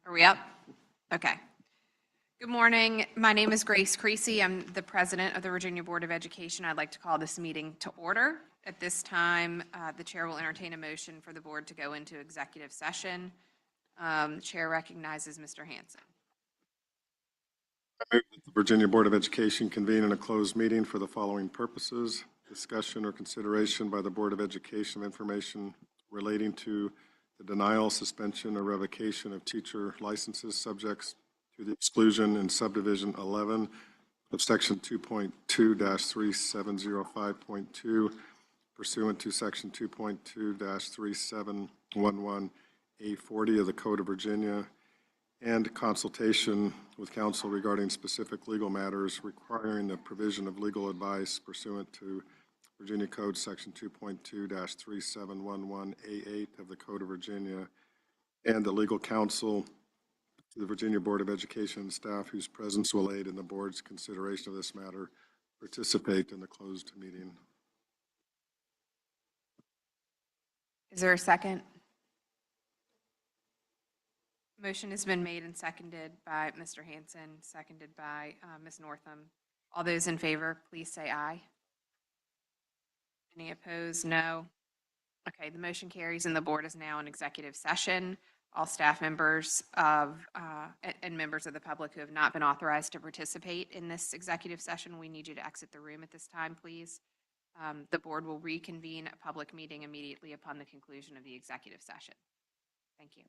Are we up? Okay. Good morning. My name is Grace Creasy. I'm the president of the Virginia Board of Education. I'd like to call this meeting to order. At this time, the chair will entertain a motion for the board to go into executive session. The chair recognizes Mr. Hanson. I move that the Virginia Board of Education convene in a closed meeting for the following purposes: discussion or consideration by the Board of Education of information relating to the denial, suspension, or revocation of teacher licenses subjects to the exclusion in subdivision 11 of section 2.2-3705.2 pursuant to section 2.2-3711A40 of the Code of Virginia, and consultation with counsel regarding specific legal matters requiring the provision of legal advice pursuant to Virginia Code Section 2.2-3711A8 of the Code of Virginia, and the legal counsel to the Virginia Board of Education staff whose presence will aid in the board's consideration of this matter participate in the closed meeting. Is there a second? Motion has been made and seconded by Mr. Hanson, seconded by Ms. Northam. All those in favor, please say aye. Any opposed? No. Okay, the motion carries and the board is now in executive session. All staff members and members of the public who have not been authorized to participate in this executive session, we need you to exit the room at this time, please. The board will reconvene a public meeting immediately upon the conclusion of the executive session. Thank you.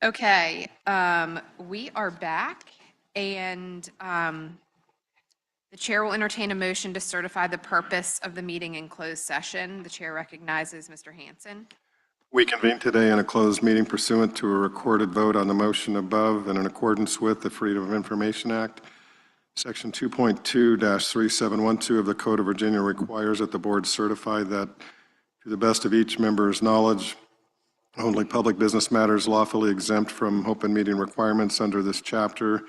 Okay, we are back, and the chair will entertain a motion to certify the purpose of the meeting in closed session. The chair recognizes Mr. Hanson. We convene today in a closed meeting pursuant to a recorded vote on the motion above and in accordance with the Freedom of Information Act. Section 2.2-3712 of the Code of Virginia requires that the board certify that, to the best of each member's knowledge, only public business matters lawfully exempt from open meeting requirements under this chapter,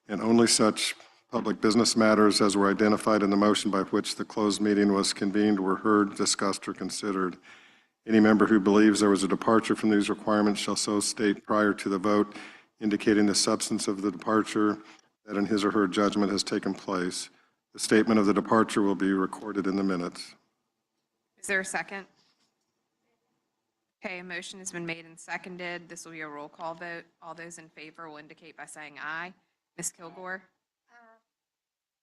and only such public business matters as were identified in the motion by which the closed meeting was convened were heard, discussed, or considered. Any member who believes there was a departure from these requirements shall so state prior to the vote, indicating the substance of the departure that in his or her judgment has taken place. The statement of the departure will be recorded in the minutes. Is there a second? Okay, a motion has been made and seconded. This will be a roll call vote. All those in favor will indicate by saying aye. Ms. Kilgore?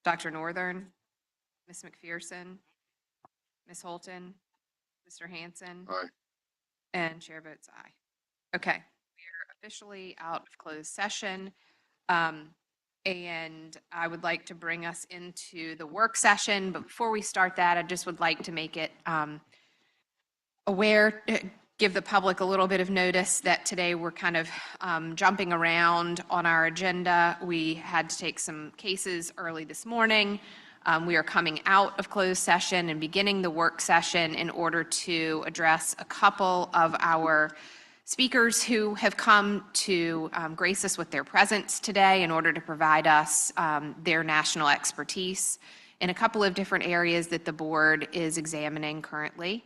Dr. Northern? Ms. McPherson? Ms. Holton? Mr. Hanson? Aye. And chair votes aye. Okay, we are officially out of closed session. And I would like to bring us into the work session. But before we start that, I just would like to make it aware, give the public a little bit of notice that today we're kind of jumping around on our agenda. We had to take some cases early this morning. We are coming out of closed session and beginning the work session in order to address a couple of our speakers who have come to grace us with their presence today in order to provide us their national expertise in a couple of different areas that the board is examining currently.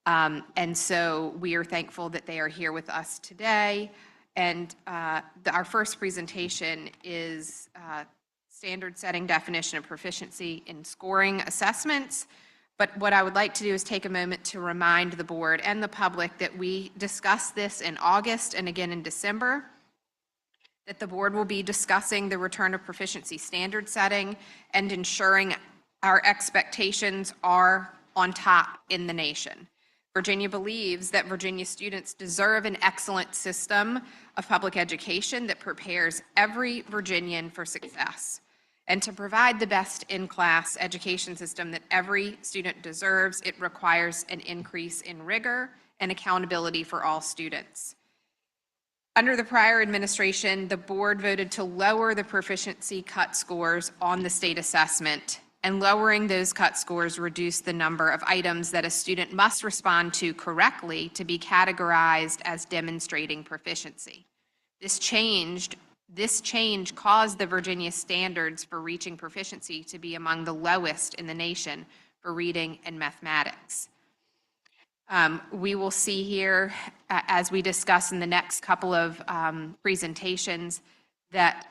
And so we are thankful that they are here with us today. And our first presentation is standard setting definition of proficiency in scoring assessments. But what I would like to do is take a moment to remind the board and the public that we discussed this in August and again in December, that the board will be discussing the return of proficiency standard setting and ensuring our expectations are on top in the nation. Virginia believes that Virginia students deserve an excellent system of public education that prepares every Virginian for success. And to provide the best in-class education system that every student deserves, it requires an increase in rigor and accountability for all students. Under the prior administration, the board voted to lower the proficiency cut scores on the state assessment, and lowering those cut scores reduced the number of items that a student must respond to correctly to be categorized as demonstrating proficiency. This change caused the Virginia standards for reaching proficiency to be among the lowest in the nation for reading and mathematics. We will see here, as we discuss in the next couple of presentations, that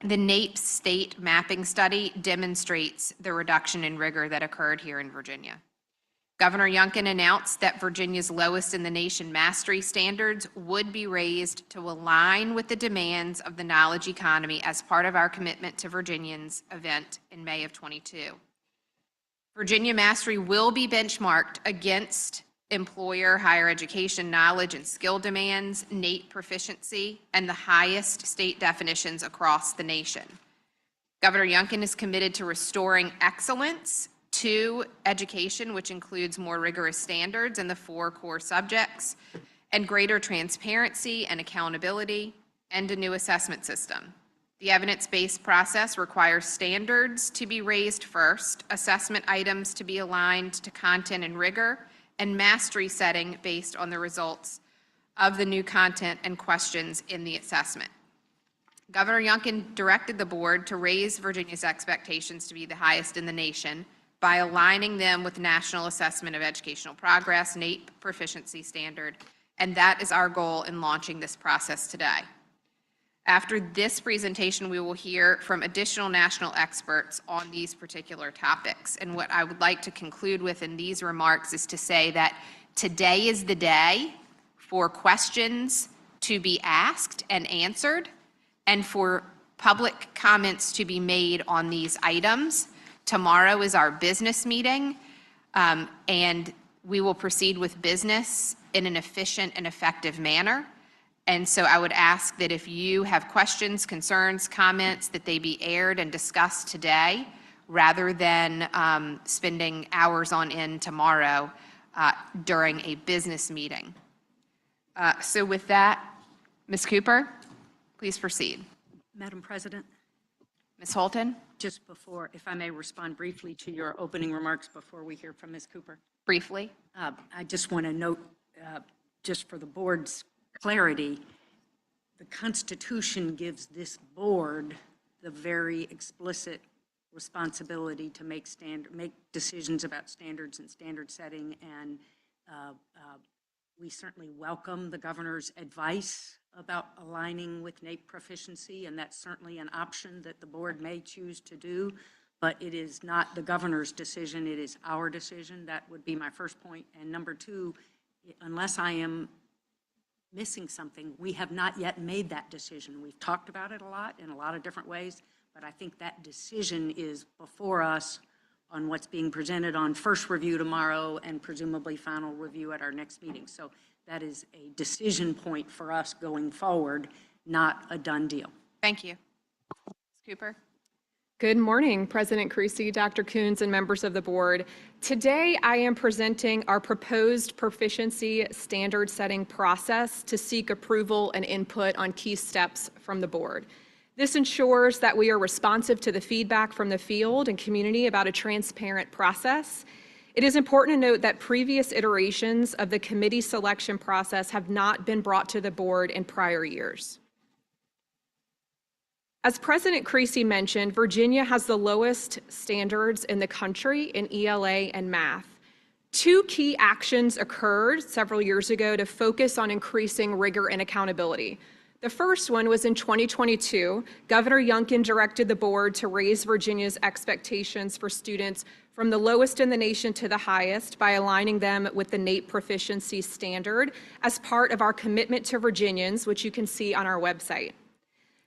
the NAEP state mapping study demonstrates the reduction in rigor that occurred here in Virginia. Governor Youngkin announced that Virginia's lowest in the nation mastery standards would be raised to align with the demands of the knowledge economy as part of our commitment to Virginians event in May of '22. Virginia mastery will be benchmarked against employer higher education knowledge and skill demands, NAEP proficiency, and the highest state definitions across the nation. Governor Youngkin is committed to restoring excellence to education, which includes more rigorous standards in the 4 core subjects, and greater transparency and accountability, and a new assessment system. The evidence-based process requires standards to be raised first, assessment items to be aligned to content and rigor, and mastery setting based on the results of the new content and questions in the assessment. Governor Youngkin directed the board to raise Virginia's expectations to be the highest in the nation by aligning them with National Assessment of Educational Progress, NAEP proficiency standard, and that is our goal in launching this process today. After this presentation, we will hear from additional national experts on these particular topics. And what I would like to conclude with in these remarks is to say that today is the day for questions to be asked and answered, and for public comments to be made on these items. Tomorrow is our business meeting, and we will proceed with business in an efficient and effective manner. And so I would ask that if you have questions, concerns, comments, that they be aired and discussed today rather than spending hours on end tomorrow during a business meeting. So with that, Ms. Cooper, please proceed. Madam President, Ms. Holton, just before, if I may respond briefly to your opening remarks before we hear from Ms. Cooper. briefly. I just want to note, just for the board's clarity, the Constitution gives this board the very explicit responsibility to make decisions about standards and standard setting, and we certainly welcome the governor's advice about aligning with NAEP proficiency, and that's certainly an option that the board may choose to do, but it is not the governor's decision, it is our decision. That would be my first point. And number two, unless I am missing something, we have not yet made that decision. We've talked about it a lot in a lot of different ways, but I think that decision is before us on what's being presented on first review tomorrow and presumably final review at our next meeting. So that is a decision point for us going forward, not a done deal. Thank you. Ms. Cooper. Good morning, President Creasy, Dr. Coons, and members of the board. Today, I am presenting our proposed proficiency standard setting process to seek approval and input on key steps from the board. This ensures that we are responsive to the feedback from the field and community about a transparent process. It is important to note that previous iterations of the committee selection process have not been brought to the board in prior years. As President Creasy mentioned, Virginia has the lowest standards in the country in ELA and math. Two key actions occurred several years ago to focus on increasing rigor and accountability. The first one was in 2022. Governor Youngkin directed the board to raise Virginia's expectations for students from the lowest in the nation to the highest by aligning them with the NAEP proficiency standard as part of our commitment to Virginians, which you can see on our website.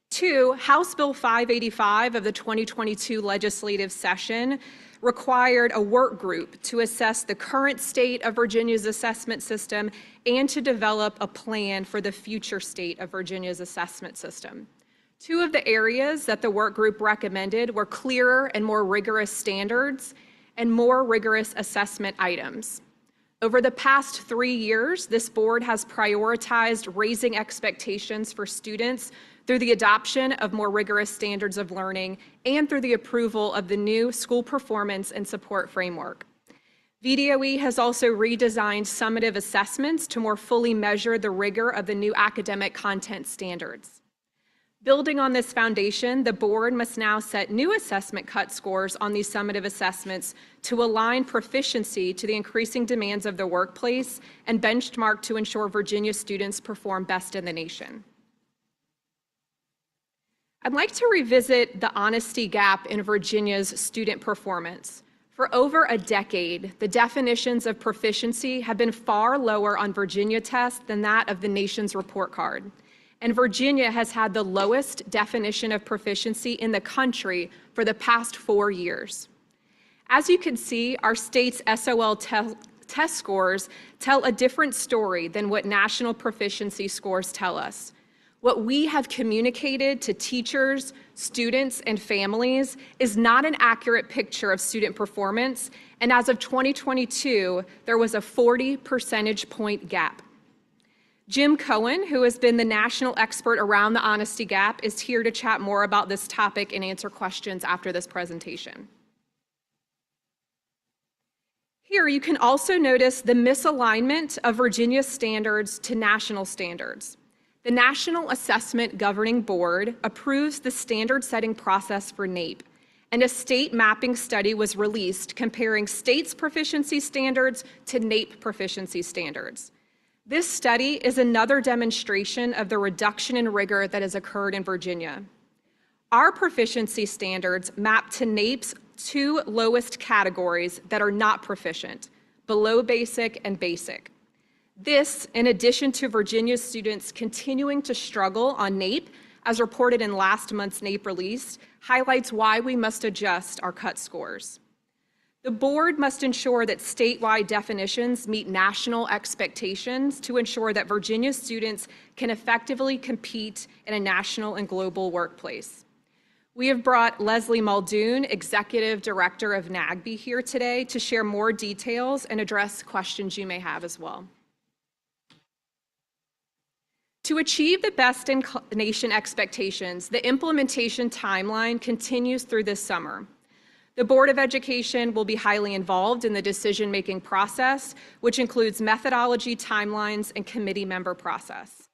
Two, House Bill 585 of the 2022 legislative session required a work group to assess the current state of Virginia's assessment system and to develop a plan for the future state of Virginia's assessment system. Two of the areas that the work group recommended were clearer and more rigorous standards and more rigorous assessment items. Over the past 3 years, this board has prioritized raising expectations for students through the adoption of more rigorous standards of learning and through the approval of the new school performance and support framework. VDOE has also redesigned summative assessments to more fully measure the rigor of the new academic content standards. Building on this foundation, the board must now set new assessment cut scores on these summative assessments to align proficiency to the increasing demands of the workplace and benchmark to ensure Virginia students perform best in the nation. I'd like to revisit the honesty gap in Virginia's student performance. For over a decade, the definitions of proficiency have been far lower on Virginia tests than that of the nation's report card. And Virginia has had the lowest definition of proficiency in the country for the past 4 years. As you can see, our state's SOL test scores tell a different story than what national proficiency scores tell us. What we have communicated to teachers, students, and families is not an accurate picture of student performance, and as of 2022, there was a 40 percentage point gap. Jim Cohen, who has been the national expert around the honesty gap, is here to chat more about this topic and answer questions after this presentation. Here you can also notice the misalignment of Virginia's standards to national standards. The National Assessment Governing Board approves the standard setting process for NAEP, and a state mapping study was released comparing states' proficiency standards to NAEP proficiency standards. This study is another demonstration of the reduction in rigor that has occurred in Virginia. Our proficiency standards map to NAEP's two lowest categories that are not proficient, below basic and basic. This, in addition to Virginia's students continuing to struggle on NAEP, as reported in last month's NAEP release, highlights why we must adjust our cut scores. The board must ensure that statewide definitions meet national expectations to ensure that Virginia students can effectively compete in a national and global workplace. We have brought Leslie Muldoon, Executive Director of NAGB, here today to share more details and address questions you may have as well. To achieve the best in nation expectations, the implementation timeline continues through this summer. The Board of Education will be highly involved in the decision-making process, which includes methodology, timelines, and committee member process.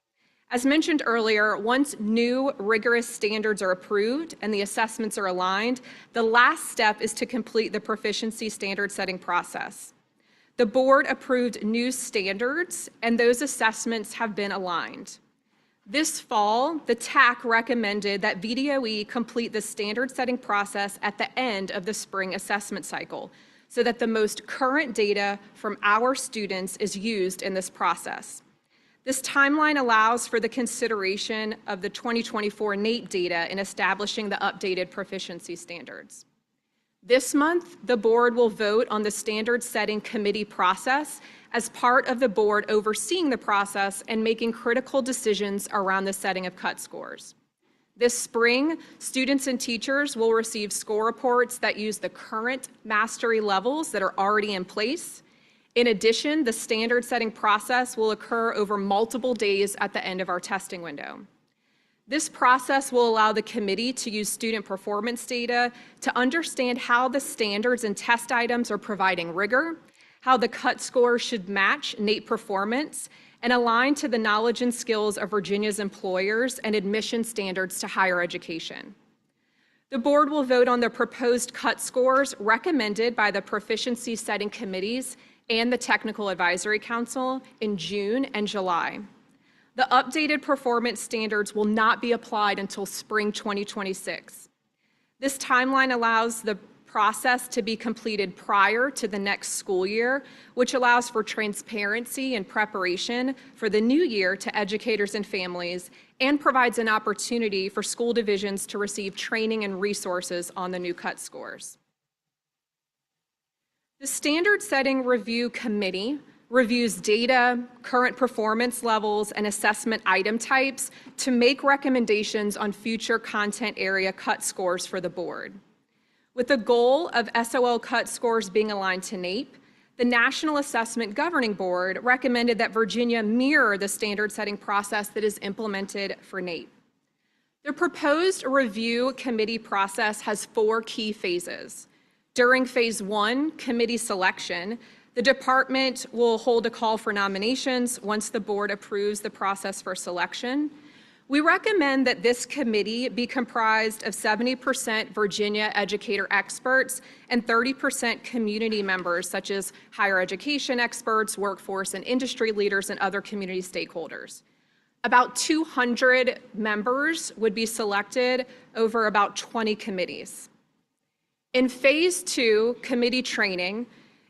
As mentioned earlier, once new rigorous standards are approved and the assessments are aligned, the last step is to complete the proficiency standard setting process. The board approved new standards, and those assessments have been aligned. This fall, the TAC recommended that VDOE complete the standard setting process at the end of the spring assessment cycle so that the most current data from our students is used in this process. This timeline allows for the consideration of the 2024 NAEP data in establishing the updated proficiency standards. This month, the board will vote on the standard setting committee process as part of the board overseeing the process and making critical decisions around the setting of cut scores. This spring, students and teachers will receive score reports that use the current mastery levels that are already in place. In addition, the standard setting process will occur over multiple days at the end of our testing window. This process will allow the committee to use student performance data to understand how the standards and test items are providing rigor, how the cut score should match NAEP performance, and align to the knowledge and skills of Virginia's employers and admission standards to higher education. The board will vote on the proposed cut scores recommended by the proficiency setting committees and the Technical Advisory Council in June and July. The updated performance standards will not be applied until spring 2026. This timeline allows the process to be completed prior to the next school year, which allows for transparency and preparation for the new year to educators and families, and provides an opportunity for school divisions to receive training and resources on the new cut scores. The Standard Setting Review Committee reviews data, current performance levels, and assessment item types to make recommendations on future content area cut scores for the board. With the goal of SOL cut scores being aligned to NAEP, the National Assessment Governing Board recommended that Virginia mirror the standard setting process that is implemented for NAEP. The proposed review committee process has 4 key phases. During phase 1, committee selection, the department will hold a call for nominations once the board approves the process for selection. We recommend that this committee be comprised of 70% Virginia educator experts and 30% community members, such as higher education experts, workforce and industry leaders, and other community stakeholders. About 200 members would be selected over about 20 committees. In phase 2, committee training,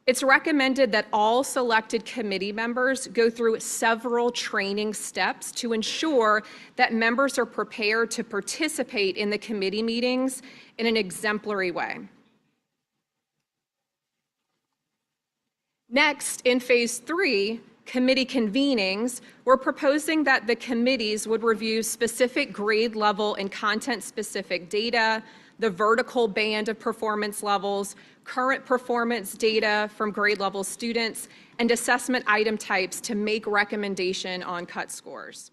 it's recommended that all selected committee members go through several training steps to ensure that members are prepared to participate in the committee meetings in an exemplary way. Next, in phase 3, committee convenings, we're proposing that the committees would review specific grade level and content specific data, the vertical band of performance levels, current performance data from grade level students, and assessment item types to make recommendation on cut scores.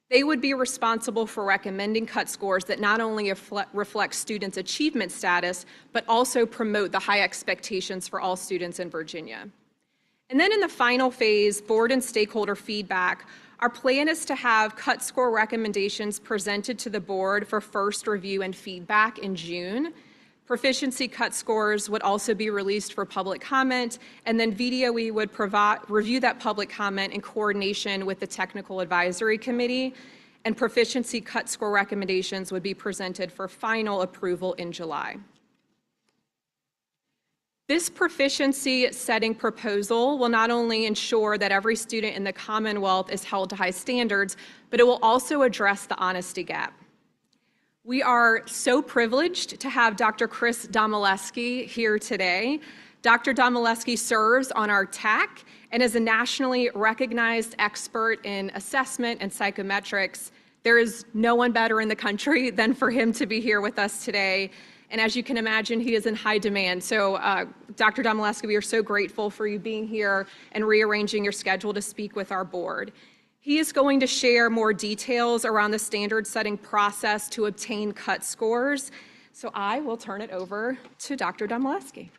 They would be responsible for recommending cut scores that not only reflect students' achievement status, but also promote the high expectations for all students in Virginia. And then in the final phase, board and stakeholder feedback, our plan is to have cut score recommendations presented to the board for first review and feedback in June. Proficiency cut scores would also be released for public comment, and then VDOE would review that public comment in coordination with the Technical Advisory Committee, and proficiency cut score recommendations would be presented for final approval in July. This proficiency setting proposal will not only ensure that every student in the Commonwealth is held to high standards, but it will also address the honesty gap. We are so privileged to have Dr. Chris Domaleski here today. Dr. Domilewski serves on our TAC and is a nationally recognized expert in assessment and psychometrics. There is no one better in the country than for him to be here with us today. And as you can imagine, he is in high demand. So Dr. Domilewski, we are so grateful for you being here and rearranging your schedule to speak with our board. He is going to share more details around the standard setting process to obtain cut scores. So I will turn it over to Dr. Domilewski.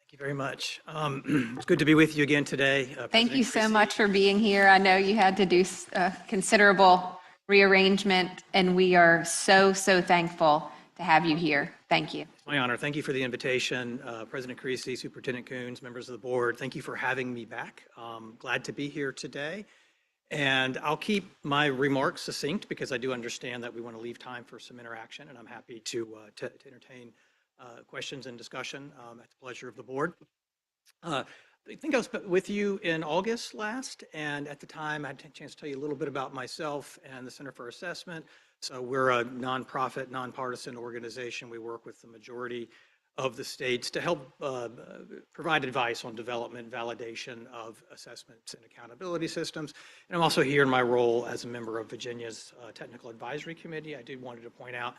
Thank you very much. It's good to be with you again today. Thank you President so Creasy. much for being here. I know you had to do considerable rearrangement, and we are so, so thankful to have you here. Thank you. It's my honor. Thank you for the invitation. President Creasy, Superintendent Coons, members of the board, thank you for having me back. Glad to be here today. And I'll keep my remarks succinct because I do understand that we want to leave time for some interaction, and I'm happy to entertain questions and discussion at the pleasure of the board. I think I was with you in August last, and at the time I had a chance to tell you a little bit about myself and the Center for Assessment. So we're a nonprofit, nonpartisan organization. We work with the majority of the states to help provide advice on development, validation of assessments and accountability systems. And I'm also here in my role as a member of Virginia's Technical Advisory Committee. I did wanted to point out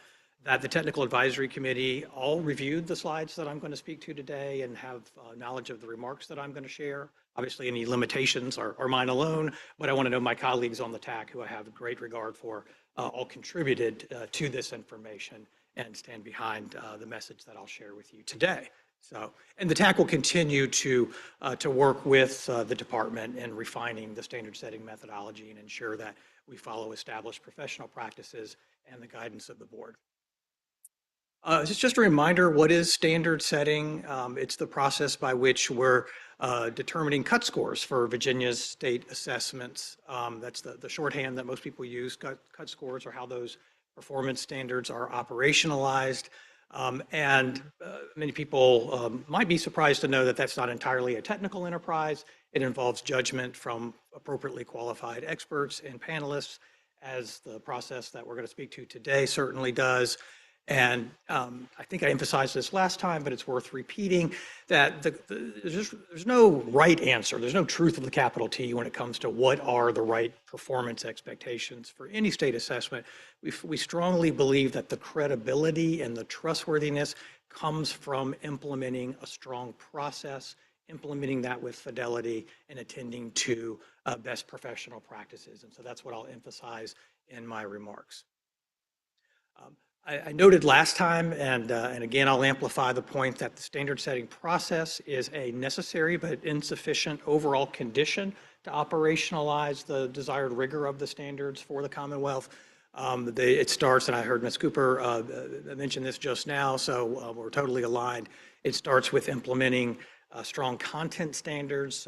that the Technical Advisory Committee all reviewed the slides that I'm going to speak to today and have knowledge of the remarks that I'm going to share. Obviously, any limitations are mine alone, but I want to know my colleagues on the TAC, who I have a great regard for, all contributed to this information and stand behind the message that I'll share with you today. So, and the TAC will continue to work with the department in refining the standard setting methodology and ensure that we follow established professional practices and the guidance of the board. Just a reminder, what is standard setting? It's the process by which we're determining cut scores for Virginia's state assessments. That's the shorthand that most people use. Cut scores are how those performance standards are operationalized. And many people might be surprised to know that that's not entirely a technical enterprise. It involves judgment from appropriately qualified experts and panelists, as the process that we're going to speak to today certainly does. And I think I emphasized this last time, but it's worth repeating that there's no right answer. There's no truth of the capital T when it comes to what are the right performance expectations for any state assessment. We strongly believe that the credibility and the trustworthiness comes from implementing a strong process, implementing that with fidelity, and attending to best professional practices. And so that's what I'll emphasize in my remarks. I noted last time, and again, I'll amplify the point that the standard setting process is a necessary but insufficient overall condition to operationalize the desired rigor of the standards for the Commonwealth. It starts, and I heard Ms. Cooper mention this just now, so we're totally aligned. It starts with implementing strong content standards,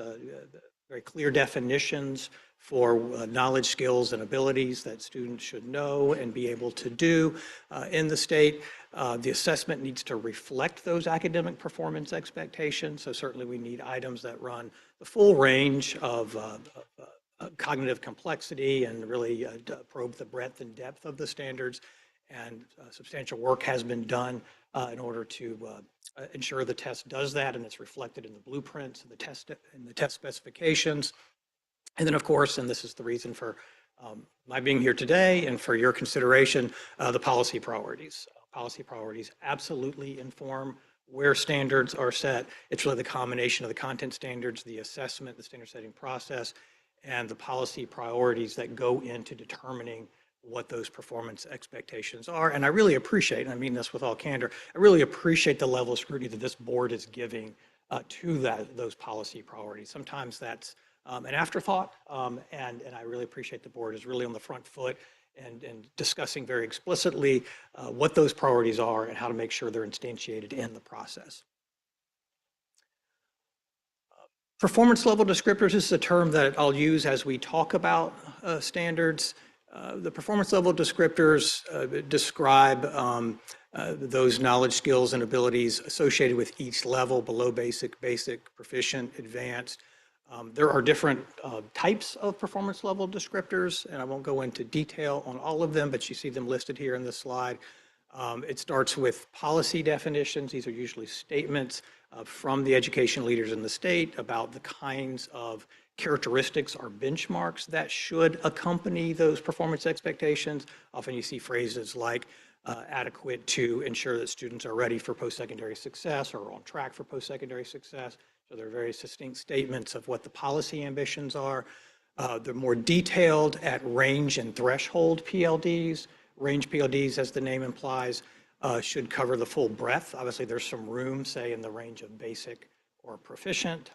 very clear definitions for knowledge, skills, and abilities that students should know and be able to do in the state. The assessment needs to reflect those academic performance expectations. So certainly we need items that run the full range of cognitive complexity and really probe the breadth and depth of the standards. And substantial work has been done in order to ensure the test does that, and it's reflected in the blueprints and the test specifications. And then, of course, and this is the reason for my being here today and for your consideration, the policy priorities. Policy priorities absolutely inform where standards are set. It's really the combination of the content standards, the assessment, the standard setting process, and the policy priorities that go into determining what those performance expectations are. And I really appreciate, and I mean this with all candor, I really appreciate the level of scrutiny that this board is giving to those policy priorities. Sometimes that's an afterthought, and I really appreciate the board is really on the front foot and discussing very explicitly what those priorities are and how to make sure they're instantiated in the process. Performance level descriptors is a term that I'll use as we talk about standards. The performance level descriptors describe those knowledge, skills, and abilities associated with each level: below basic, basic, proficient, advanced. There are different types of performance level descriptors, and I won't go into detail on all of them, but you see them listed here in this slide. It starts with policy definitions. These are usually statements from the education leaders in the state about the kinds of characteristics or benchmarks that should accompany those performance expectations. Often you see phrases like adequate to ensure that students are ready for post-secondary success or on track for post-secondary success. So there are very distinct statements of what the policy ambitions are. They're more detailed at range and threshold PLDs. Range PLDs, as the name implies, should cover the full breadth. Obviously, there's some room, say, in the range of basic or proficient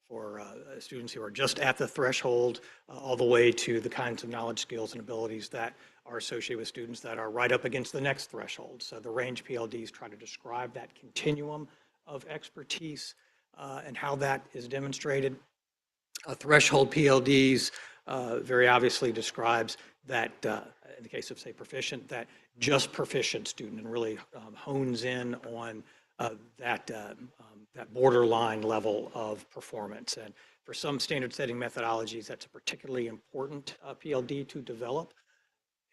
for students who are just at the threshold, all the way to the kinds of knowledge, skills, and abilities that are associated with students that are right up against the next threshold. So the range PLDs try to describe that continuum of expertise and how that is demonstrated. Threshold PLDs very obviously describes that, in the case of, say, proficient, that just proficient student, and really hones in on that borderline level of performance. And for some standard setting methodologies, that's a particularly important PLD to develop.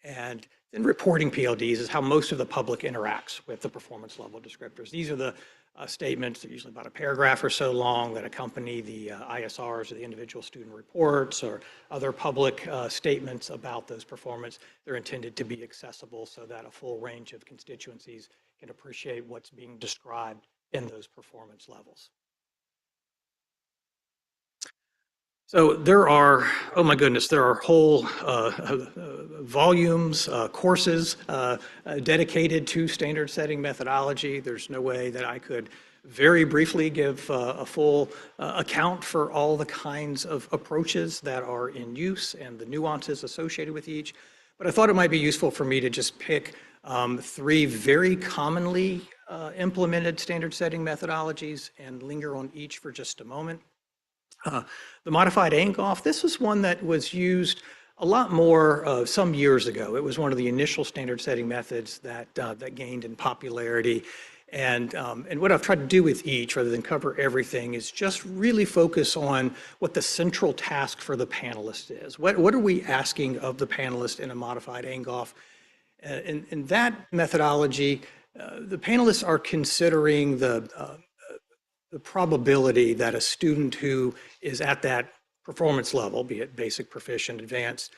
And then reporting PLDs is how most of the public interacts with the performance level descriptors. These are the statements, they're usually about a paragraph or so long, that accompany the ISRs or the individual student reports or other public statements about those performance. They're intended to be accessible so that a full range of constituencies can appreciate what's being described in those performance levels. So there are, oh my goodness, there are whole volumes, courses dedicated to standard setting methodology. There's no way that I could very briefly give a full account for all the kinds of approaches that are in use and the nuances associated with each. But I thought it might be useful for me to just pick 3 very commonly implemented standard setting methodologies and linger on each for just a moment. The modified Angoff, this was one that was used a lot more some years ago. It was one of the initial standard setting methods that gained in popularity. And what I've tried to do with each, rather than cover everything, is just really focus on what the central task for the panelist is. What are we asking of the panelist in a modified Angoff? In that methodology, the panelists are considering the probability that a student who is at that performance level, be it basic, proficient, advanced,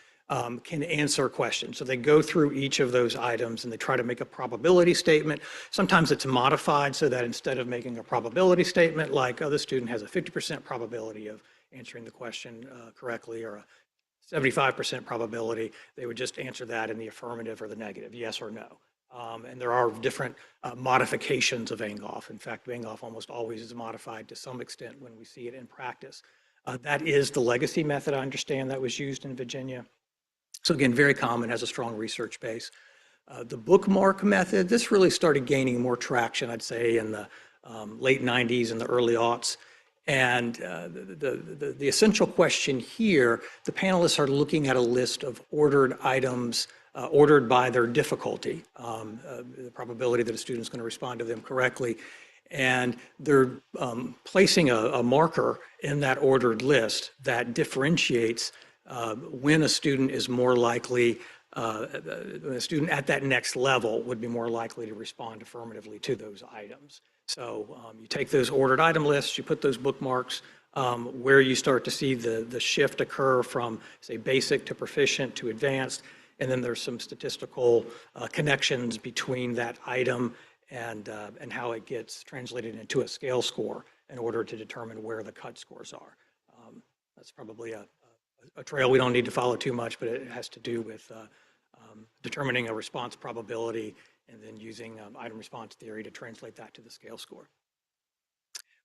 can answer questions. So they go through each of those items and they try to make a probability statement. Sometimes it's modified so that instead of making a probability statement like, oh, this student has a 50% probability of answering the question correctly, or a 75% probability, they would just answer that in the affirmative or the negative, yes or no. And there are different modifications of Angoff. In fact, Angoff almost always is modified to some extent when we see it in practice. That is the legacy method, I understand, that was used in Virginia. So again, very common, has a strong research base. The bookmark method, this really started gaining more traction, I'd say, in the late 90s and the early aughts. And the essential question here, the panelists are looking at a list of ordered items ordered by their difficulty, the probability that a student is going to respond to them correctly. And they're placing a marker in that ordered list that differentiates when a student is more likely, a student at that next level would be more likely to respond affirmatively to those items. So you take those ordered item lists, you put those bookmarks where you start to see the shift occur from, say, basic to proficient to advanced. And then there's some statistical connections between that item and how it gets translated into a scale score in order to determine where the cut scores are. That's probably a trail we don't need to follow too much, but it has to do with determining a response probability and then using item response theory to translate that to the scale score.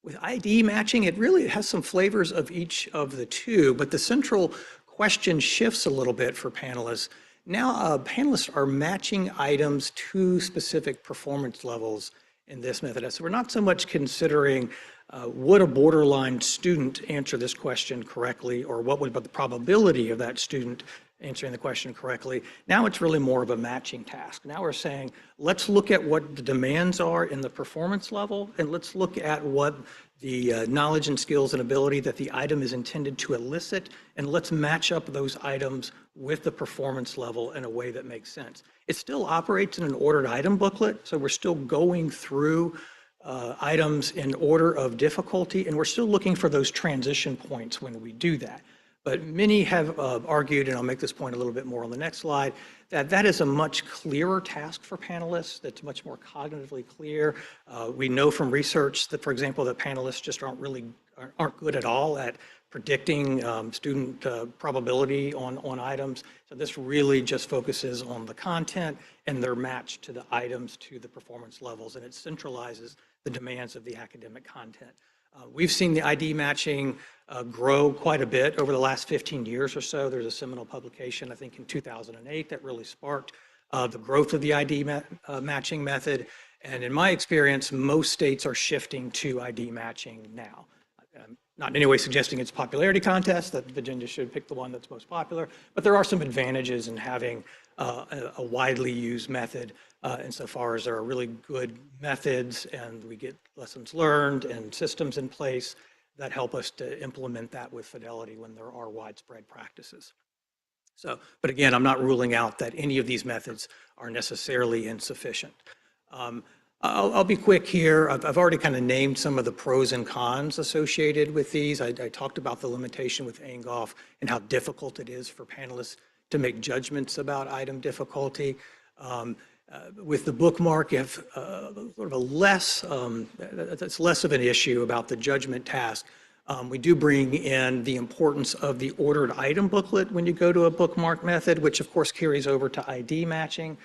With ID matching, it really has some flavors of each of the two, but the central question shifts a little bit for panelists. Now, panelists are matching items to specific performance levels in this method. So we're not so much considering would a borderline student answer this question correctly, or what would be the probability of that student answering the question correctly. Now it's really more of a matching task. Now we're saying, let's look at what the demands are in the performance level, and let's look at what the knowledge and skills and ability that the item is intended to elicit, and let's match up those items with the performance level in a way that makes sense. It still operates in an ordered item booklet, so we're still going through items in order of difficulty, and we're still looking for those transition points when we do that. But many have argued, and I'll make this point a little bit more on the next slide, that that is a much clearer task for panelists, that's much more cognitively clear. We know from research that, for example, that panelists just aren't good at all at predicting student probability on items. So this really just focuses on the content and their match to the items to the performance levels, and it centralizes the demands of the academic content. We've seen the ID matching grow quite a bit over the last 15 years or so. There's a seminal publication, I think in 2008, that really sparked the growth of the ID matching method. And in my experience, most states are shifting to ID matching now. Not in any way suggesting it's a popularity contest, that Virginia should pick the one that's most popular, but there are some advantages in having a widely used method insofar as there are really good methods and we get lessons learned and systems in place that help us to implement that with fidelity when there are widespread practices. So, but again, I'm not ruling out that any of these methods are necessarily insufficient. I'll be quick here. I've already kind of named some of the pros and cons associated with these. I talked about the limitation with Angoff and how difficult it is for panelists to make judgments about item difficulty. With the bookmark, you have sort of a less, that's less of an issue about the judgment task. We do bring in the importance of the ordered item booklet when you go to a bookmark method, which of course carries over to ID matching.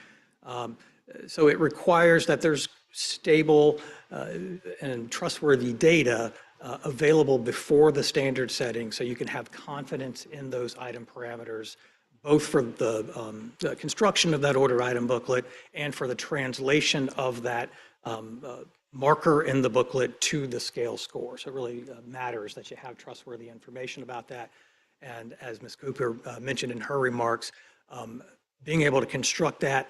So it requires that there's stable and trustworthy data available before the standard setting so you can have confidence in those item parameters, both for the construction of that ordered item booklet and for the translation of that marker in the booklet to the scale score. So it really matters that you have trustworthy information about that. And as Ms. Cooper mentioned in her remarks, being able to construct that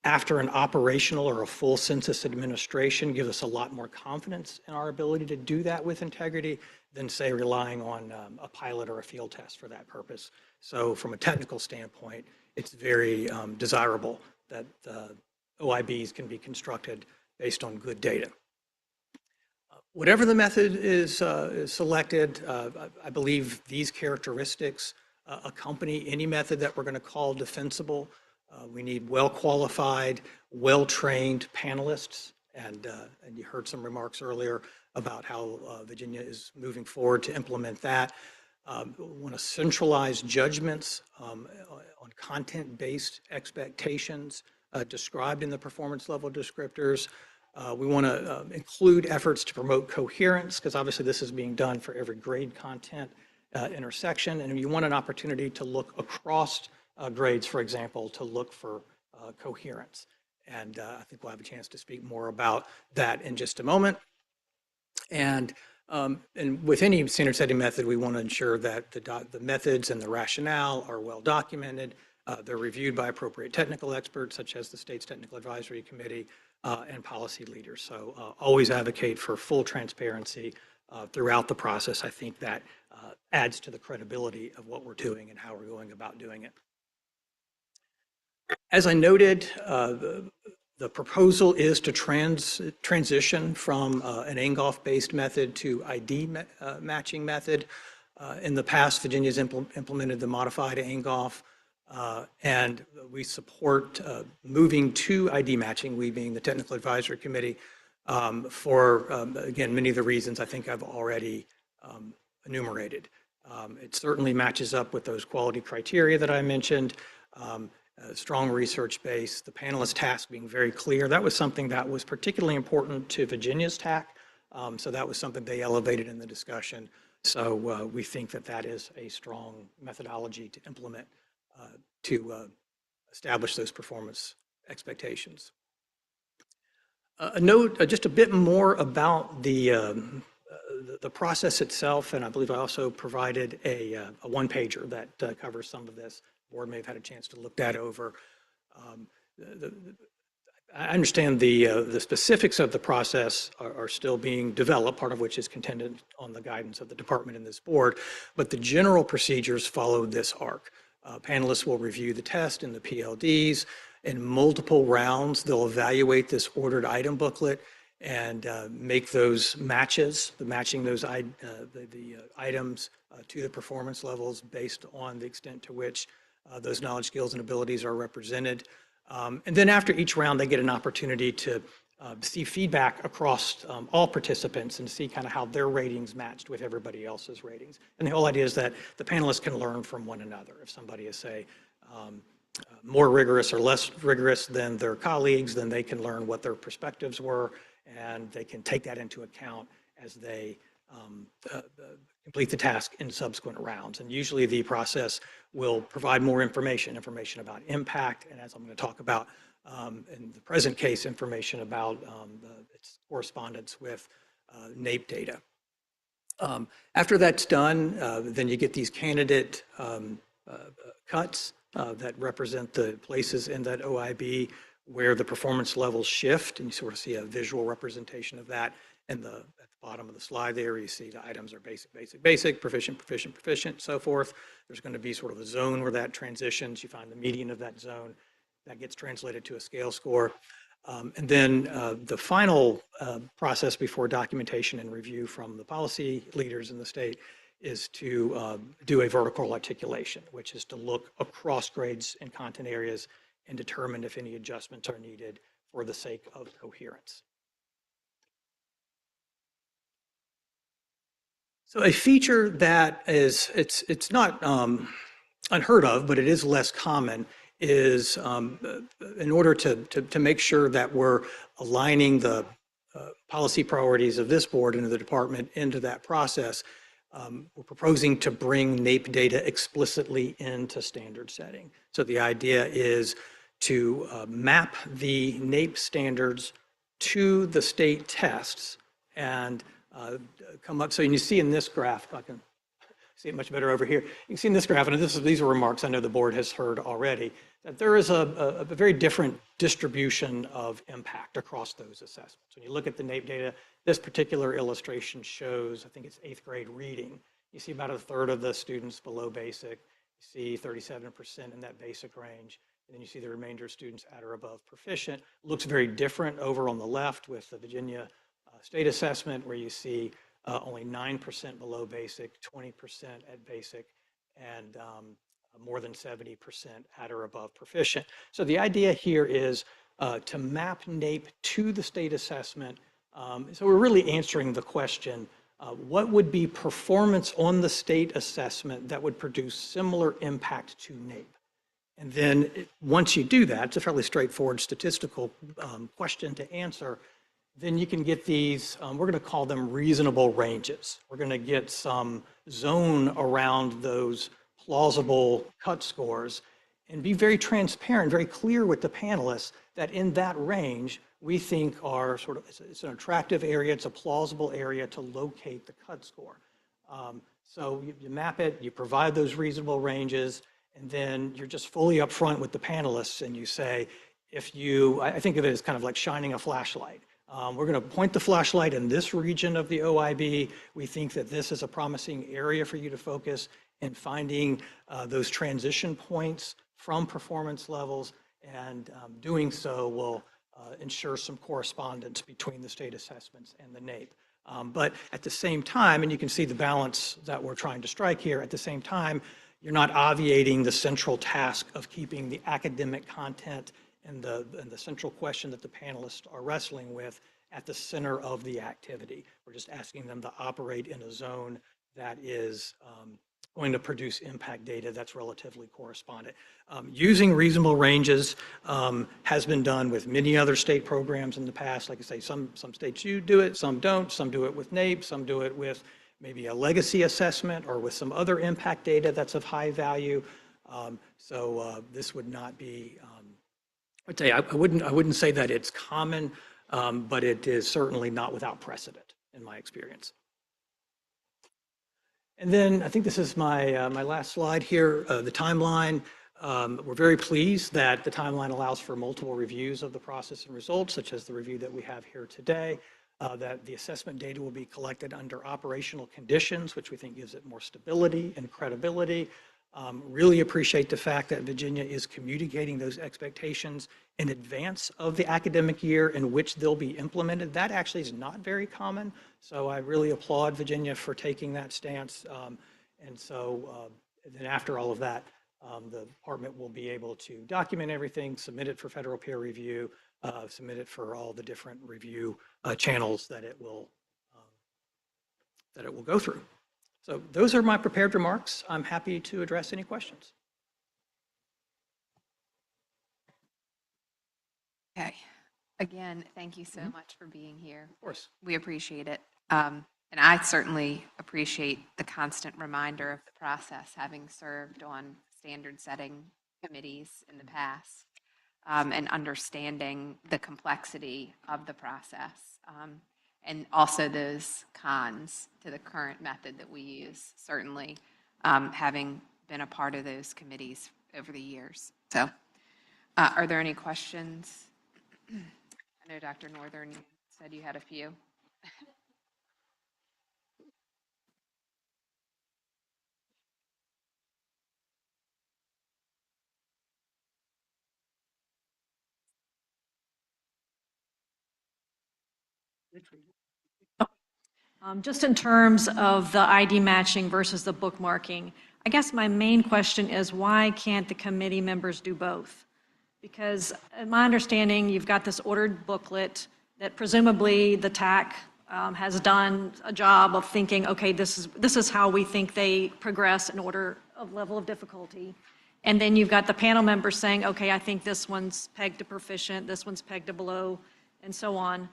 after an operational or a full census administration gives us a lot more confidence in our ability to do that with integrity than, say, relying on a pilot or a field test for that purpose. So from a technical standpoint, it's very desirable that OIBs can be constructed based on good data. Whatever the method is selected, I believe these characteristics accompany any method that we're going to call defensible. We need well-qualified, well-trained panelists, and you heard some remarks earlier about how Virginia is moving forward to implement that. We want to centralize judgments on content-based expectations described in the performance level descriptors. We want to include efforts to promote coherence, because obviously this is being done for every grade content intersection, and you want an opportunity to look across grades, for example, to look for coherence. And I think we'll have a chance to speak more about that in just a moment. And with any standard setting method, we want to ensure that the methods and the rationale are well documented. They're reviewed by appropriate technical experts, such as the state's technical advisory committee and policy leaders. So always advocate for full transparency throughout the process. I think that adds to the credibility of what we're doing and how we're going about doing it. As I noted, the proposal is to transition from an Angoff-based method to ID matching method. In the past, Virginia's implemented the modified Angoff, and we support moving to ID matching, we being the Technical Advisory Committee, for, again, many of the reasons I think I've already enumerated. It certainly matches up with those quality criteria that I mentioned. Strong research base, the panelist task being very clear. That was something that was particularly important to Virginia's TAC, so that was something they elevated in the discussion. So we think that that is a strong methodology to implement to establish those performance expectations. A note, just a bit more about the process itself, and I believe I also provided a one-pager that covers some of this. The board may have had a chance to look that over. I I understand the specifics of the process are still being developed, part of which is contingent on the guidance of the department and this board, but the general procedures follow this arc. Panelists will review the test and the PLDs. In multiple rounds, they'll evaluate this ordered item booklet and make those matches, matching those items to the performance levels based on the extent to which those knowledge, skills, and abilities are represented. And then after each round, they get an opportunity to see feedback across all participants and see kind of how their ratings matched with everybody else's ratings. And the whole idea is that the panelists can learn from one another. If somebody is, say, more rigorous or less rigorous than their colleagues, then they can learn what their perspectives were, and they can take that into account as they complete the task in subsequent rounds. And usually the process will provide more information about impact, and as I'm going to talk about in the present case, information about its correspondence with NAEP data. After that's done, then you get these candidate cuts that represent the places in that OIB where the performance levels shift, and you sort of see a visual representation of that. And at the bottom of the slide there, you see the items are basic, basic, basic, proficient, proficient, proficient, so forth. There's going to be sort of a zone where that transitions. You find the median of that zone. That gets translated to a scale score. And then the final process before documentation and review from the policy leaders in the state is to do a vertical articulation, which is to look across grades and content areas and determine if any adjustments are needed for the sake of coherence. So a feature that is, it's not unheard of, but it is less common, is in order to make sure that we're aligning the policy priorities of this board and of the department into that process, we're proposing to bring NAEP data explicitly into standard setting. So the idea is to map the NAEP standards to the state tests and come up. So you see in this graph, I can see it much better over here. You can see in this graph, and these are remarks I know the board has heard already, that there is a very different distribution of impact across those assessments. When you look at the NAEP data, this particular illustration shows, I think it's 8th grade reading. You see about a third of the students below basic. You see 37% in that basic range. And then you see the remainder of students at or above proficient. Looks very different over on the left with the Virginia state assessment, where you see only 9% below basic, 20% at basic, and more than 70% at or above proficient. So the idea here is to map NAEP to the state assessment. So we're really answering the question, what would be performance on the state assessment that would produce similar impact to NAEP? And then once you do that, it's a fairly straightforward statistical question to answer. Then you can get these, we're going to call them reasonable ranges. We're going to get some zone around those plausible cut scores and be very transparent, very clear with the panelists that in that range, we think are sort of, it's an attractive area, it's a plausible area to locate the cut score. So you map it, you provide those reasonable ranges, and then you're just fully upfront with the panelists and you say, I think of it as kind of like shining a flashlight. We're going to point the flashlight in this region of the OIB. We think that this is a promising area for you to focus in finding those transition points from performance levels, and doing so will ensure some correspondence between the state assessments and the NAEP. But at the same time, and you can see the balance that we're trying to strike here, at the same time, you're not obviating the central task of keeping the academic content and the central question that the panelists are wrestling with at the center of the activity. We're just asking them to operate in a zone that is going to produce impact data that's relatively correspondent. Using reasonable ranges has been done with many other state programs in the past. Like I say, some states do it, some don't. Some do it with NAEP, some do it with maybe a legacy assessment or with some other impact data that's of high value. So this would not be, I'd say I wouldn't say that it's common, but it is certainly not without precedent in my experience. And then I think this is my my last slide here, the timeline. We're very pleased that the timeline allows for multiple reviews of the process and results, such as the review that we have here today, that the assessment data will be collected under operational conditions, which we think gives it more stability and credibility. Really appreciate the fact that Virginia is communicating those expectations in advance of the academic year in which they'll be implemented. That actually is not very common, so I really applaud Virginia for taking that stance. Then after all of that, the department will be able to document everything, submit it for federal peer review, submit it for all the different review channels that it will go through. So those are my prepared remarks. I'm happy to address any questions. Okay. Again, thank you so much for being here. Of course. We appreciate it. And I certainly appreciate the constant reminder of the process, having served on standard setting committees in the past, and understanding the complexity of the process, and also those cons to the current method that we use, certainly having been a part of those committees over the years. So are there any questions? I know Dr. Northern said you had a few. Just in terms of the ID matching versus the bookmarking, I guess my main question is why can't the committee members do both? Because in my understanding, you've got this ordered booklet that presumably the TAC has done a job of thinking, okay, this is how we think they progress in order of level of difficulty. And then you've got the panel members saying, okay, I think this one's pegged to proficient, this one's pegged to below, and so on.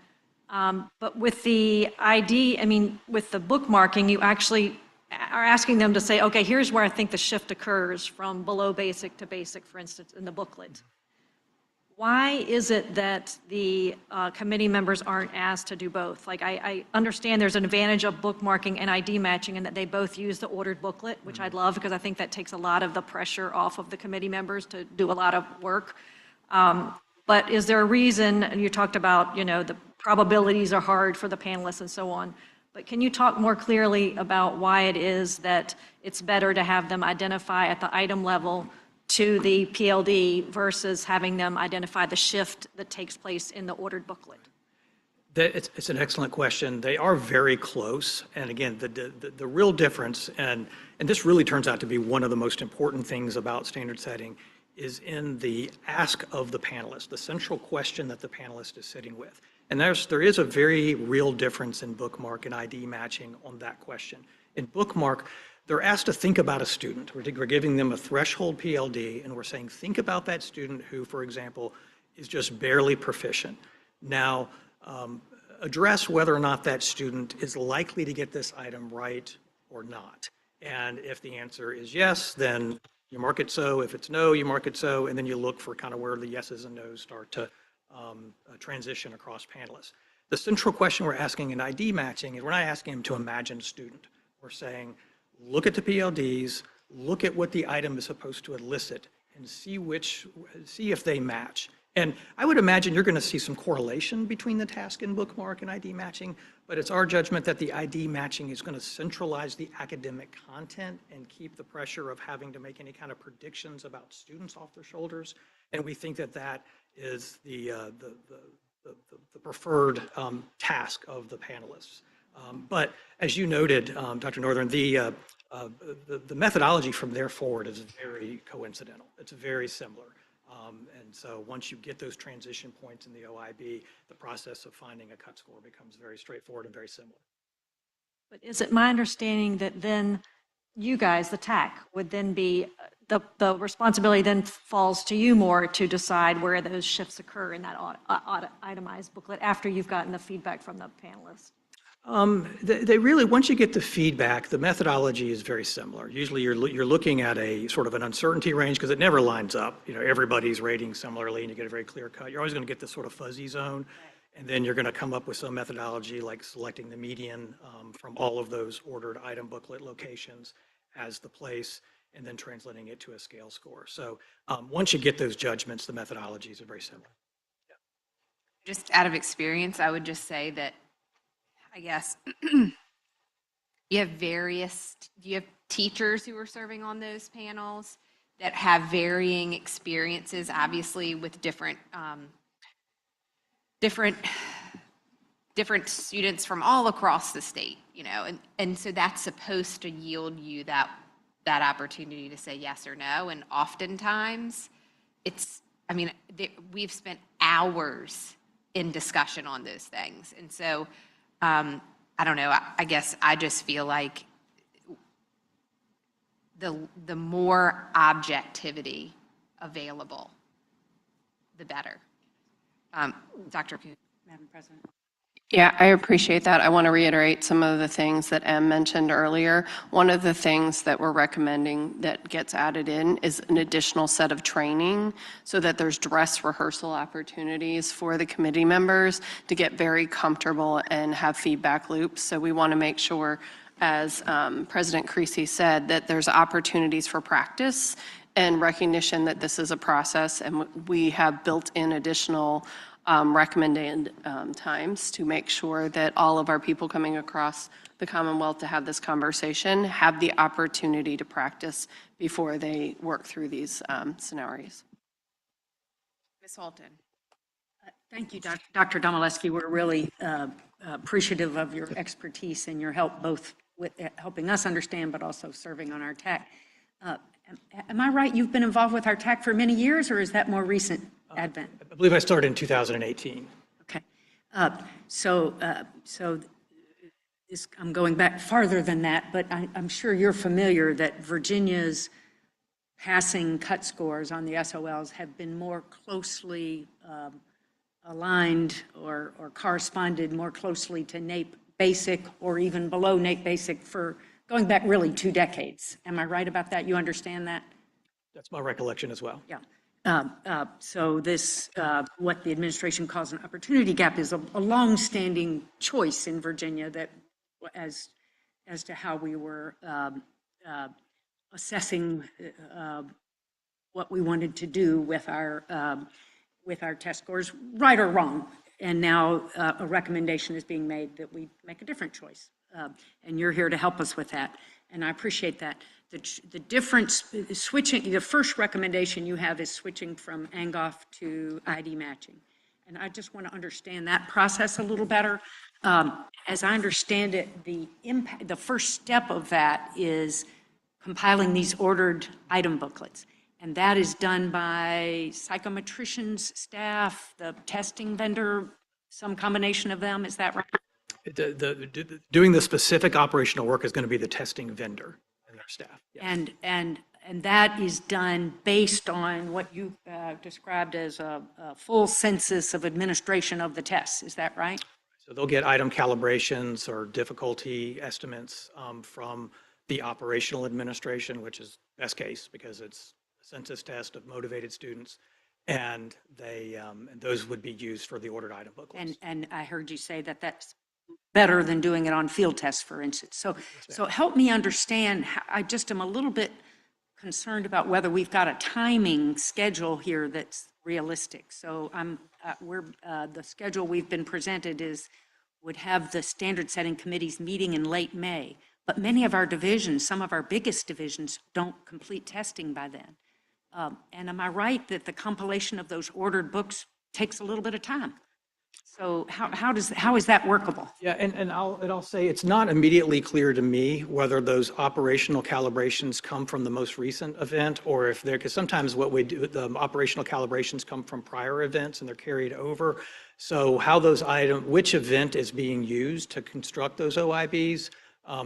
But with the ID, with the bookmarking, you actually are asking them to say, okay, here's where I think the shift occurs from below basic to basic, for instance, in the booklet. Why is it that the committee members aren't asked to do both? Like, I understand there's an advantage of bookmarking and ID matching and that they both use the ordered booklet, which I'd love because I think that takes a lot of the pressure off of the committee members to do a lot of work. But is there a reason, and you talked about, the probabilities are hard for the panelists and so on, but can you talk more clearly about why it is that it's better to have them identify at the item level to the PLD versus having them identify the shift that takes place in the ordered booklet? It's an excellent question. They are very close. And again, the real difference, and this really turns out to be one of the most important things about standard setting, is in the ask of the panelist, the central question that the panelist is sitting with. And there is a very real difference in bookmark and ID matching on that question. In bookmark, they're asked to think about a student. We're giving them a threshold PLD, and we're saying, think about that student who, for example, is just barely proficient. Now, address whether or not that student is likely to get this item right or not. And if the answer is yes, then you mark it so. If it's no, you mark it so, and then you look for kind of where the yeses and nos start to transition across panelists. The central question we're asking in ID matching is we're not asking them to imagine a student. We're saying, look at the PLDs, look at what the item is supposed to elicit, and see if they match. And I would imagine you're going to see some correlation between the task and bookmark and ID matching, but it's our judgment that the ID matching is going to centralize the academic content and keep the pressure of having to make any kind of predictions about students off their shoulders. And we think that that is the preferred task of the panelists. But as you noted, Dr. Northern, the methodology from there forward is very coincidental. It's very similar. And so once you get those transition points in the OIB, the process of finding a cut score becomes very straightforward and very similar. But is it my understanding that then you guys, the TAC, would then be, the responsibility then falls to you more to decide where those shifts occur in that itemized booklet after you've gotten the feedback from the panelists? They really, once you get the feedback, the methodology is very similar. Usually you're looking at a sort of an uncertainty range because it never lines up. Everybody's rating similarly and you get a very clear cut. You're always going to get this sort of fuzzy zone. And then you're going to come up with some methodology like selecting the median from all of those ordered item booklet locations as the place. and then translating it to a scale score. So once you get those judgments, the methodologies are very similar. Just out of experience, I would just say that, I guess, you have teachers who are serving on those panels that have varying experiences, obviously, with different students from all across the state, and so that's supposed to yield you that opportunity to say yes or no. And oftentimes, we've spent hours in discussion on those things. And so, I don't know, I guess I just feel like the more objectivity available, the better. Dr. Kuhn. Madam President. Yeah, I appreciate that. I want to reiterate some of the things that Em mentioned earlier. One of the things that we're recommending that gets added in is an additional set of training so that there's dress rehearsal opportunities for the committee members to get very comfortable and have feedback loops. So we want to make sure, as President Creasy said, that there's opportunities for practice and recognition that this is a process, and we have built in additional recommended times to make sure that all of our people coming across the Commonwealth to have this conversation have the opportunity to practice before they work through these scenarios. Ms. Holton. Thank you, Dr. Domaleski. We're really appreciative of your expertise and your help, both with helping us understand, but also serving on our TAC. Am I right? You've been involved with our TAC for many years, or is that more recent advent? I believe I started in 2018. Okay. So I'm going back farther than that, but I'm sure you're familiar that Virginia's passing cut scores on the SOLs have been more closely aligned or corresponded more closely to NAEP Basic or even below NAEP Basic for going back really 2 decades. Am I right about that? You understand that? That's my recollection as well. Yeah. So this, what the administration calls an opportunity gap, is a long-standing choice in Virginia that, as to how we were assessing what we wanted to do with our test scores, right or wrong. And now a recommendation is being made that we make a different choice. And you're here to help us with that. And I appreciate that. The difference, switching, the first recommendation you have is switching from ANGOF to ID matching. And I just want to understand that process a little better. As I understand it, the first step of that is compiling these ordered item booklets. And that is done by psychometricians, staff, the testing vendor, some combination of them. Is that right? Doing the specific operational work is going to be the testing vendor and their staff. Yes. And that is done based on what you described as a full census of administration of the tests. Is that right? So they'll get item calibrations or difficulty estimates from the operational administration, which is best case because it's a census test of motivated students. And those would be used for the ordered item booklets. And I heard you say that that's better than doing it on field tests, for instance. So help me understand. I just am a little bit concerned about whether we've got a timing schedule here that's realistic. So the schedule we've been presented would have the standard setting committees meeting in late May, but many of our divisions, some of our biggest divisions, don't complete testing by then. And am I right that the compilation of those ordered books takes a little bit of time? So how is that workable? Yeah, and I'll say it's not immediately clear to me whether those operational calibrations come from the most recent event or if they're, because sometimes what we do, the operational calibrations come from prior events and they're carried over. So how those which event is being used to construct those OIBs,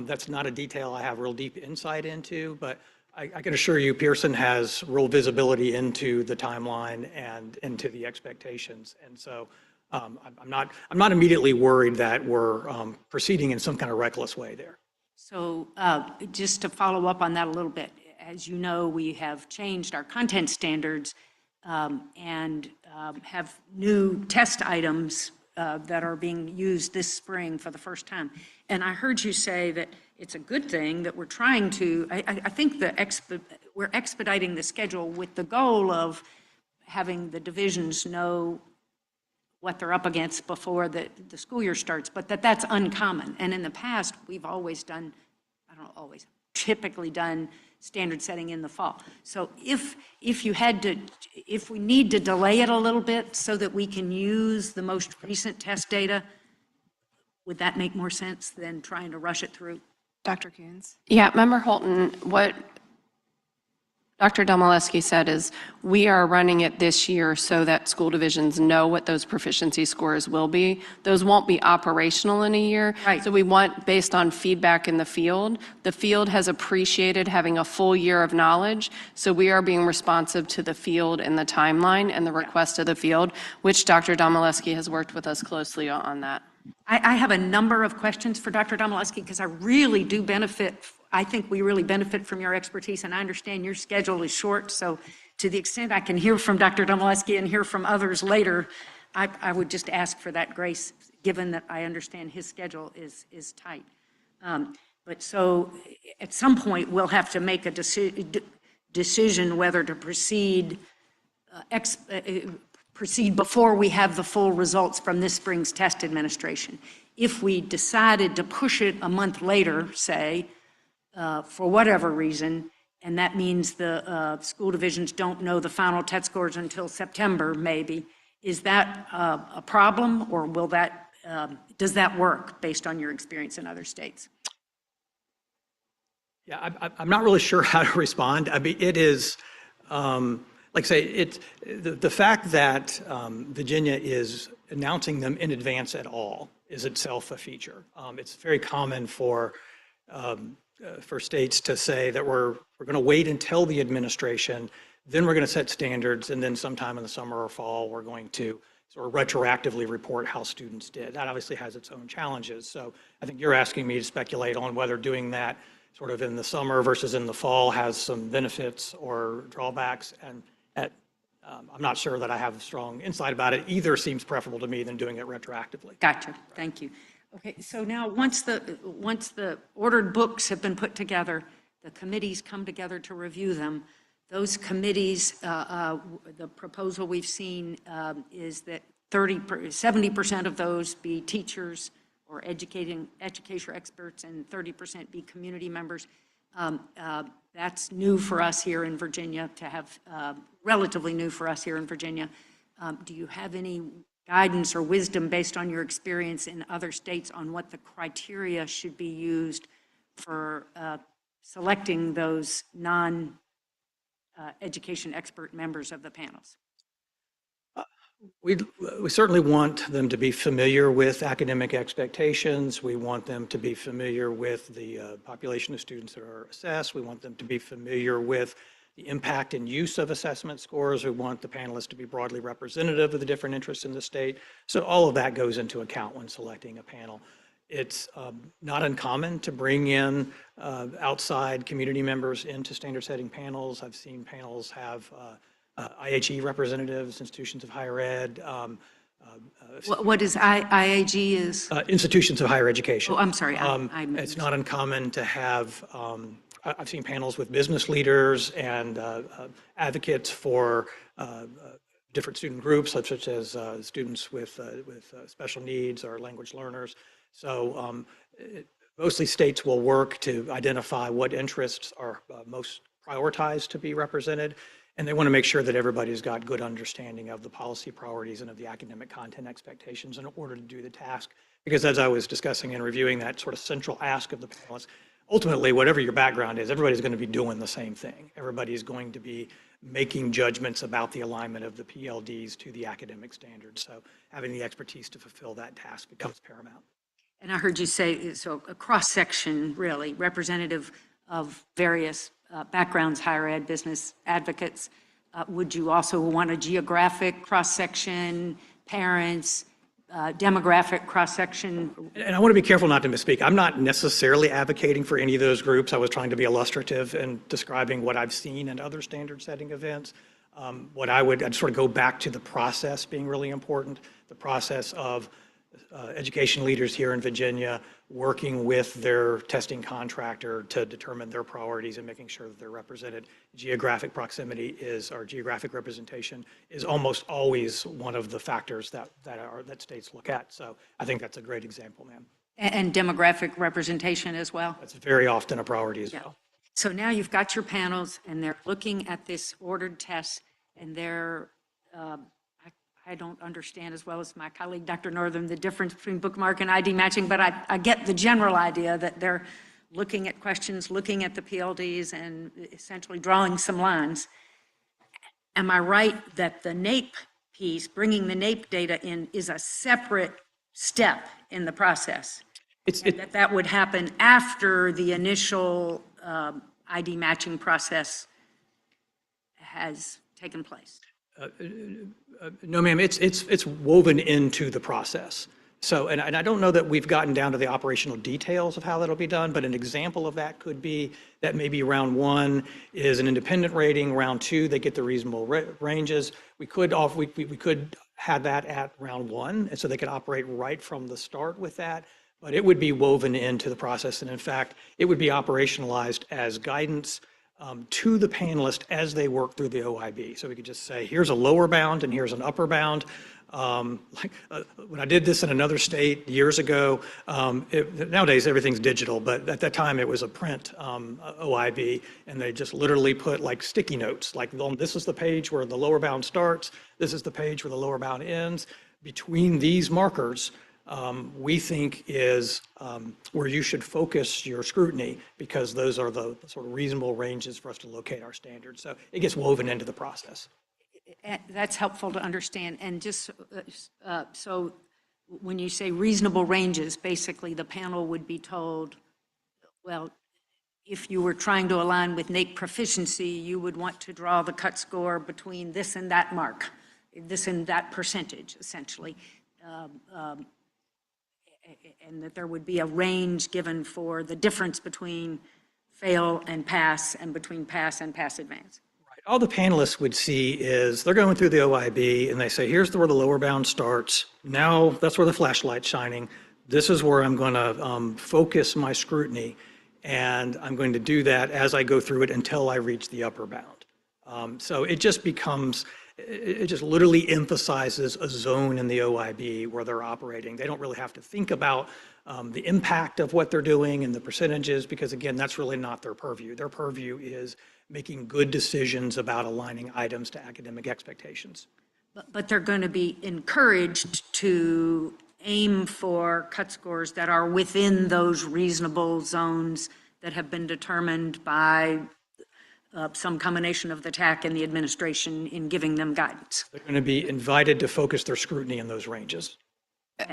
that's not a detail I have real deep insight into, but I can assure you Pearson has real visibility into the timeline and into the expectations. And so I'm not immediately worried that we're proceeding in some kind of reckless way there. So just to follow up on that a little bit, as you know, we have changed our content standards and have new test items that are being used this spring for the first time. And I heard you say that it's a good thing that we're trying to, I think we're expediting the schedule with the goal of having the divisions know what they're up against before the school year starts, but that's uncommon. And in the past, we've always done, I don't know, always, typically done standard setting in the fall. So if we need to delay it a little bit so that we can use the most recent test data, would that make more sense than trying to rush it through? Dr. Coons? Yeah, Member Holton, what Dr. Domaleski said is, we are running it this year so that school divisions know what those proficiency scores will be. Those won't be operational in a year. Right. So we want, based on feedback in the field has appreciated having a full year of knowledge. So we are being responsive to the field and the timeline and the request of the field, which Dr. Domaleski has worked with us closely on that. I have a number of questions for Dr. Domaleski because I really do benefit. I think we really benefit from your expertise, and I understand your schedule is short. So to the extent I can hear from Dr. Domaleski and hear from others later, I would just ask for that grace, given that I understand his schedule is tight. But so at some point, we'll have to make a decision whether to proceed before we have the full results from this spring's test administration. If we decided to push it a month later, say, for whatever reason, and that means the school divisions don't know the final test scores until September, maybe, is that a problem, or will that, does that work based on your experience in other states? Yeah, I'm not really sure how to respond. I mean, it is, like I say, the fact that Virginia is announcing them in advance at all is itself a feature. It's very common for states to say that we're going to wait until the administration, then we're going to set standards, and then sometime in the summer or fall, we're going to sort of retroactively report how students did. That obviously has its own challenges. So I think you're asking me to speculate on whether doing that sort of in the summer versus in the fall has some benefits or drawbacks. And I'm not sure that I have strong insight about it. Either seems preferable to me than doing it retroactively. Gotcha. Thank you. Okay, so now once the ordered books have been put together, the committees come together to review them. Those committees, the proposal we've seen is that 70% of those be teachers or education experts and 30% be community members. That's new for us here in Virginia to have, relatively new for us here in Virginia. Do you have any guidance or wisdom based on your experience in other states on what the criteria should be used for selecting those non-education expert members of the panels? We certainly want them to be familiar with academic expectations. We want them to be familiar with the population of students that are assessed. We want them to be familiar with the impact and use of assessment scores. We want the panelists to be broadly representative of the different interests in the state. So all of that goes into account when selecting a panel. It's not uncommon to bring in outside community members into standard setting panels. I've seen panels have IHE representatives, institutions of higher ed. What is IAG is? Institutions of higher education. Oh, I'm sorry. It's not uncommon to have, I've seen panels with business leaders and advocates for different student groups, such as students with special needs or language learners. So mostly states will work to identify what interests are most prioritized to be represented. And they want to make sure that everybody's got good understanding of the policy priorities and of the academic content expectations in order to do the task. Because as I was discussing and reviewing that sort of central ask of the panelists, ultimately, whatever your background is, everybody's going to be doing the same thing. Everybody's going to be making judgments about the alignment of the PLDs to the academic standards. So having the expertise to fulfill that task becomes paramount. And I heard you say, so a cross-section, really, representative of various backgrounds, higher ed, business advocates. Would you also want a geographic cross-section, parents, demographic cross-section? And I want to be careful not to misspeak. I'm not necessarily advocating for any of those groups. I was trying to be illustrative in describing what I've seen in other standard setting events. I'd sort of go back to the process being really important, the process of education leaders here in Virginia working with their testing contractor to determine their priorities and making sure that they're represented. Geographic proximity or geographic representation is almost always one of the factors that states look at. So I think that's a great example, ma'am. And demographic representation as well? That's very often a priority as Yeah. well. So now you've got your panels, and they're looking at this ordered test, and I don't understand as well as my colleague, Dr. Northam, the difference between bookmark and ID matching, but I get the general idea that they're looking at questions, looking at the PLDs, and essentially drawing some lines. Am I right that the NAEP piece, bringing the NAEP data in, is a separate step in the process? That would happen after the initial ID matching process has taken place? No, ma'am, it's woven into the process. So, and I don't know that we've gotten down to the operational details of how that'll be done, but an example of that could be that maybe round one is an independent rating, round two, they get the reasonable ranges. We could have that at round one, and so they could operate right from the start with that, but it would be woven into the process. And in fact, it would be operationalized as guidance to the panelists as they work through the OIB. So we could just say, here's a lower bound and here's an upper bound. When I did this in another state years ago, nowadays everything's digital, but at that time it was a print OIB, and they just literally put like sticky notes, like this is the page where the lower bound starts, this is the page where the lower bound ends. Between these markers, we think is where you should focus your scrutiny, because those are the sort of reasonable ranges for us to locate our standards. So it gets woven into the process. That's helpful to understand. And just so when you say reasonable ranges, basically the panel would be told, well, if you were trying to align with NAEP proficiency, you would want to draw the cut score between this and that mark, this and that percentage, essentially. And that there would be a range given for the difference between fail and pass, and between pass and pass advance. Right. All the panelists would see is they're going through the OIB and they say, here's where the lower bound starts. Now that's where the flashlight's shining. This is where I'm going to focus my scrutiny, and I'm going to do that as I go through it until I reach the upper bound. So it just becomes, it just literally emphasizes a zone in the OIB where they're operating. They don't really have to think about the impact of what they're doing and the percentages, because again, that's really not their purview. Their purview is making good decisions about aligning items to academic expectations. But they're going to be encouraged to aim for cut scores that are within those reasonable zones that have been determined by some combination of the TAC and the administration in giving them guidance. They're going to be invited to focus their scrutiny in those ranges.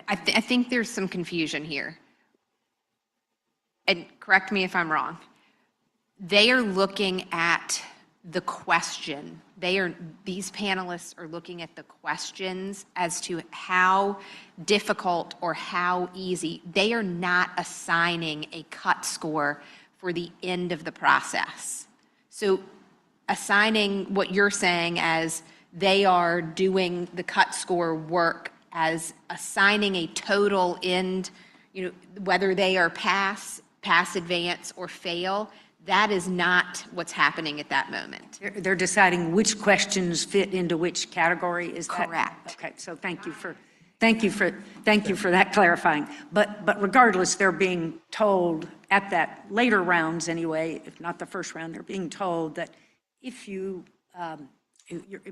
I think there's some confusion here. And correct me if I'm wrong. They are looking at the question. These panelists are looking at the questions as to how difficult or how easy. They are not assigning a cut score for the end of the process. So assigning what you're saying as they are doing the cut score work as assigning a total end, whether they are pass, advance, or fail, that is not what's happening at that moment. They're deciding which questions fit into which category. Is that Correct. Okay, so thank you for that clarifying. But regardless, they're being told at that later rounds anyway, if not the first round, they're being told that if you're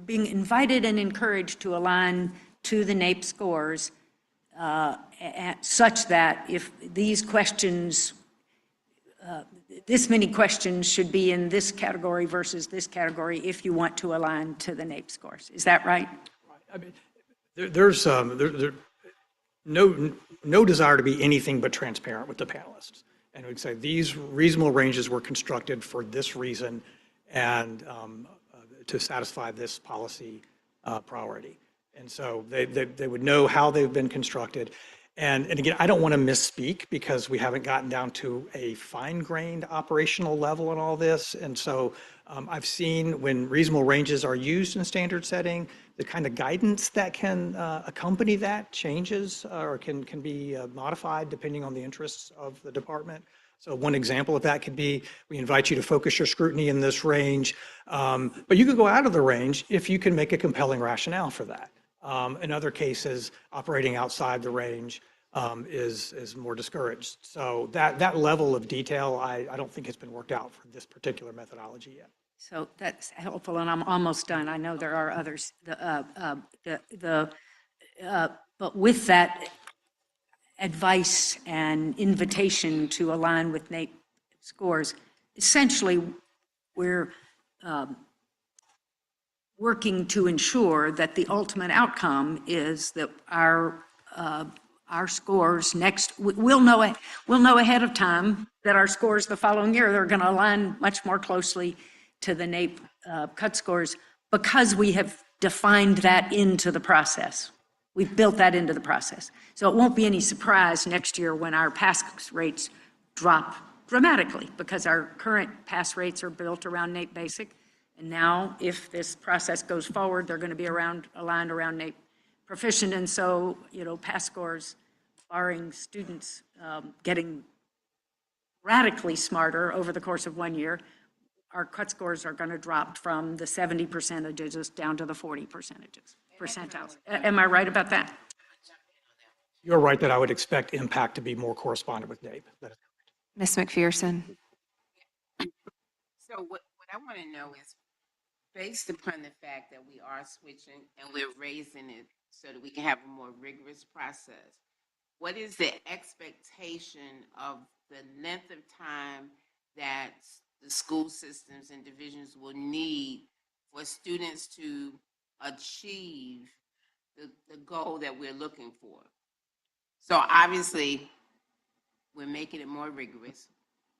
being invited and encouraged to align to the NAEP scores such that if these questions, this many questions should be in this category versus this category if you want to align to the NAEP scores. Is that right? I mean, there's no desire to be anything but transparent with the panelists. And we'd say these reasonable ranges were constructed for this reason and to satisfy this policy priority. And so they would know how they've been constructed. And again, I don't want to misspeak because we haven't gotten down to a fine-grained operational level in all this. And so I've seen when reasonable ranges are used in standard setting, the kind of guidance that can accompany that changes or can be modified depending on the interests of the department. So one example of that could be, we invite you to focus your scrutiny in this range, but you could go out of the range if you can make a compelling rationale for that. In other cases, operating outside the range is more discouraged. So that level of detail, I don't think has been worked out for this particular methodology yet. So that's helpful, and I'm almost done. I know there are others. But with that advice and invitation to align with NAEP scores, essentially, we're working to ensure that the ultimate outcome is that our scores we'll know ahead of time that our scores the following year, they're going to align much more closely to the NAEP cut scores because we have defined that into the process. We've built that into the process. So it won't be any surprise next year when our pass rates drop dramatically because our current pass rates are built around NAEP Basic. And now, if this process goes forward, they're going to be aligned around NAEP Proficient. And so, pass scores, barring students getting radically smarter over the course of 1 year, our cut scores are going to drop from the 70 percentages down to the 40 percentiles. Am I right about that? You're right that I would expect impact to be more correspondent with NAEP. Ms. McPherson? So what I want to know is, based upon the fact that we are switching and we're raising it so that we can have a more rigorous process, what is the expectation of the length of time that the school systems and divisions will need for students to achieve the goal that we're looking for? So obviously, we're making it more rigorous.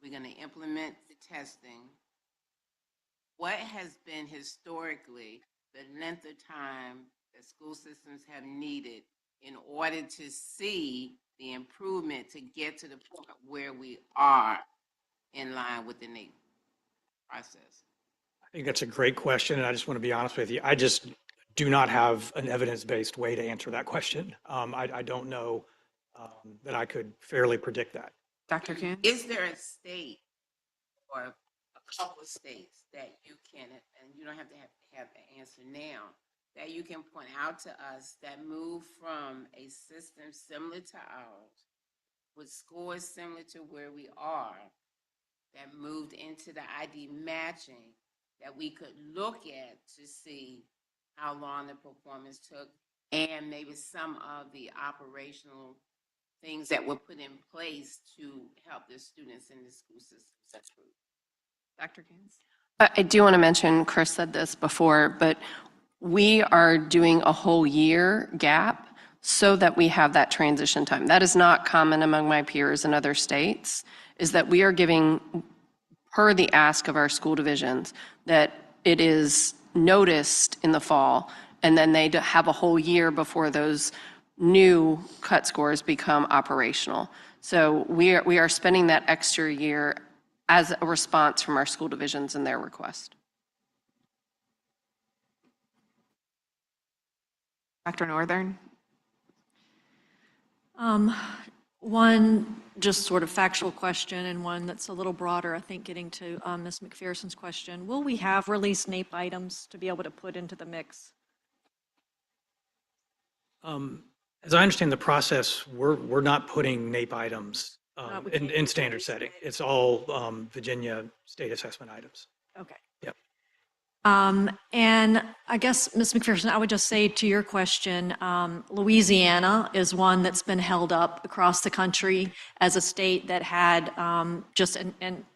We're going to implement the testing. What has been historically the length of time that school systems have needed in order to see the improvement to get to the point where we are in line with the NAEP process? I think that's a great question, and I just want to be honest with you. I just do not have an evidence-based way to answer that question. I don't know that I could fairly predict that. Dr. Coons? Is there a state or a couple of states that you can, and you don't have to have the answer now, that you can point out to us that move from a system similar to ours, with scores similar to where we are, that moved into the ID matching, that we could look at to see how long the performance took, and maybe some of the operational things that were put in place to help the students in the school system. Dr. Coons? I do want to mention, Chris said this before, but we are doing a whole year gap so that we have that transition time. That is not common among my peers in other states, is that we are giving, per the ask of our school divisions, that it is noticed in the fall, and then they have a whole year before those new cut scores become operational. So we are spending that extra year as a response from our school divisions and their request. Dr. Northern? One just sort of factual question and one that's a little broader, I think, getting to Ms. McPherson's question. Will we have released NAEP items to be able to put into the mix? As I understand the process, we're not putting NAEP items in standard setting. It's all Virginia state assessment items. Okay. Yep. And I guess, Ms. McPherson, I would just say to your question, Louisiana is one that's been held up across the country as a state that had and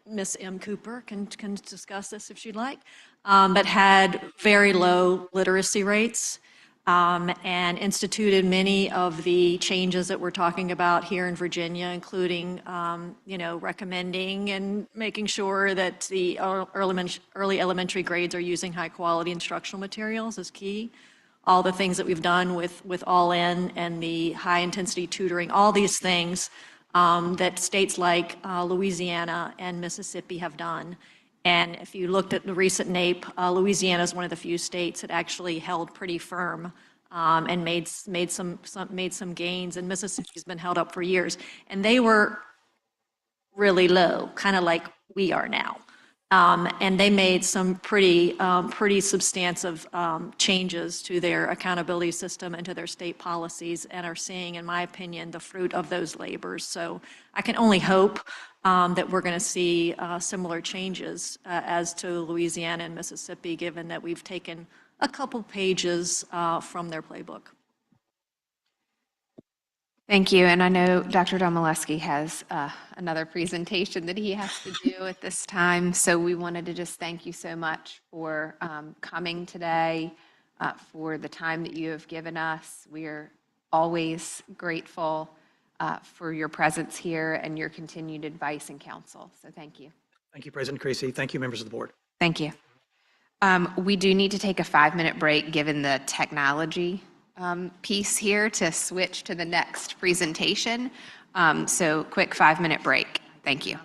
Ms. M. Cooper can discuss this if she'd like, but had very low literacy rates. And instituted many of the changes that we're talking about here in Virginia, including, recommending and making sure that the early elementary grades are using high-quality instructional materials is key. All the things that we've done with All-In and the high-intensity tutoring, all these things that states like Louisiana and Mississippi have done. And if you looked at the recent NAEP, Louisiana is one of the few states that actually held pretty firm and made some gains, and Mississippi's been held up for years. And they were really low, kind of like we are now. And they made some pretty substantive changes to their accountability system and to their state policies, and are seeing, in my opinion, the fruit of those labors. So I can only hope that we're going to see similar changes as to Louisiana and Mississippi, given that we've taken a couple pages from their playbook. Thank you, and I know Dr. Domaleski has another presentation that he has to do at this time, so we wanted to just thank you so much for coming today, for the time that you have given us. We are always grateful for your presence here and your continued advice and counsel, so thank you. Thank you, President Creasy. Thank you, members of the board. Thank you. We do need to take a 5-minute break, given the technology piece here, to switch to the next presentation. So quick 5-minute break. Thank you.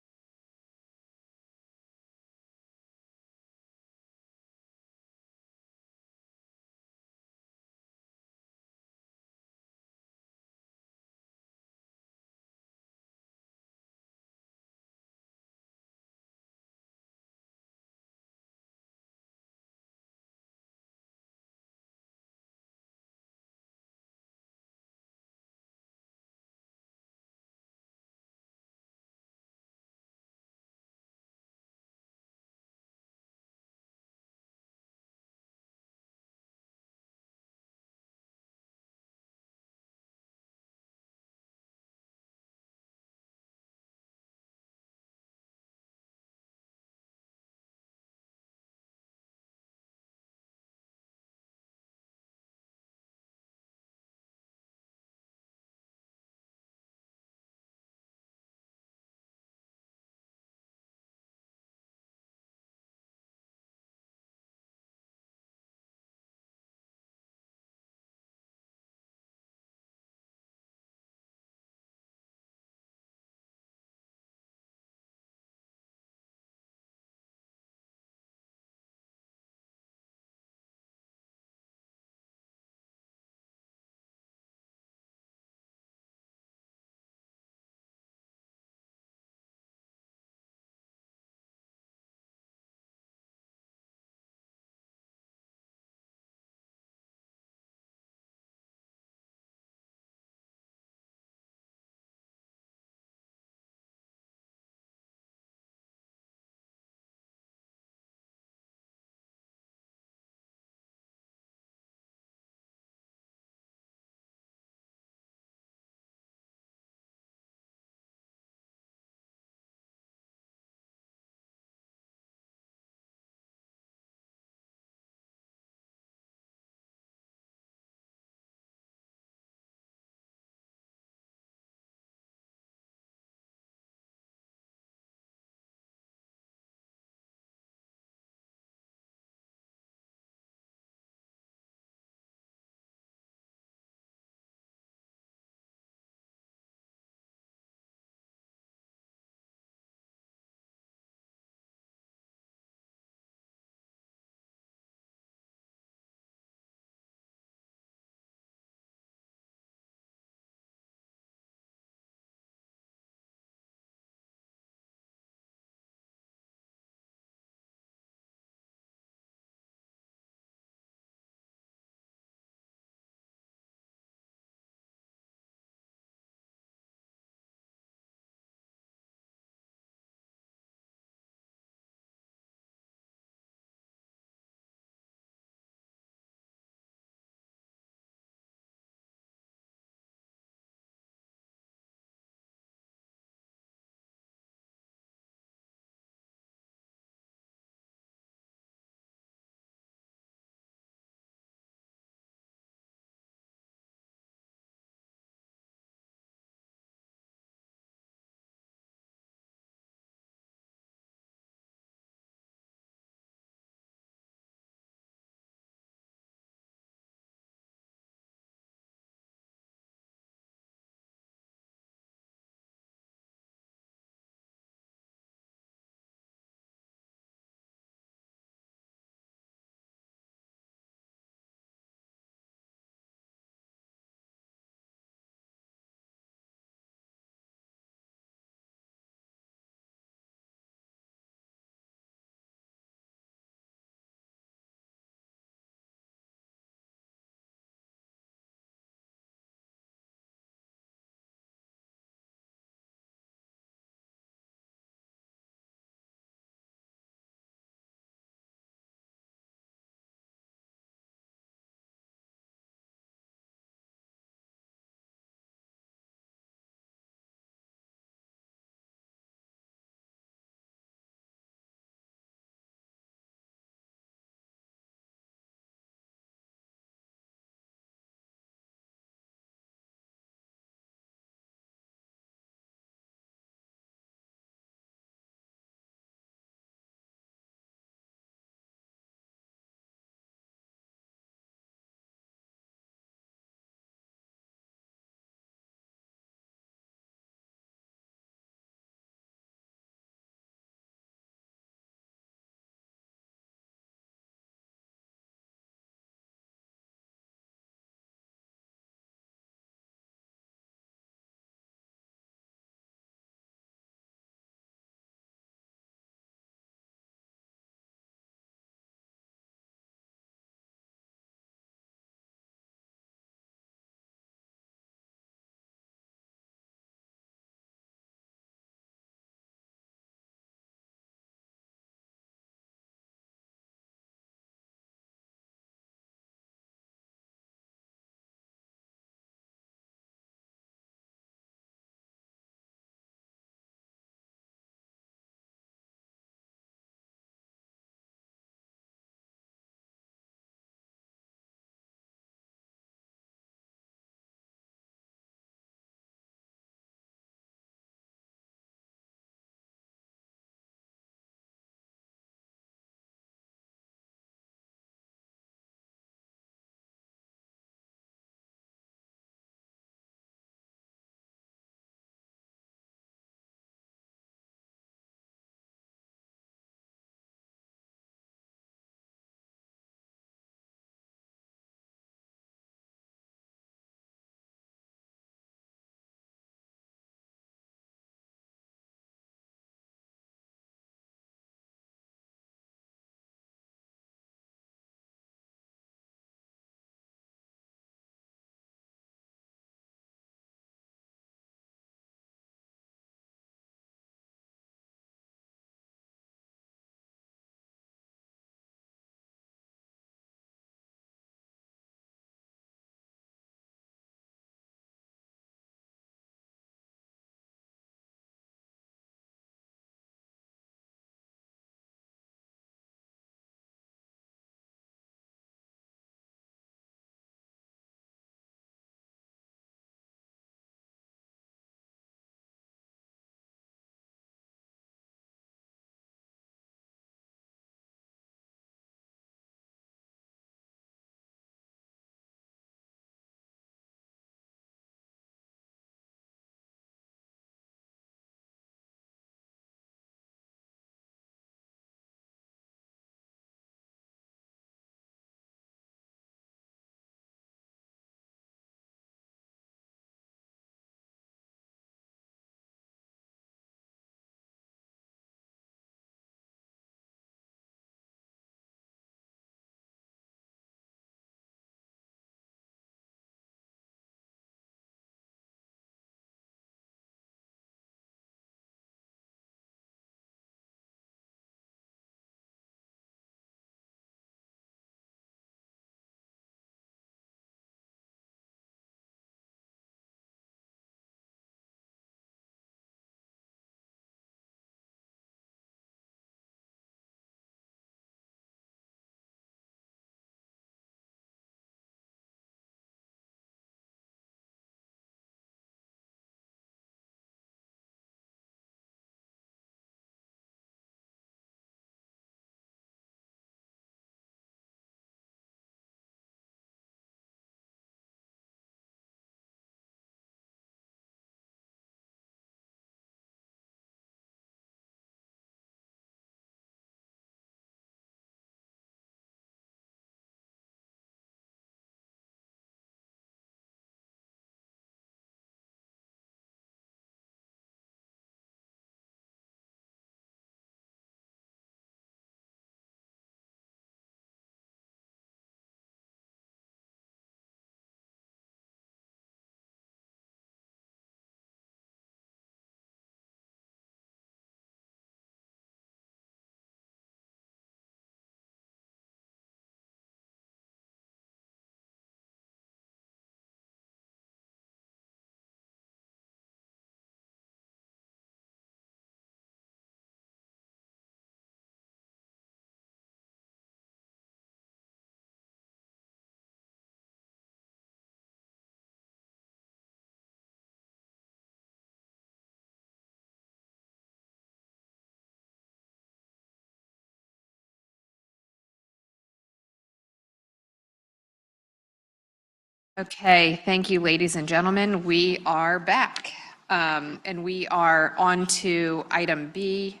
Okay, thank you, ladies and gentlemen. We are back. And we are on to item B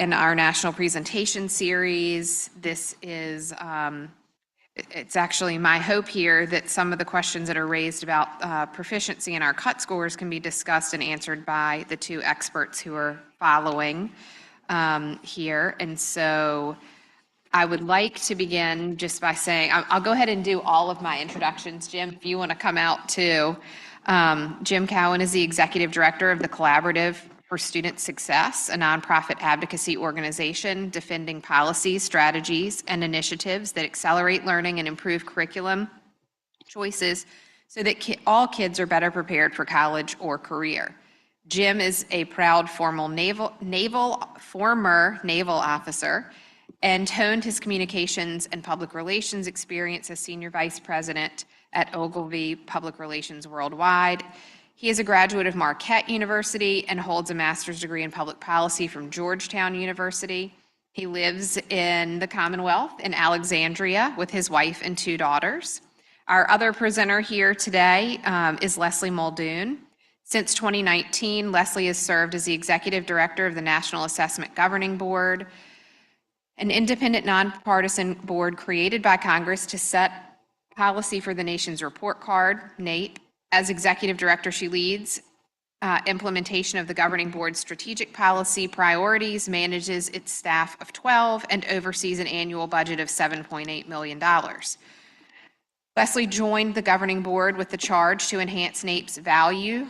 in our national presentation series. This is, it's actually my hope here that some of the questions that are raised about proficiency in our cut scores can be discussed and answered by the two experts who are following here. And so I would like to begin just by saying, I'll go ahead and do all of my introductions. Jim, if you want to come out too. Jim Cowan is the Executive Director of the Collaborative for Student Success, a nonprofit advocacy organization defending policies, strategies, and initiatives that accelerate learning and improve curriculum choices so that all kids are better prepared for college or career. Jim is a proud former naval officer and honed his communications and public relations experience as Senior Vice President at Ogilvy Public Relations Worldwide. He is a graduate of Marquette University and holds a master's degree in public policy from Georgetown University. He lives in the Commonwealth in Alexandria with his wife and 2 daughters. Our other presenter here today is Leslie Muldoon. Since 2019, Leslie has served as the Executive Director of the National Assessment Governing Board, an independent nonpartisan board created by Congress to set policy for the nation's report card, NAEP. As executive director, she leads implementation of the governing board's strategic policy priorities, manages its staff of 12, and oversees an annual budget of $7.8 million. Leslie joined the governing board with the charge to enhance NAEP's value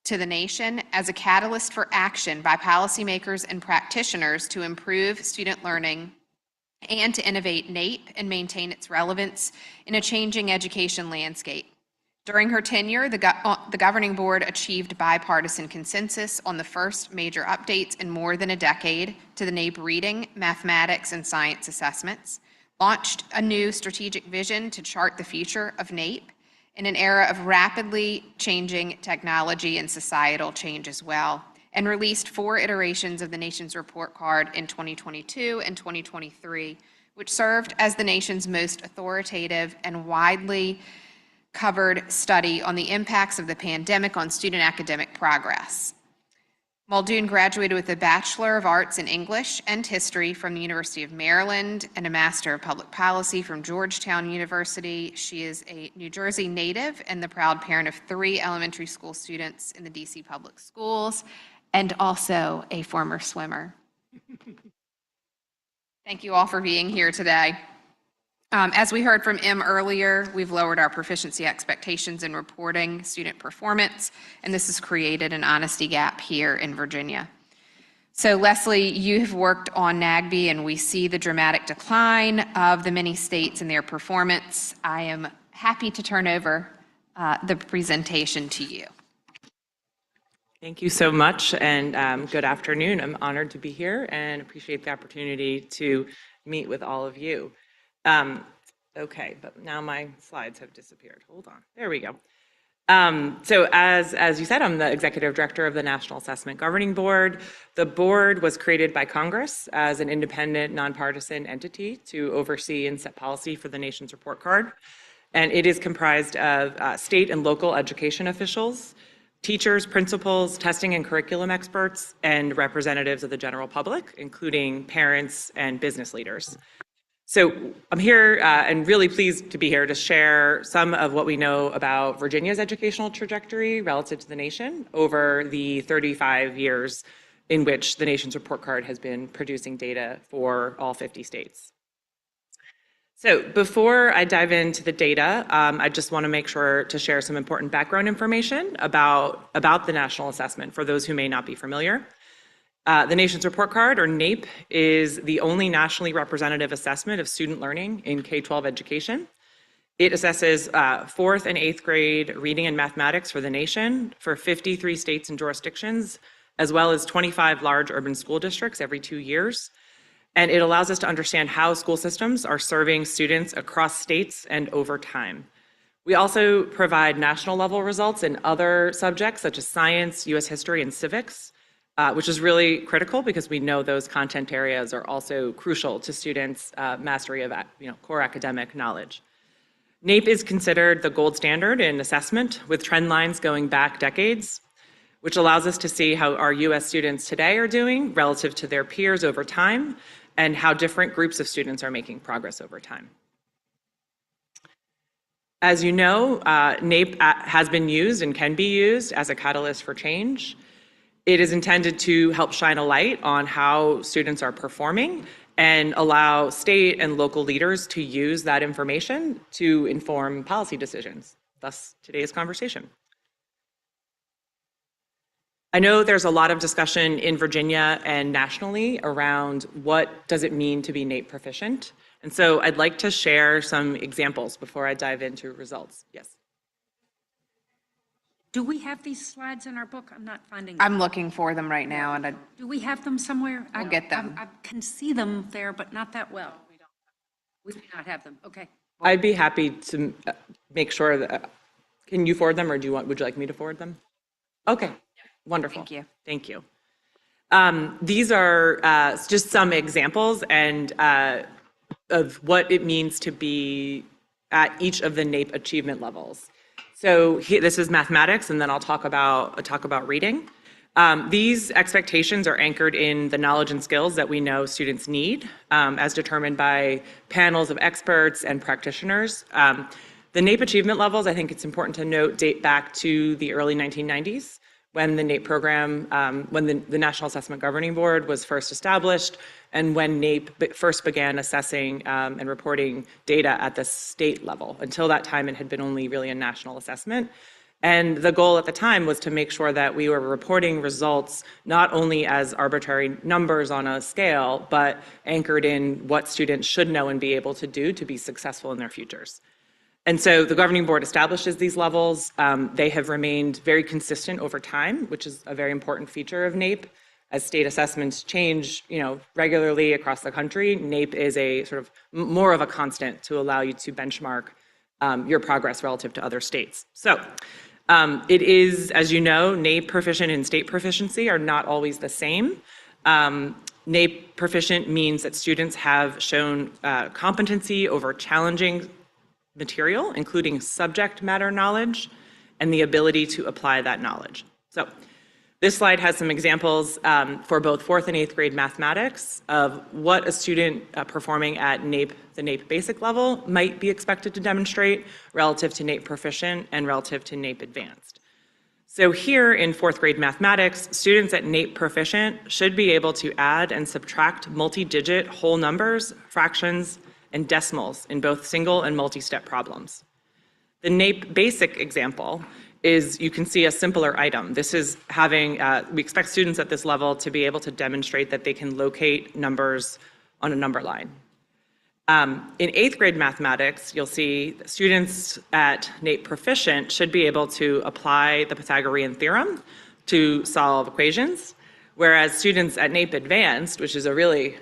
to the nation as a catalyst for action by policymakers and practitioners to improve student learning and to innovate NAEP and maintain its relevance in a changing education landscape. During her tenure, the governing board achieved bipartisan consensus on the first major updates in more than a decade to the NAEP reading, mathematics, and science assessments, launched a new strategic vision to chart the future of NAEP in an era of rapidly changing technology and societal change as well, and released 4 iterations of the nation's report card in 2022 and 2023, which served as the nation's most authoritative and widely covered study on the impacts of the pandemic on student academic progress. Muldoon graduated with a Bachelor of Arts in English and History from the University of Maryland and a Master of Public Policy from Georgetown University. She is a New Jersey native and the proud parent of 3 elementary school students in the DC public schools, and also a former swimmer. Thank you all for being here today. As we heard from Em earlier, we've lowered our proficiency expectations in reporting student performance, and this has created an honesty gap here in Virginia. So Leslie, you have worked on NAGB, and we see the dramatic decline of the many states in their performance. I am happy to turn over the presentation to you. Thank you so much, and good afternoon. I'm honored to be here and appreciate the opportunity to meet with all of you. Okay, but now my slides have disappeared. Hold on. There we go. So as you said, I'm the Executive Director of the National Assessment Governing Board. The board was created by Congress as an independent, nonpartisan entity to oversee and set policy for the nation's report card. And it is comprised of state and local education officials, teachers, principals, testing and curriculum experts, and representatives of the general public, including parents and business leaders. So I'm here and really pleased to be here to share some of what we know about Virginia's educational trajectory relative to the nation over the 35 years in which the nation's report card has been producing data for all 50 states. So before I dive into the data, I just want to make sure to share some important background information about the national assessment for those who may not be familiar. The nation's report card, or NAEP, is the only nationally representative assessment of student learning in K-12 education. It assesses 4th and 8th grade reading and mathematics for the nation for 53 states and jurisdictions, as well as 25 large urban school districts every 2 years. And it allows us to understand how school systems are serving students across states and over time. We also provide national level results in other subjects such as science, US history, and civics, which is really critical because we know those content areas are also crucial to students' mastery of core academic knowledge. NAEP is considered the gold standard in assessment, with trend lines going back decades, which allows us to see how our US students today are doing relative to their peers over time, and how different groups of students are making progress over time. As you know, NAEP has been used and can be used as a catalyst for change. It is intended to help shine a light on how students are performing and allow state and local leaders to use that information to inform policy decisions, thus today's conversation. I know there's a lot of discussion in Virginia and nationally around what does it mean to be NAEP proficient. And so I'd like to share some examples before I dive into results. Yes. Do we have these slides in our book? I'm not finding them. I'm looking for them right now, and Do we have them somewhere? We'll get them. I can see them there, but not that well. We do not have them. Okay. I'd be happy to make sure that, can you forward them, or would you like me to forward them? Okay, wonderful. Thank you. Thank you. These are just some examples of what it means to be at each of the NAEP achievement levels. So this is mathematics, and then I'll talk about reading. These expectations are anchored in the knowledge and skills that we know students need, as determined by panels of experts and practitioners. The NAEP achievement levels, I think it's important to note, date back to the early 1990s, when the NAEP program, when the National Assessment Governing Board was first established, and when NAEP first began assessing and reporting data at the state level. Until that time, it had been only really a national assessment. And the goal at the time was to make sure that we were reporting results not only as arbitrary numbers on a scale, but anchored in what students should know and be able to do to be successful in their futures. And so the governing board establishes these levels. They have remained very consistent over time, which is a very important feature of NAEP. As state assessments change, regularly across the country, NAEP is a sort of more of a constant to allow you to benchmark your progress relative to other states. So it is, as you know, NAEP proficient and state proficiency are not always the same. NAEP proficient means that students have shown competency over challenging material, including subject matter knowledge and the ability to apply that knowledge. So this slide has some examples for both 4th and 8th grade mathematics of what a student performing at the NAEP basic level might be expected to demonstrate relative to NAEP proficient and relative to NAEP advanced. So here in 4th grade mathematics, students at NAEP proficient should be able to add and subtract multi-digit whole numbers, fractions, and decimals in both single and multi-step problems. The NAEP basic example is, you can see, a simpler item. This is having, we expect students at this level to be able to demonstrate that they can locate numbers on a number line. In 8th grade mathematics, you'll see students at NAEP proficient should be able to apply the Pythagorean theorem to solve equations, whereas students at NAEP advanced, which is a really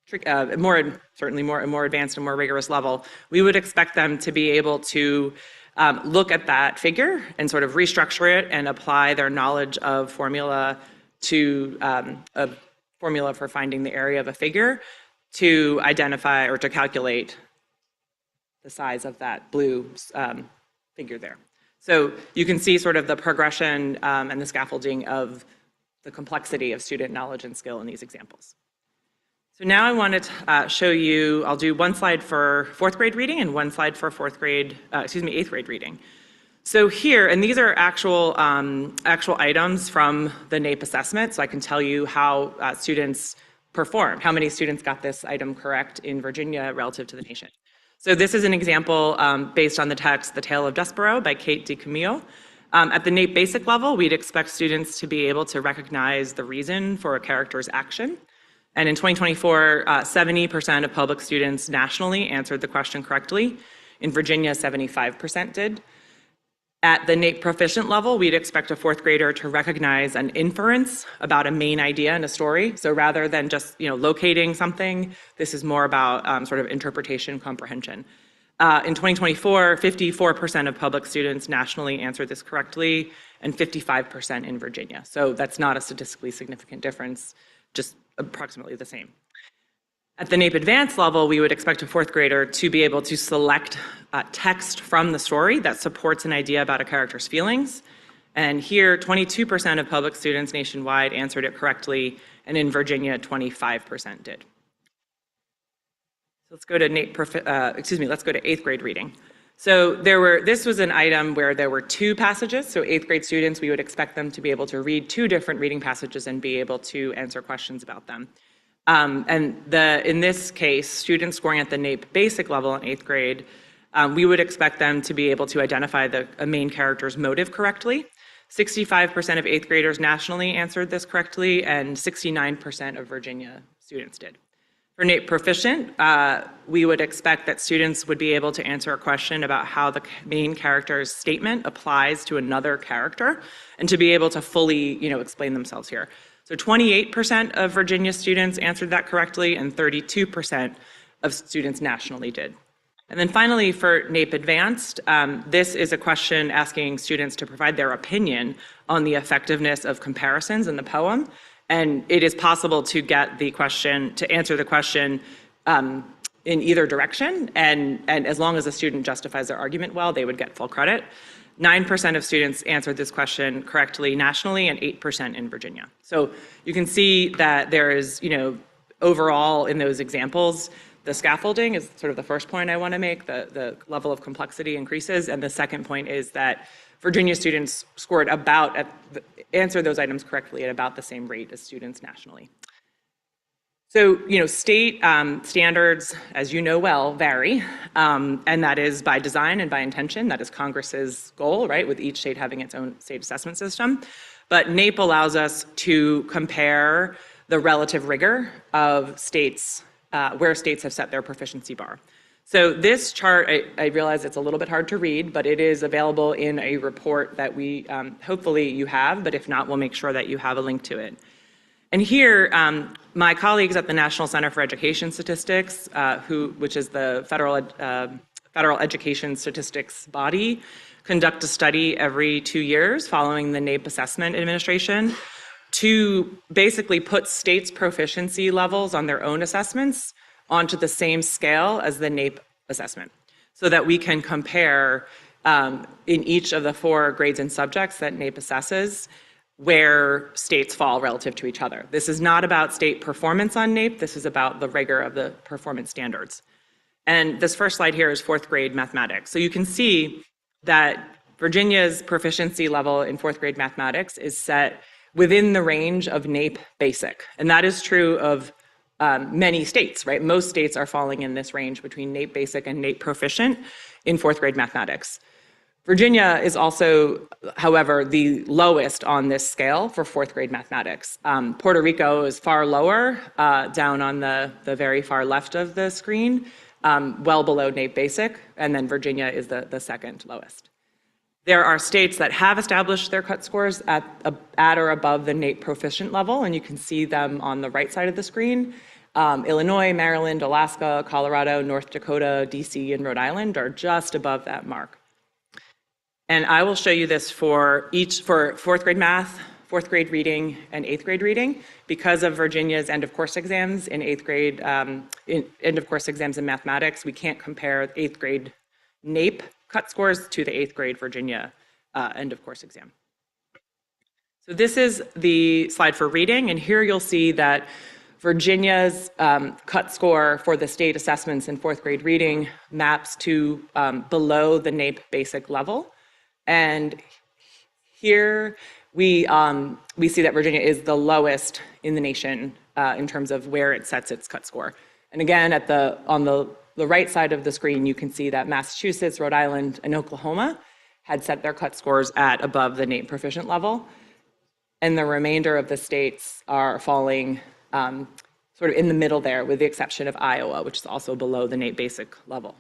certainly more advanced and more rigorous level, we would expect them to be able to look at that figure and sort of restructure it and apply their knowledge of formula to a formula for finding the area of a figure to identify or to calculate the size of that blue figure there. So you can see sort of the progression and the scaffolding of the complexity of student knowledge and skill in these examples. So now I want to show you, I'll do one slide for 4th grade reading and one slide for 8th grade reading. So here, and these are actual items from the NAEP assessment, so I can tell you how students performed, how many students got this item correct in Virginia relative to the nation. So this is an example based on the text, The Tale of Despereaux by Kate DiCamillo. At the NAEP basic level, we'd expect students to be able to recognize the reason for a character's action. And in 2024, 70% of public students nationally answered the question correctly. In Virginia, 75% did. At the NAEP proficient level, we'd expect a 4th grader to recognize an inference about a main idea in a story. So rather than just locating something, this is more about sort of interpretation, comprehension. In 2024, 54% of public students nationally answered this correctly, and 55% in Virginia. So that's not a statistically significant difference, just approximately the same. At the NAEP advanced level, we would expect a 4th grader to be able to select text from the story that supports an idea about a character's feelings. And here, 22% of public students nationwide answered it correctly, and in Virginia, 25% did. So let's go to let's go to 8th grade reading. So this was an item where there were 2 passages. So 8th grade students, we would expect them to be able to read 2 different reading passages and be able to answer questions about them. In this case, students scoring at the NAEP basic level in 8th grade, we would expect them to be able to identify a main character's motive correctly. 65% of 8th graders nationally answered this correctly, and 69% of Virginia students did. For NAEP proficient, we would expect that students would be able to answer a question about how the main character's statement applies to another character, and to be able to fully, explain themselves here. So 28% of Virginia students answered that correctly, and 32% of students nationally did. And then finally, for NAEP Advanced, this is a question asking students to provide their opinion on the effectiveness of comparisons in the poem. And it is possible to get the question, to answer the question in either direction. And as long as the student justifies their argument well, they would get full credit. 9% of students answered this question correctly nationally, and 8% in Virginia. So you can see that there is, overall in those examples, the scaffolding is sort of the first point I want to make. The level of complexity increases. And the second point is that Virginia students scored answered those items correctly at about the same rate as students nationally. So, state standards, as you know well, vary. And that is by design and by intention. That is Congress's goal, right, with each state having its own state assessment system. But NAEP allows us to compare the relative rigor of states where states have set their proficiency bar. So this chart, I realize it's a little bit hard to read, but it is available in a report that we, hopefully you have, but if not, we'll make sure that you have a link to it. And here, my colleagues at the National Center for Education Statistics, which is the federal education statistics body, conduct a study every 2 years following the NAEP assessment administration to basically put states' proficiency levels on their own assessments onto the same scale as the NAEP assessment, so that we can compare in each of the 4 grades and subjects that NAEP assesses where states fall relative to each other. This is not about state performance on NAEP, this is about the rigor of the performance standards. And this first slide here is 4th grade mathematics. So you can see that Virginia's proficiency level in 4th grade mathematics is set within the range of NAEP basic. And that is true of many states, right? Most states are falling in this range between NAEP basic and NAEP proficient in 4th grade mathematics. Virginia is also, however, the lowest on this scale for 4th grade mathematics. Puerto Rico is far lower, down on the very far left of the screen, well below NAEP basic, and then Virginia is the second lowest. There are states that have established their cut scores at or above the NAEP proficient level, and you can see them on the right side of the screen. Illinois, Maryland, Alaska, Colorado, North Dakota, DC, and Rhode Island are just above that mark. And I will show you this for 4th grade math, 4th grade reading, and 8th grade reading. Because of Virginia's end of course exams in 8th grade, end of course exams in mathematics, we can't compare 8th grade NAEP cut scores to the 8th grade Virginia end of course exam. So this is the slide for reading, and here you'll see that Virginia's cut score for the state assessments in 4th grade reading maps to below the NAEP basic level. And here we see that Virginia is the lowest in the nation in terms of where it sets its cut score. And again, on the right side of the screen, you can see that Massachusetts, Rhode Island, and Oklahoma had set their cut scores at above the NAEP proficient level. And the remainder of the states are falling sort of in the middle there, with the exception of Iowa, which is also below the NAEP basic level.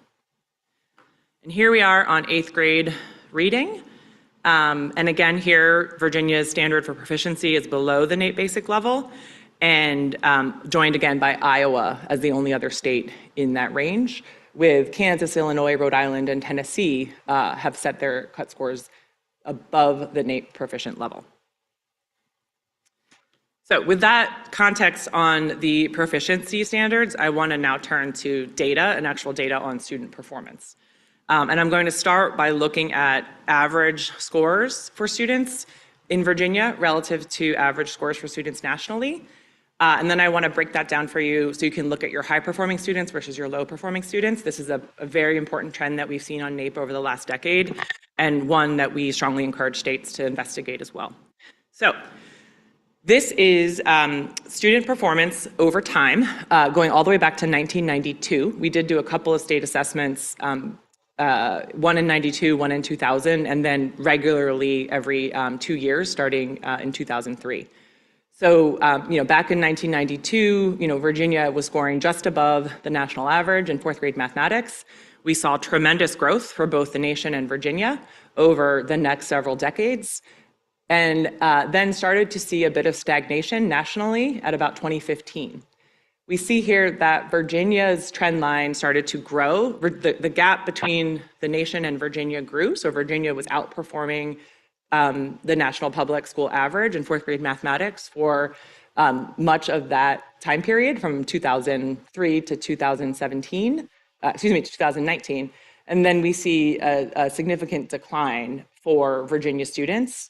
And here we are on 8th grade reading. And again, here, Virginia's standard for proficiency is below the NAEP basic level, and joined again by Iowa as the only other state in that range, with Kansas, Illinois, Rhode Island, and Tennessee have set their cut scores above the NAEP proficient level. So with that context on the proficiency standards, I want to now turn to data and actual data on student performance. And I'm going to start by looking at average scores for students in Virginia relative to average scores for students nationally. And then I want to break that down for you so you can look at your high-performing students versus your low-performing students. This is a very important trend that we've seen on NAEP over the last decade, and one that we strongly encourage states to investigate as well. So this is student performance over time, going all the way back to 1992. We did do a couple of state assessments, one in 92, one in 2000, and then regularly every 2 years, starting in 2003. So, back in 1992, Virginia was scoring just above the national average in fourth grade mathematics. We saw tremendous growth for both the nation and Virginia over the next several decades, and then started to see a bit of stagnation nationally at about 2015. We see here that Virginia's trend line started to grow. The gap between the nation and Virginia grew, so Virginia was outperforming the national public school average in fourth grade mathematics for much of that time period from 2003 to 2019. And then we see a significant decline for Virginia students,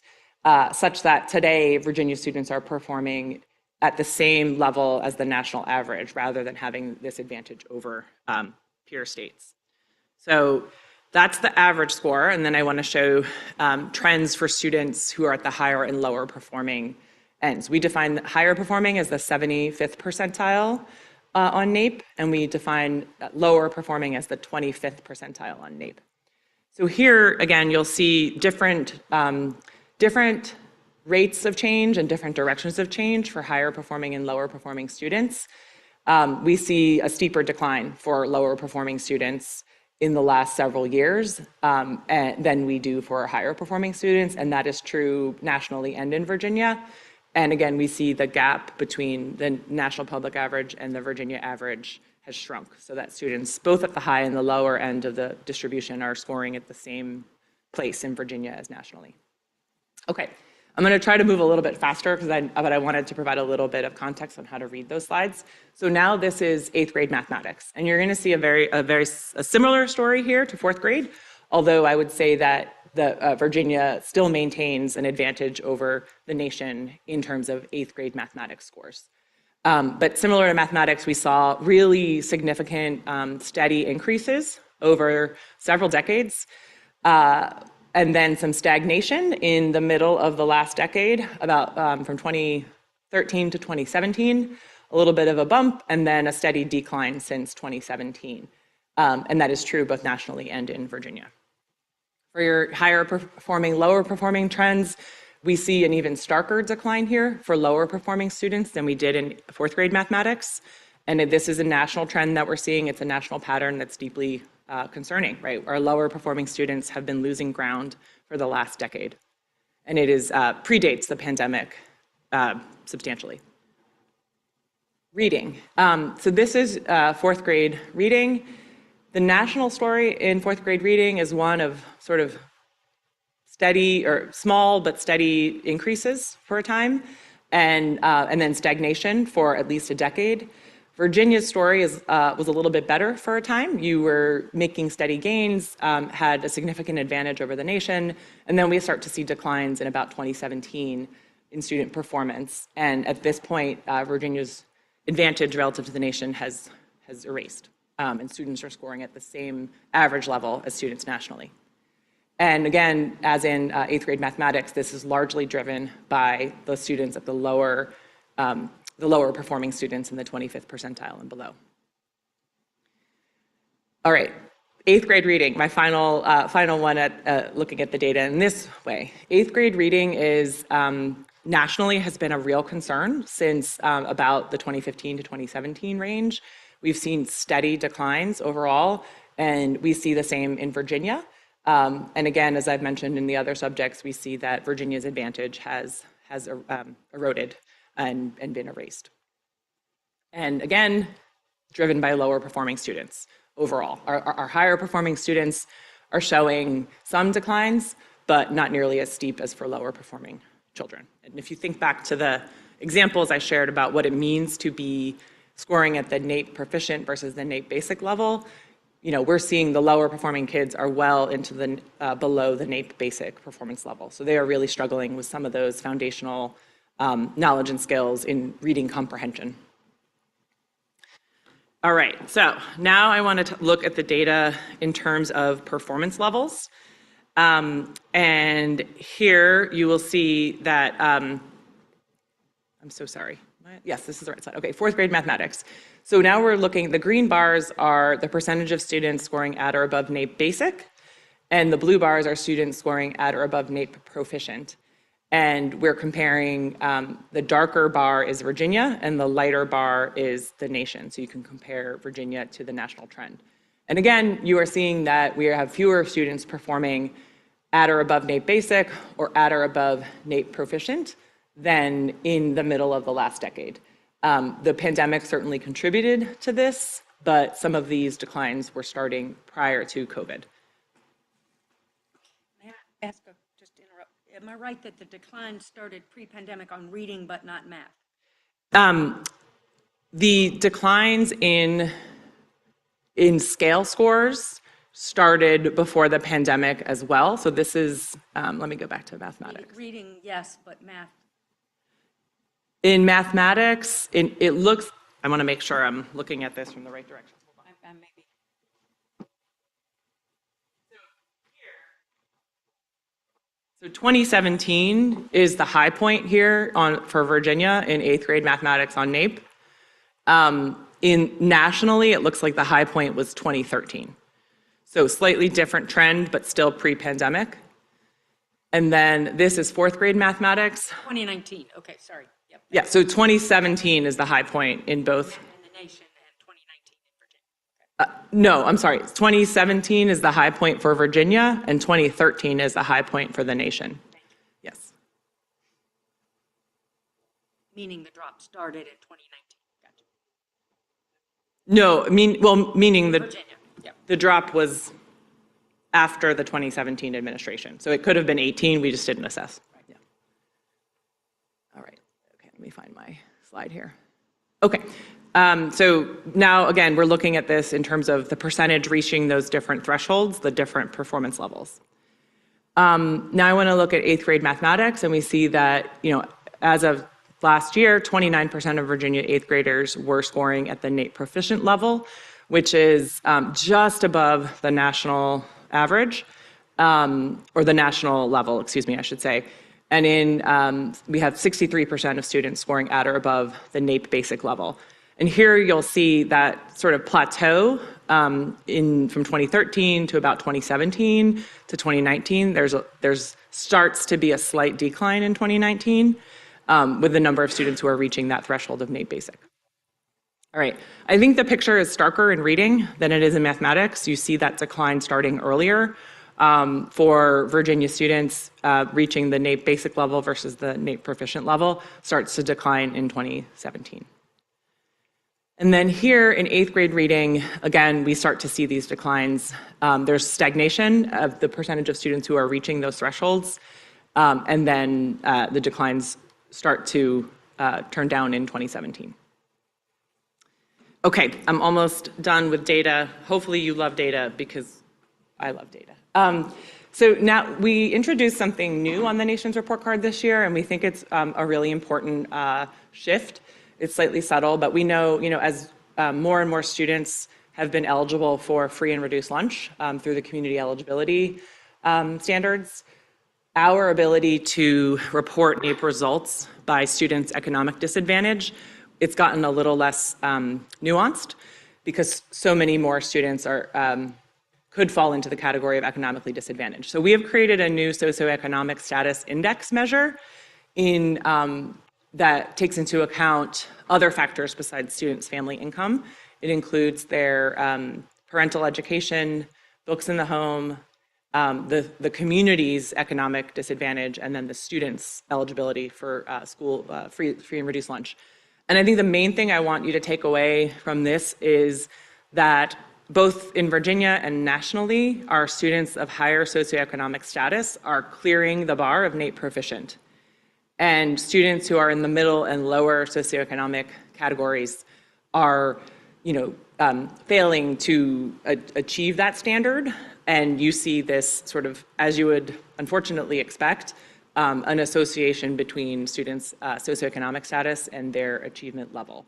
such that today Virginia students are performing at the same level as the national average rather than having this advantage over peer states. So that's the average score, and then I want to show trends for students who are at the higher and lower performing ends. We define higher performing as the 75th percentile on NAEP, and we define lower performing as the 25th percentile on NAEP. So here, again, you'll see different rates of change and different directions of change for higher performing and lower performing students. We see a steeper decline for lower performing students in the last several years than we do for higher performing students, and that is true nationally and in Virginia. And again, we see the gap between the national public average and the Virginia average has shrunk, so that students both at the high and the lower end of the distribution are scoring at the same place in Virginia as nationally. Okay. I'm going to try to move a little bit faster but I wanted to provide a little bit of context on how to read those slides. So now this is 8th grade mathematics, and you're going to see a similar story here to 4th grade, although I would say that Virginia still maintains an advantage over the nation in terms of 8th grade mathematics scores. But similar to mathematics, we saw really significant steady increases over several decades. And then some stagnation in the middle of the last decade, about from 2013 to 2017, a little bit of a bump, and then a steady decline since 2017. And that is true both nationally and in Virginia. For your higher performing, lower performing trends, we see an even starker decline here for lower performing students than we did in 4th grade mathematics. And this is a national trend that we're seeing. It's a national pattern that's deeply concerning, right? Our lower performing students have been losing ground for the last decade, and it predates the pandemic substantially. Reading. So this is 4th grade reading. The national story in 4th grade reading is one of sort of steady or small but steady increases for a time, and then stagnation for at least a decade. Virginia's story was a little bit better for a time. You were making steady gains, had a significant advantage over the nation, and then we start to see declines in about 2017 in student performance. And at this point, Virginia's advantage relative to the nation has erased, and students are scoring at the same average level as students nationally. And again, as in 8th grade mathematics, this is largely driven by the students at the lower performing students in the 25th percentile and below. All right, 8th grade reading, my final one at looking at the data in this way. 8th grade reading is nationally has been a real concern since about the 2015 to 2017 range. We've seen steady declines overall, and we see the same in Virginia. And again, as I've mentioned in the other subjects, we see that Virginia's advantage has eroded and been erased. And again, driven by lower performing students overall. Our higher performing students are showing some declines, but not nearly as steep as for lower performing children. And if you think back to the examples I shared about what it means to be scoring at the NAEP proficient versus the NAEP basic level, we're seeing the lower performing kids are well into the below the NAEP basic performance level. So they are really struggling with some of those foundational knowledge and skills in reading comprehension. All right, so now I want to look at the data in terms of performance levels. And here you will see that, I'm so sorry. Yes, this is the right slide. Okay, fourth grade mathematics. So now we're looking, the green bars are the percentage of students scoring at or above NAEP basic, and the blue bars are students scoring at or above NAEP proficient. And we're comparing, the darker bar is Virginia and the lighter bar is the nation. So you can compare Virginia to the national trend. And again, you are seeing that we have fewer students performing at or above NAEP basic or at or above NAEP proficient than in the middle of the last decade. The pandemic certainly contributed to this, but some of these declines were starting prior to COVID. May I ask just to interrupt, am I right that the decline started pre-pandemic on reading but not math? The declines in scale scores started before the pandemic as well. So this is, let me go back to mathematics. Reading, yes, but math. In mathematics, it looks, I want to make sure I'm looking at this from the right direction. Maybe. So 2017 is the high point here for Virginia in 8th grade mathematics on NAEP. Nationally, it looks like the high point was 2013. So slightly different trend, but still pre-pandemic. And then this is 4th grade mathematics. 2019, okay, sorry. Yep. Yeah, so 2017 is the high point in both. In the nation and 2019 in Virginia. Okay. No, I'm sorry. 2017 is the high point for Virginia, and 2013 is the high point for the nation. Yes. Meaning the drop started in 2019. Gotcha. No, meaning Virginia. Yep. the drop was after the 2017 administration. So it could have been 18, we just didn't assess. Yeah. All right, okay, let me find my slide here. Okay, so now again, we're looking at this in terms of the percentage reaching those different thresholds, the different performance levels. Now I wanna look at 8th grade mathematics, and we see that, as of last year, 29% of Virginia 8th graders were scoring at the NAEP proficient level, which is just above the national average, or the national level, excuse me, I should say. And we have 63% of students scoring at or above the NAEP basic level. And here you'll see that sort of plateau from 2013 to about 2017 to 2019. There's starts to be a slight decline in 2019 with the number of students who are reaching that threshold of NAEP basic. All right, I think the picture is starker in reading than it is in mathematics. You see that decline starting earlier for Virginia students reaching the NAEP basic level versus the NAEP proficient level starts to decline in 2017. And then here in 8th grade reading, again, we start to see these declines. There's stagnation of the percentage of students who are reaching those thresholds, and then the declines start to turn down in 2017. Okay, I'm almost done with data. Hopefully you love data because I love data. So now we introduced something new on the Nation's Report Card this year, and we think it's a really important shift. It's slightly subtle, but we know, as more and more students have been eligible for free and reduced lunch through the community eligibility standards, our ability to report NAEP results by students' economic disadvantage, it's gotten a little less nuanced because so many more students could fall into the category of economically disadvantaged. So we have created a new socioeconomic status index measure that takes into account other factors besides students' family income. It includes their parental education, books in the home, the community's economic disadvantage, and then the students' eligibility for school free and reduced lunch. And I think the main thing I want you to take away from this is that both in Virginia and nationally, our students of higher socioeconomic status are clearing the bar of NAEP proficient. And students who are in the middle and lower socioeconomic categories are failing to achieve that standard. And you see this sort of, as you would unfortunately expect, an association between students' socioeconomic status and their achievement level.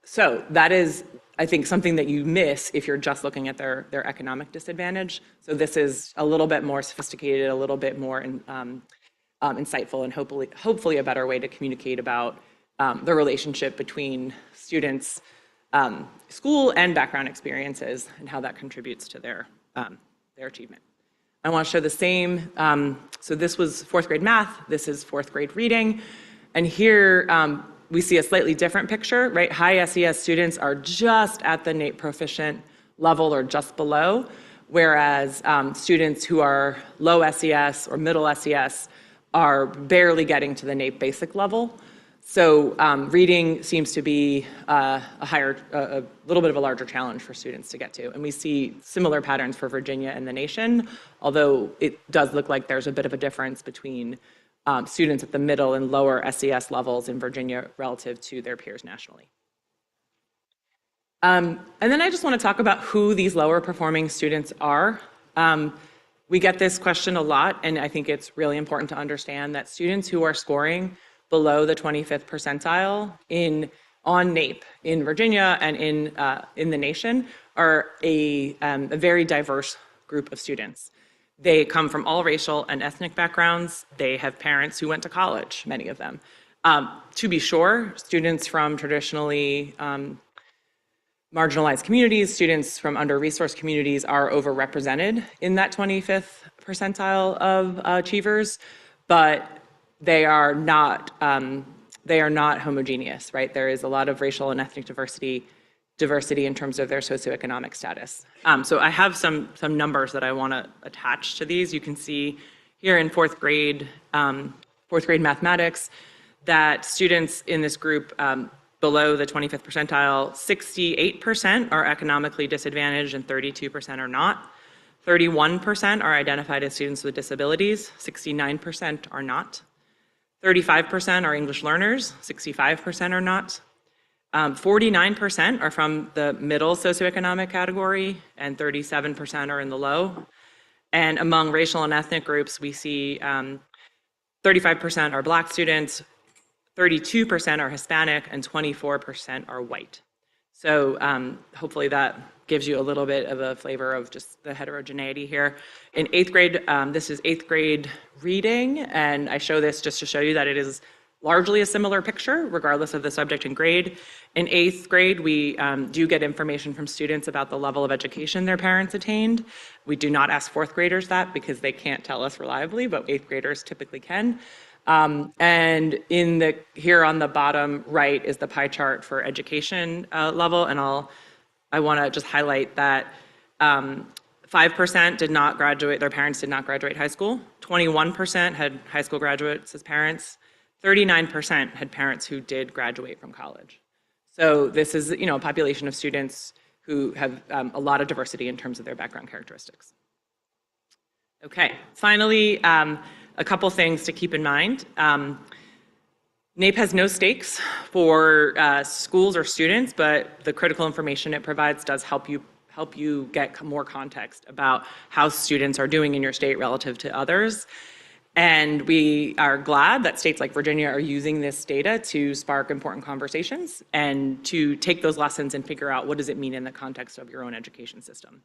So that is, I think, something that you miss if you're just looking at their economic disadvantage. So this is a little bit more sophisticated, a little bit more insightful, and hopefully a better way to communicate about the relationship between students' school and background experiences and how that contributes to their achievement. I want to show the same. So this was fourth grade math. This is fourth grade reading. And here we see a slightly different picture, right? High SES students are just at the NAEP proficient level or just below, whereas students who are low SES or middle SES are barely getting to the NAEP basic level. So reading seems to be a little bit of a larger challenge for students to get to. And we see similar patterns for Virginia and the nation, although it does look like there's a bit of a difference between students at the middle and lower SES levels in Virginia relative to their peers nationally. And then I just want to talk about who these lower performing students are. We get this question a lot, and I think it's really important to understand that students who are scoring below the 25th percentile on NAEP in Virginia and in the nation are a very diverse group of students. They come from all racial and ethnic backgrounds. They have parents who went to college, many of them. To be sure, students from traditionally marginalized communities, students from under-resourced communities are overrepresented in that 25th percentile of achievers, but they are not homogeneous, right? There is a lot of racial and ethnic diversity in terms of their socioeconomic status. So I have some numbers that I want to attach to these. You can see here in fourth grade mathematics that students in this group below the 25th percentile, 68% are economically disadvantaged and 32% are not. 31% are identified as students with disabilities, 69% are not. 35% are English learners, 65% are not. 49% are from the middle socioeconomic category, and 37% are in the low. And among racial and ethnic groups, we see 35% are Black students, 32% are Hispanic, and 24% are white. So hopefully that gives you a little bit of a flavor of just the heterogeneity here. In eighth grade, this is eighth grade reading, and I show this just to show you that it is largely a similar picture, regardless of the subject and grade. In eighth grade, we do get information from students about the level of education their parents attained. We do not ask fourth graders that because they can't tell us reliably, but eighth graders typically can. And here on the bottom right is the pie chart for education level, and I want to just highlight that 5% did not graduate, their parents did not graduate high school. 21% had high school graduates as parents. 39% had parents who did graduate from college. So this is, a population of students who have a lot of diversity in terms of their background characteristics. Okay, finally, a couple things to keep in mind. NAEP has no stakes for schools or students, but the critical information it provides does help you get more context about how students are doing in your state relative to others. And we are glad that states like Virginia are using this data to spark important conversations and to take those lessons and figure out what does it mean in the context of your own education system.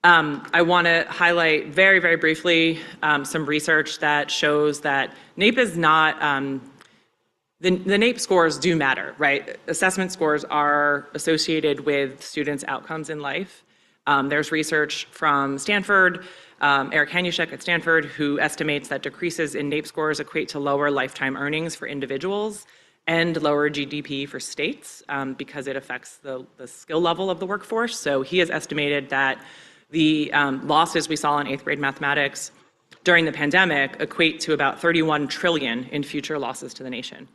I want to highlight very, very briefly some research that shows that NAEP is not, the NAEP scores do matter, right? Assessment scores are associated with students' outcomes in life. There's research from Stanford, Eric Hanushek at Stanford, who estimates that decreases in NAEP scores equate to lower lifetime earnings for individuals and lower GDP for states because it affects the skill level of the workforce. So he has estimated that the losses we saw in eighth grade mathematics during the pandemic equate to about 31 trillion in future losses to the nation.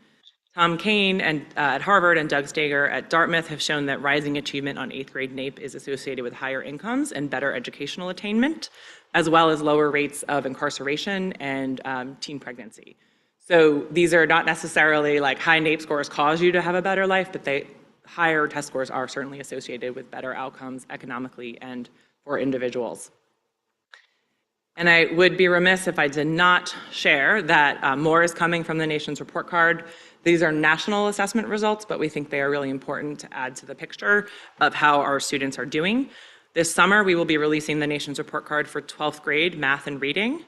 Tom Kane at Harvard and Doug Steger at Dartmouth have shown that rising achievement on eighth grade NAEP is associated with higher incomes and better educational attainment, as well as lower rates of incarceration and teen pregnancy. So these are not necessarily like high NAEP scores cause you to have a better life, but higher test scores are certainly associated with better outcomes economically and for individuals. And I would be remiss if I did not share that more is coming from the nation's report card. These are national assessment results, but we think they are really important to add to the picture of how our students are doing. This summer, we will be releasing the nation's report card for 12th grade math and reading.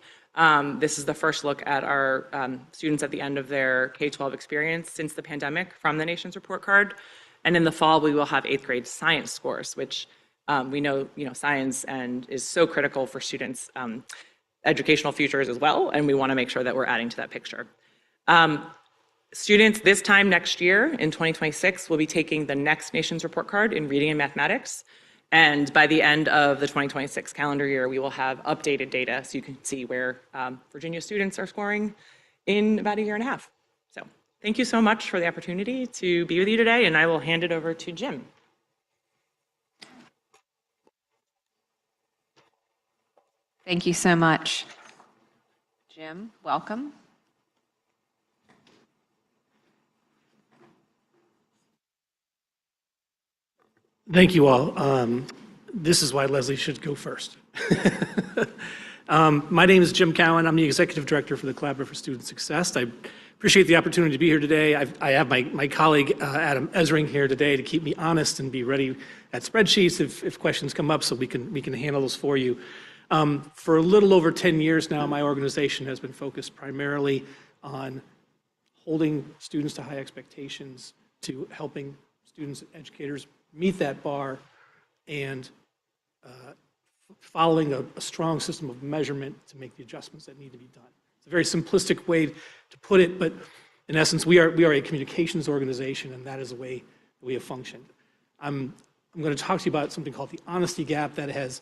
This is the first look at our students at the end of their K-12 experience since the pandemic from the nation's report card. And in the fall, we will have 8th grade science scores, which we know, science is so critical for students' educational futures as well, and we want to make sure that we're adding to that picture. Students this time next year, in 2026, will be taking the next nation's report card in reading and mathematics. And by the end of the 2026 calendar year, we will have updated data so you can see where Virginia students are scoring in about a year and a half. So thank you so much for the opportunity to be with you today, and I will hand it over to Jim. Thank you so much. Jim, welcome. Thank you all. This is why Leslie should go first. My name is Jim Cowan. I'm the Executive Director for the Collaborative for Student Success. I appreciate the opportunity to be here today. I have my colleague Adam Ezring here today to keep me honest and be ready at spreadsheets if questions come up so we can handle those for you. For a little over 10 years now, my organization has been focused primarily on holding students to high expectations, to helping students and educators meet that bar, and following a strong system of measurement to make the adjustments that need to be done. It's a very simplistic way to put it, but in essence, we are a communications organization, and that is the way that we have functioned. I'm going to talk to you about something called the honesty gap that has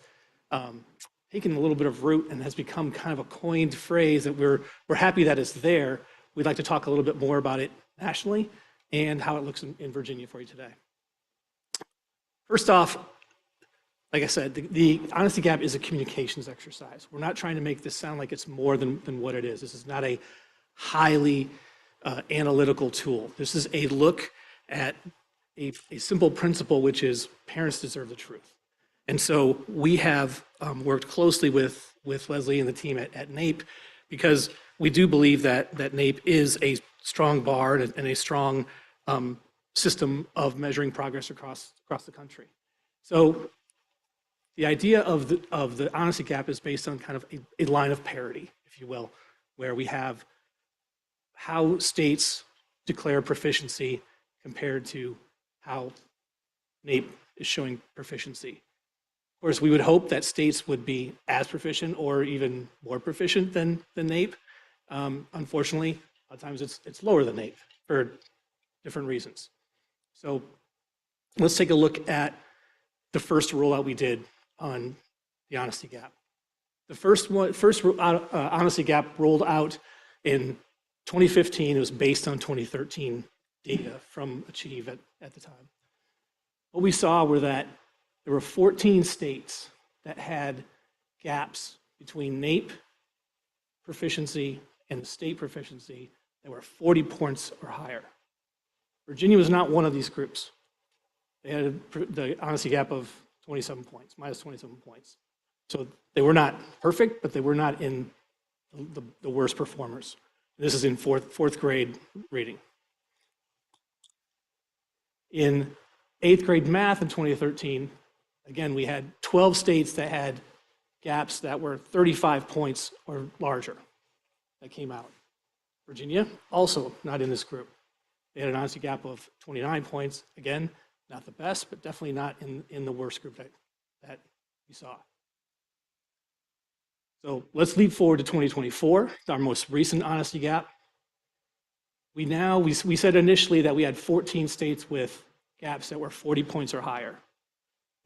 taken a little bit of root and has become kind of a coined phrase that we're happy that it's there. We'd like to talk a little bit more about it nationally and how it looks in Virginia for you today. First off, like I said, the honesty gap is a communications exercise. We're not trying to make this sound like it's more than what it is. This is not a highly analytical tool. This is a look at a simple principle, which is parents deserve the truth. And so we have worked closely with Leslie and the team at NAEP because we do believe that NAEP is a strong bar and a strong system of measuring progress across the country. So the idea of the honesty gap is based on kind of a line of parity, if you will, where we have how states declare proficiency compared to how NAEP is showing proficiency. Of course, we would hope that states would be as proficient or even more proficient than NAEP. Unfortunately, a lot of times it's lower than NAEP for different reasons. So let's take a look at the first rollout we did on the honesty gap. The first honesty gap rolled out in 2015. It was based on 2013 data from Achieve at the time. What we saw were that there were 14 states that had gaps between NAEP proficiency and the state proficiency that were 40 points or higher. Virginia was not one of these groups. They had the honesty gap of 27 points, minus 27 points. So they were not perfect, but they were not in the worst performers. This is in fourth grade reading. In 8th grade math in 2013, again, we had 12 states that had gaps that were 35 points or larger that came out. Virginia, also not in this group. They had an honesty gap of 29 points. Again, not the best, but definitely not in the worst group that we saw. So let's leap forward to 2024, our most recent honesty gap. We said initially that we had 14 states with gaps that were 40 points or higher.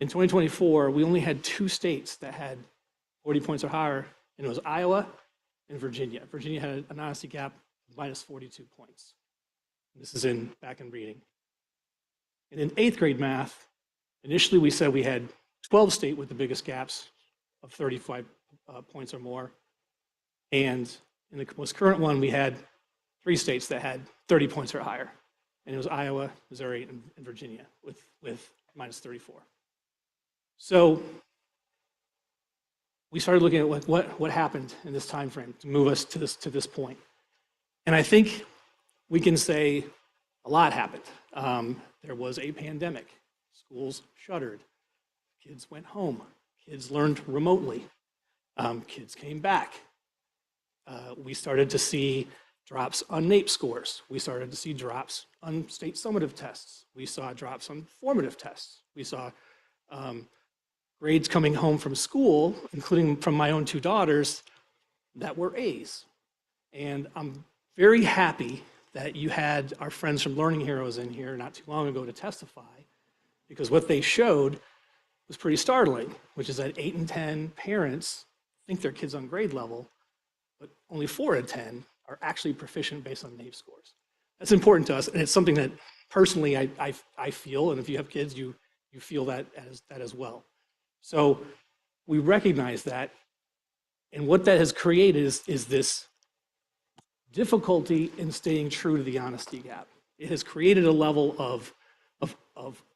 In 2024, we only had 2 states that had 40 points or higher, and it was Iowa and Virginia. Virginia had an honesty gap of minus 42 points. This is back in reading. And in 8th grade math, initially we said we had 12 states with the biggest gaps of 35 points or more. And in the most current one, we had 3 states that had 30 points or higher. and it was Iowa, Missouri, and Virginia with minus 34. So we started looking at what happened in this time frame to move us to this point. And I think we can say a lot happened. There was a pandemic. Schools shuttered. Kids went home. Kids learned remotely. Kids came back. We started to see drops on NAEP scores. We started to see drops on state summative tests. We saw drops on formative tests. We saw grades coming home from school, including from my own 2 daughters, that were A's. And I'm very happy that you had our friends from Learning Heroes in here not too long ago to testify, because what they showed was pretty startling, which is that 8 in 10 parents think their kid's on grade level, but only 4 in 10 are actually proficient based on NAEP scores. That's important to us, and it's something that personally I feel, and if you have kids, you feel that as well. So we recognize that, and what that has created is this difficulty in staying true to the honesty gap. It has created a level of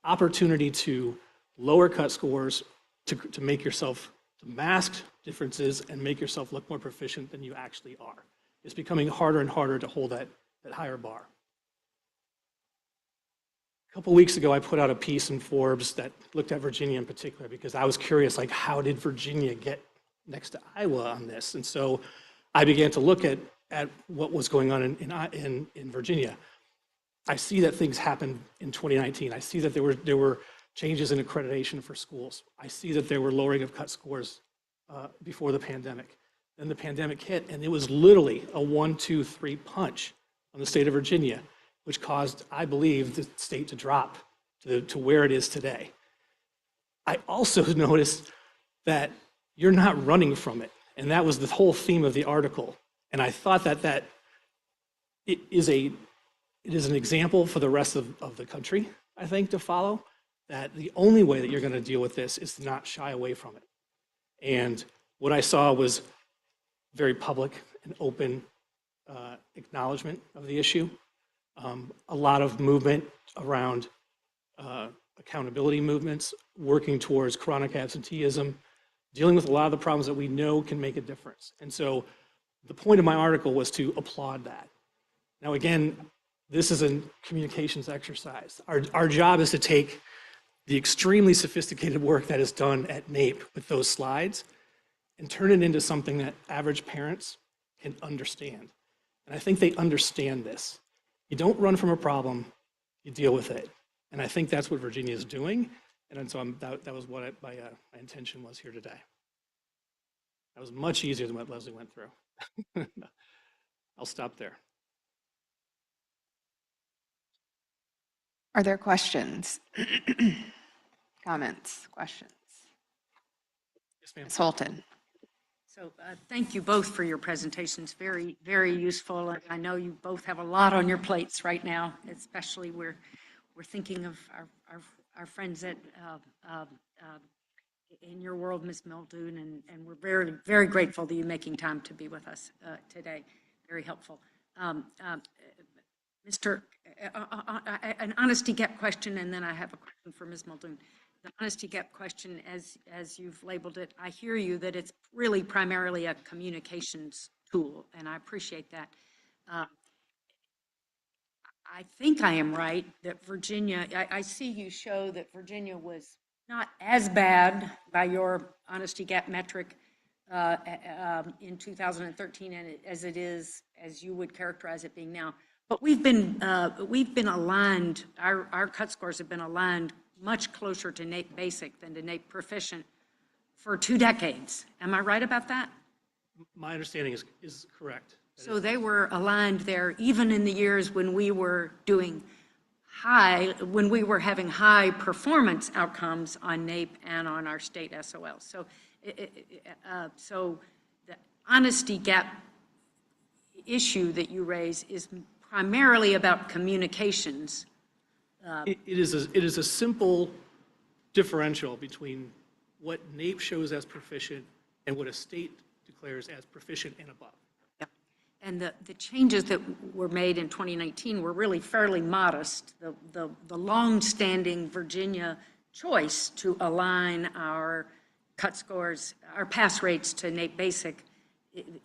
opportunity to lower cut scores, to make yourself, to mask differences and make yourself look more proficient than you actually are. It's becoming harder and harder to hold that higher bar. A couple weeks ago, I put out a piece in Forbes that looked at Virginia in particular, because I was curious, like, how did Virginia get next to Iowa on this? And so I began to look at what was going on in Virginia. I see that things happened in 2019. I see that there were changes in accreditation for schools. I see that there were lowering of cut scores before the pandemic. Then the pandemic hit, and it was literally a 1-2-3 punch on the state of Virginia, which caused, I believe, the state to drop to where it is today. I also noticed that you're not running from it, and that was the whole theme of the article. And I thought that it is an example for the rest of the country, I think, to follow, that the only way that you're going to deal with this is to not shy away from it. And what I saw was very public and open acknowledgement of the issue. A lot of movement around accountability movements, working towards chronic absenteeism, dealing with a lot of the problems that we know can make a difference. And so the point of my article was to applaud that. Now, again, this is a communications exercise. Our job is to take the extremely sophisticated work that is done at NAEP with those slides and turn it into something that average parents can understand. And I think they understand this. You don't run from a problem, you deal with it. And I think that's what Virginia is doing. And so that was what my intention was here today. That was much easier than what Leslie went through. I'll stop there. Are there questions? Comments, questions? Yes, ma'am. Ms. Holton. So thank you both for your presentations. Very, very useful. And I know you both have a lot on your plates right now, especially we're thinking of our friends at in your world, Ms. Muldoon, and we're very, very grateful that you're making time to be with us today. Very helpful. Mr. An honesty gap question, and then I have a question for Ms. Muldoon. The honesty gap question, as you've labeled it, I hear you that it's really primarily a communications tool, and I appreciate that. I think I am right that Virginia, I see you show that Virginia was not as bad by your honesty gap metric in 2013 as it is, as you would characterize it being now. But we've been aligned, our cut scores have been aligned much closer to NAEP Basic than to NAEP Proficient for 2 decades. Am I right about that? My understanding is correct. So they were aligned there even in the years when we were doing when we were having high performance outcomes on NAEP and on our state SOL. So, so the honesty gap issue that you raise is primarily about communications. It is a simple differential between what NAEP shows as proficient and what a state declares as proficient and above. And the changes that were made in 2019 were really fairly modest. The long-standing Virginia choice to align our cut scores, our pass rates to NAEP Basic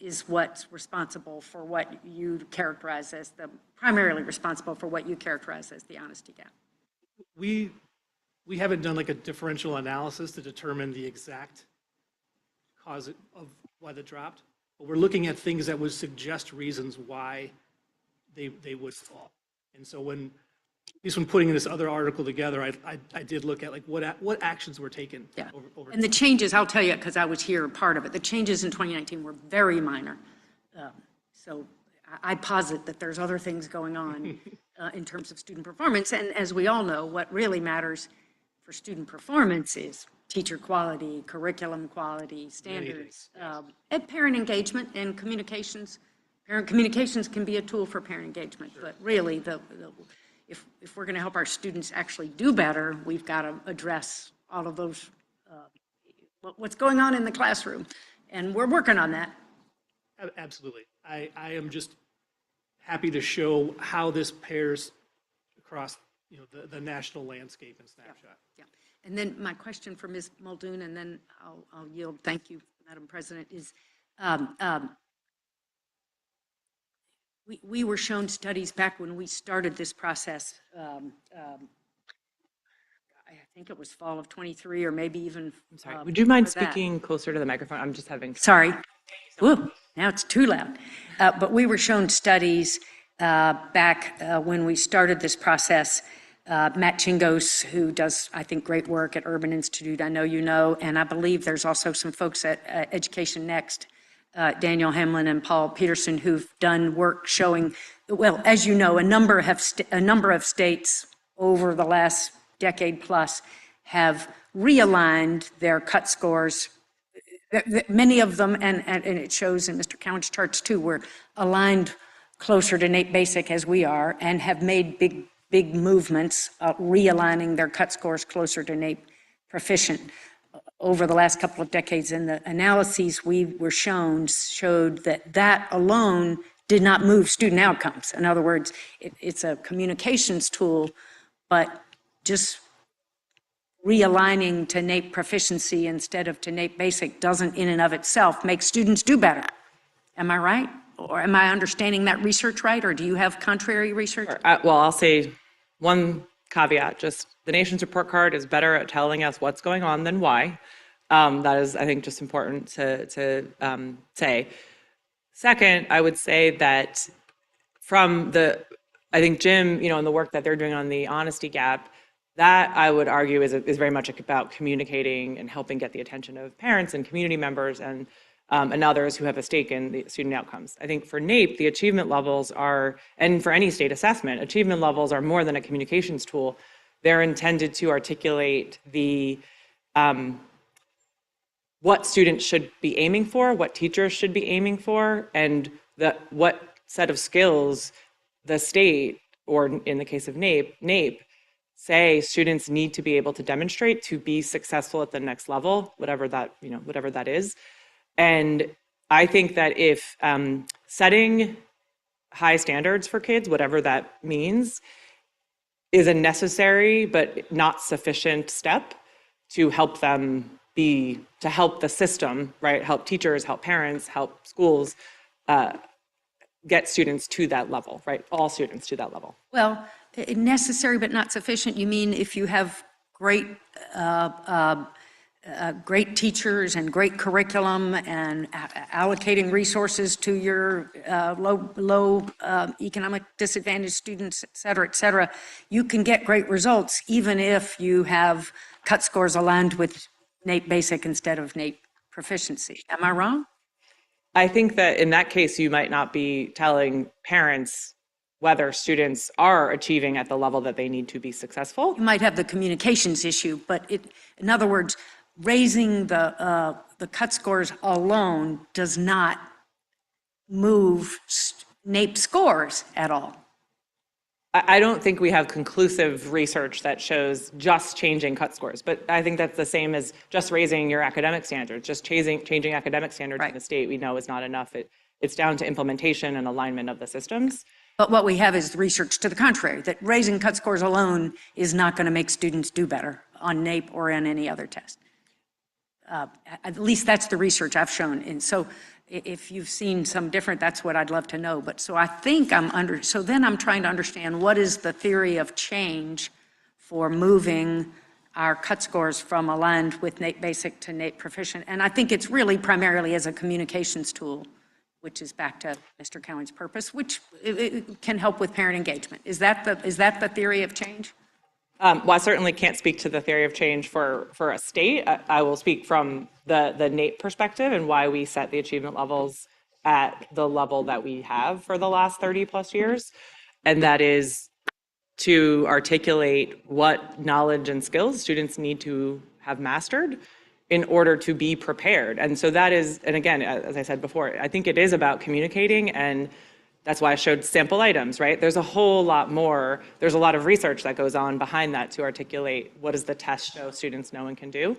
is what's responsible for what you characterize as primarily responsible for what you characterize as the honesty gap. We haven't done like a differential analysis to determine the exact cause of why they dropped, but we're looking at things that would suggest reasons why they would fall. And so when, at least when putting this other article together, I did look at like what actions were taken. Yeah. Over And the changes, I'll tell you, because I was here, part of it, the changes in 2019 were very minor. So I posit that there's other things going on in terms of student performance. And as we all know, what really matters for student performance is teacher quality, curriculum quality, standards, and parent engagement and communications. Parent communications can be a tool for parent engagement, but really, if we're going to help our students actually do better, we've got to address all of those, what's going on in the classroom, and we're working on that. Absolutely. I am just happy to show how this pairs across, the national landscape and snapshot. Yeah. And then my question for Ms. Muldoon, and then I'll yield. Thank you, Madam President, is we were shown studies back when we started this process. I think it was fall of 23 or maybe even. I'm sorry. Would you mind before that. speaking closer to the microphone? I'm just having. Sorry. Whoa, now it's too loud. But we were shown studies back when we started this process. Matt Chingos, who does, I think, great work at Urban Institute, I know you know, and I believe there's also some folks at Education Next, Daniel Hamlin and Paul Peterson, who've done work showing, well, as you know, a number of states over the last decade plus have realigned their cut scores. Many of them, and it shows in Mr. Cowan's charts too, were aligned closer to NAEP Basic as we are and have made big movements, realigning their cut scores closer to NAEP Proficient over the last couple of decades. And the analyses we were showed that alone did not move student outcomes. In other words, it's a communications tool, but just realigning to NAEP Proficiency instead of to NAEP Basic doesn't in and of itself make students do better. Am I right? Or am I understanding that research right? Or do you have contrary research? Well, I'll say one caveat, just the nation's report card is better at telling us what's going on than why. That is, I think, just important to say. Second, I would say that I think Jim, and the work that they're doing on the honesty gap, that I would argue is very much about communicating and helping get the attention of parents and community members and others who have a stake in the student outcomes. I think for NAEP, the achievement levels are, and for any state assessment, achievement levels are more than a communications tool. They're intended to articulate what students should be aiming for, what teachers should be aiming for, and what set of skills the state, or in the case of NAEP, say students need to be able to demonstrate to be successful at the next level, whatever that is. And I think that if setting high standards for kids, whatever that means, is a necessary but not sufficient step to help them to help the system, right? Help teachers, help parents, help schools get students to that level, right? All students to that level. Well, necessary but not sufficient, you mean if you have great teachers and great curriculum and allocating resources to your low economic disadvantaged students, et cetera, you can get great results even if you have cut scores aligned with NAEP Basic instead of NAEP Proficiency. Am I wrong? I think that in that case, you might not be telling parents whether students are achieving at the level that they need to be successful. You might have the communications issue, but in other words, raising the cut scores alone does not move NAEP scores at all. I don't think we have conclusive research that shows just changing cut scores, but I think that's the same as just raising your academic standards. Just changing academic standards in the state, we know is not enough. It's down to implementation and alignment of the systems. But what we have is research to the contrary, that raising cut scores alone is not going to make students do better on NAEP or on any other test. At least that's the research I've shown. And so if you've seen some different, that's what I'd love to know. But so I think so then I'm trying to understand what is the theory of change for moving our cut scores from aligned with NAEP Basic to NAEP Proficient. And I think it's really primarily as a communications tool, which is back to Mr. Cowan's purpose, which it can help with parent engagement. Is that the theory of change? Well, I certainly can't speak to the theory of change for a state. I will speak from the NAEP perspective and why we set the achievement levels at the level that we have for the last 30 plus years. And that is to articulate what knowledge and skills students need to have mastered in order to be prepared. And so that is, and again, as I said before, I think it is about communicating, and that's why I showed sample items, right? There's a whole lot more, there's a lot of research that goes on behind that to articulate what does the test show students know and can do.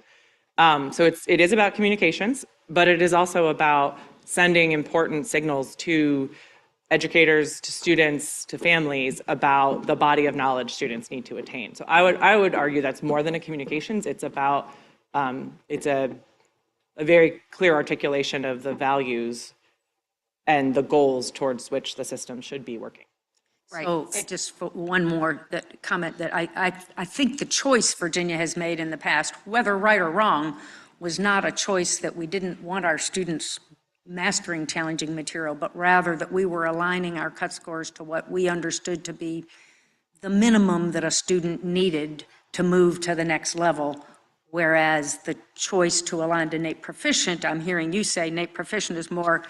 So it is about communications, but it is also about sending important signals to educators, to students, to families about the body of knowledge students need to attain. So I would argue that's more than a communications. It's about, it's a very clear articulation of the values and the goals towards which the system should be working. Right. So just for one more comment that I think the choice Virginia has made in the past, whether right or wrong, was not a choice that we didn't want our students mastering challenging material, but rather that we were aligning our cut scores to what we understood to be the minimum that a student needed to move to the next level. Whereas the choice to align to NAEP Proficient, I'm hearing you say NAEP Proficient is more,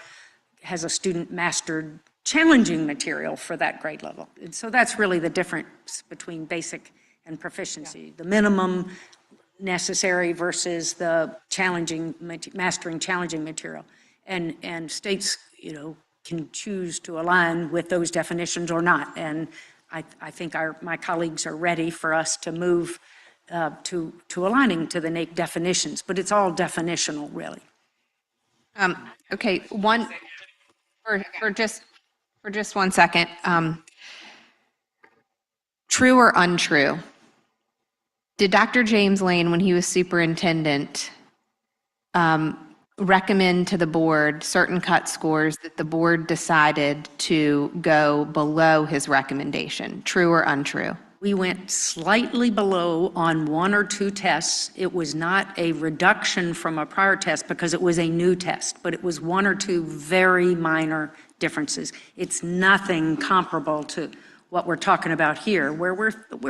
has a student mastered challenging material for that grade level. And so that's really the difference between basic and proficiency. The minimum necessary versus the challenging, mastering challenging material. And states, can choose to align with those definitions or not. And I think my colleagues are ready for us to move to aligning to the NAEP definitions, but it's all definitional, really. Okay, for just 1 second. True or untrue? Did Dr. James Lane, when he was superintendent, recommend to the board certain cut scores that the board decided to go below his recommendation? True or untrue? We went slightly below on 1 or 2 tests. It was not a reduction from a prior test because it was a new test, but it was 1 or 2 very minor differences. It's nothing comparable to what we're talking about here, where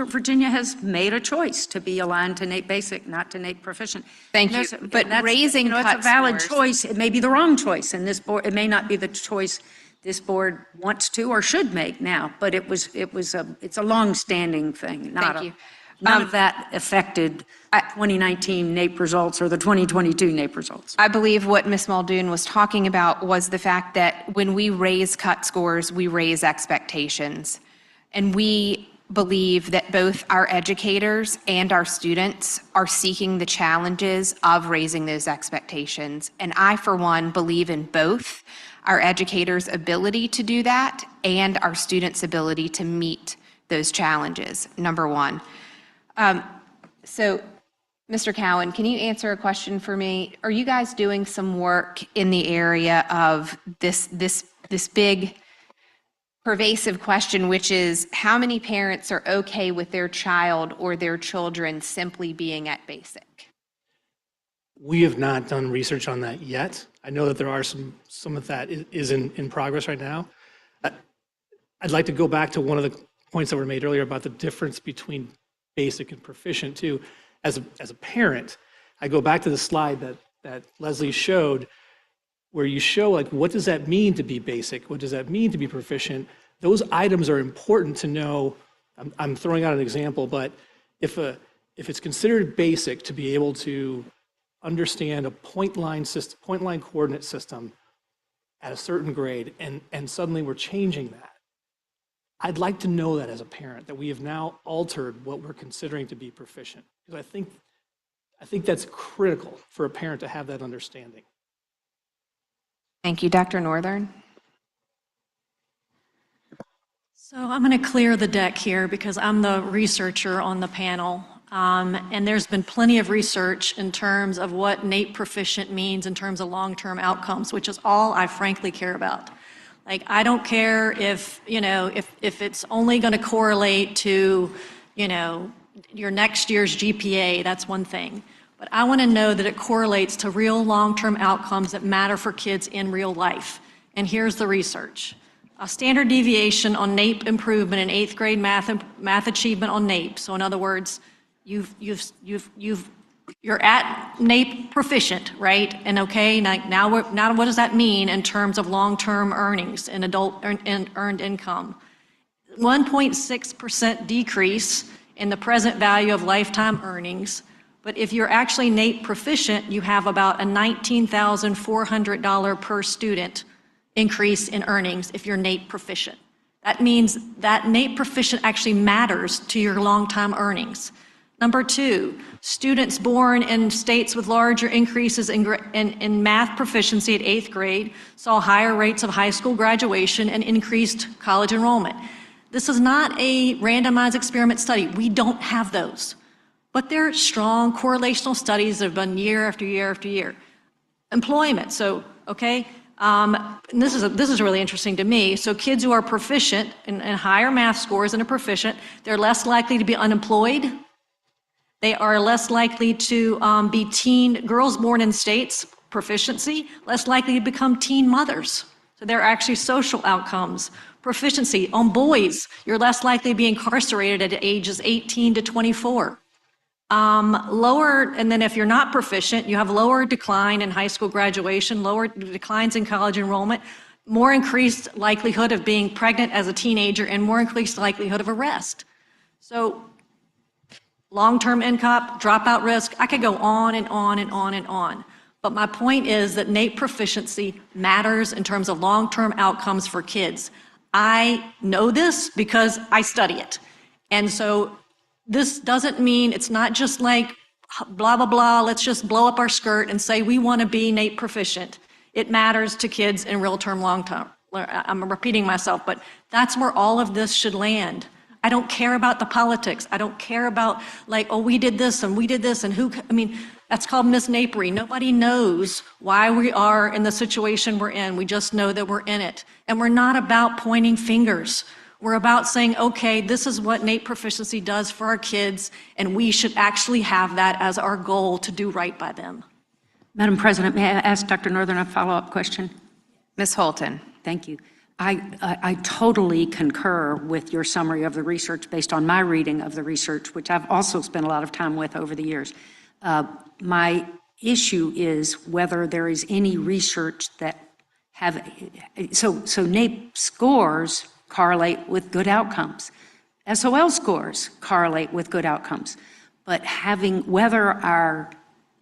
Virginia has made a choice to be aligned to NAEP Basic, not to NAEP Proficient. Thank you. But raising cut it's a valid scores. choice. It may be the wrong choice, and this board, it may not be the choice this board wants to or should make now, but it's a long-standing thing. None of that affected 2019 NAEP results or the 2022 NAEP results. I believe what Ms. Muldoon was talking about was the fact that when we raise cut scores, we raise expectations. And we believe that both our educators and our students are seeking the challenges of raising those expectations. And I, for one, believe in both our educators' ability to do that and our students' ability to meet those challenges, number one. So, Mr. Cowan, can you answer a question for me? Are you guys doing some work in the area of this big pervasive question, which is how many parents are okay with their child or their children simply being at basic? We have not done research on that yet. I know that there are some of that is in progress right now. I'd like to go back to one of the points that were made earlier about the difference between basic and proficient too. As a parent, I go back to the slide that Leslie showed, where you show like, what does that mean to be basic? What does that mean to be proficient? Those items are important to know. I'm throwing out an example, but if it's considered basic to be able to understand a point line coordinate system at a certain grade, and suddenly we're changing that, I'd like to know that as a parent, that we have now altered what we're considering to be proficient. Because I think that's critical for a parent to have that understanding. Thank you, Dr. Northern. So I'm going to clear the deck here because I'm the researcher on the panel. And there's been plenty of research in terms of what NAEP proficient means in terms of long-term outcomes, which is all I frankly care about. Like, I don't care if, if it's only going to correlate to, your next year's GPA, that's one thing. But I want to know that it correlates to real long-term outcomes that matter for kids in real life. And here's the research. A standard deviation on NAEP improvement in 8th grade math achievement on NAEP. So in other words, you're at NAEP proficient, right? And okay, now what does that mean in terms of long-term earnings and adult earned income? 1.6% decrease in the present value of lifetime earnings. But if you're actually NAEP proficient, you have about a $19,400 per student increase in earnings if you're NAEP proficient. That means that NAEP proficient actually matters to your long-time earnings. Number two, students born in states with larger increases in math proficiency at 8th grade saw higher rates of high school graduation and increased college enrollment. This is not a randomized experiment study. We don't have those. But there are strong correlational studies that have done year after year after year. Employment, so, okay, and this is really interesting to me. So kids who are proficient in higher math scores and are proficient, they're less likely to be unemployed. They are less likely to be girls born in states, proficiency, less likely to become teen mothers. So there are actually social outcomes. Proficiency on boys, you're less likely to be incarcerated at ages 18 to 24. And then if you're not proficient, you have lower decline in high school graduation, lower declines in college enrollment, more increased likelihood of being pregnant as a teenager, and more increased likelihood of arrest. So long-term income, dropout risk, I could go on and on and on and on. But my point is that NAEP proficiency matters in terms of long-term outcomes for kids. I know this because I study it. And so this doesn't mean, it's not just like blah, blah, blah, let's just blow up our skirt and say we want to be NAEP proficient. It matters to kids in real term, long term. I'm repeating myself, but that's where all of this should land. I don't care about the politics. I don't care about like, oh, we did this and who, that's called misnapery. Nobody knows why we are in the situation we're in. We just know that we're in it. And we're not about pointing fingers. We're about saying, okay, this is what NAEP proficiency does for our kids, and we should actually have that as our goal to do right by them. Madam President, may I ask Dr. Northern a follow-up question? Ms. Holton. Thank you. I totally concur with your summary of the research based on my reading of the research, which I've also spent a lot of time with over the years. My issue is whether there is any research that so NAEP scores correlate with good outcomes. SOL scores correlate with good outcomes. But whether our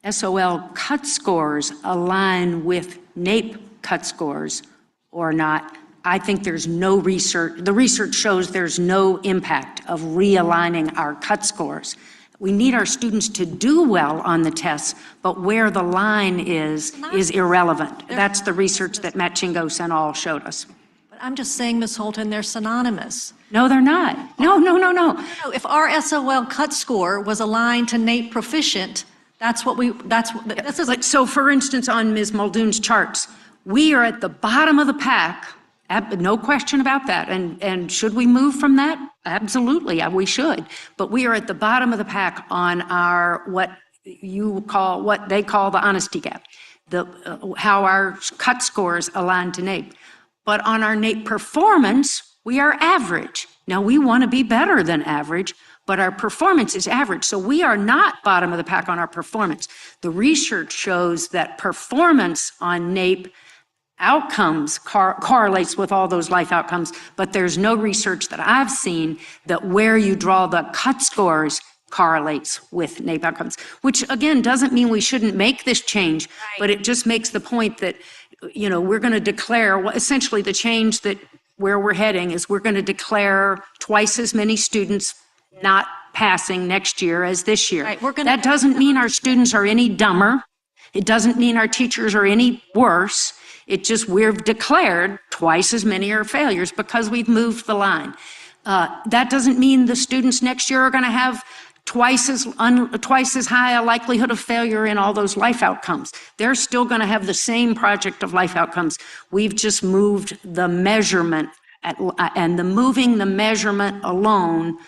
SOL cut scores align with NAEP cut scores or not, I think there's no research. The research shows there's no impact of realigning our cut scores. We need our students to do well on the tests, but where the line is irrelevant. That's the research that Matt Chingos and all showed us. But I'm just saying, Ms. Holton, they're synonymous. No, they're not. No. If our SOL cut score was aligned to NAEP proficient, So for instance, on Ms. Muldoon's charts, we are at the bottom of the pack, no question about that. And should we move from that? Absolutely, we should. But we are at the bottom of the pack on our, what they call the honesty gap, how our cut scores align to NAEP. But on our NAEP performance, we are average. Now, we want to be better than average, but our performance is average. So we are not bottom of the pack on our performance. The research shows that performance on NAEP outcomes correlates with all those life outcomes, but there's no research that I've seen that where you draw the cut scores correlates with NAEP outcomes, which again doesn't mean we shouldn't make this change, but it just makes the point that, we're going to declare, essentially the change that where we're heading is we're going to declare twice as many students not passing next year as this year. Right, that doesn't mean our students are any dumber. It doesn't mean our teachers are any worse. It just, we've declared twice as many are failures because we've moved the line. That doesn't mean the students next year are going to have twice as high a likelihood of failure in all those life outcomes. They're still going to have the same project of life outcomes. We've just moved the measurement, and moving the measurement alone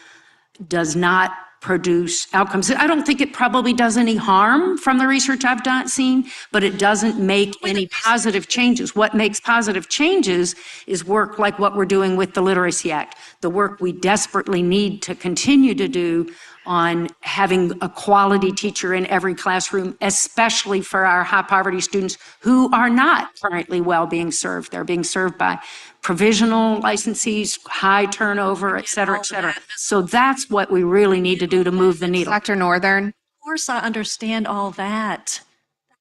does not produce outcomes. I don't think it probably does any harm from the research I've seen, but it doesn't make any positive changes. What makes positive changes is work like what we're doing with the Literacy Act, the work we desperately need to continue to do on having a quality teacher in every classroom, especially for our high poverty students who are not currently well being served. They're being served by provisional licensees, high turnover, et cetera, et cetera. So that's what we really need to do to move the needle. Dr. Northern? Of course, I understand all that.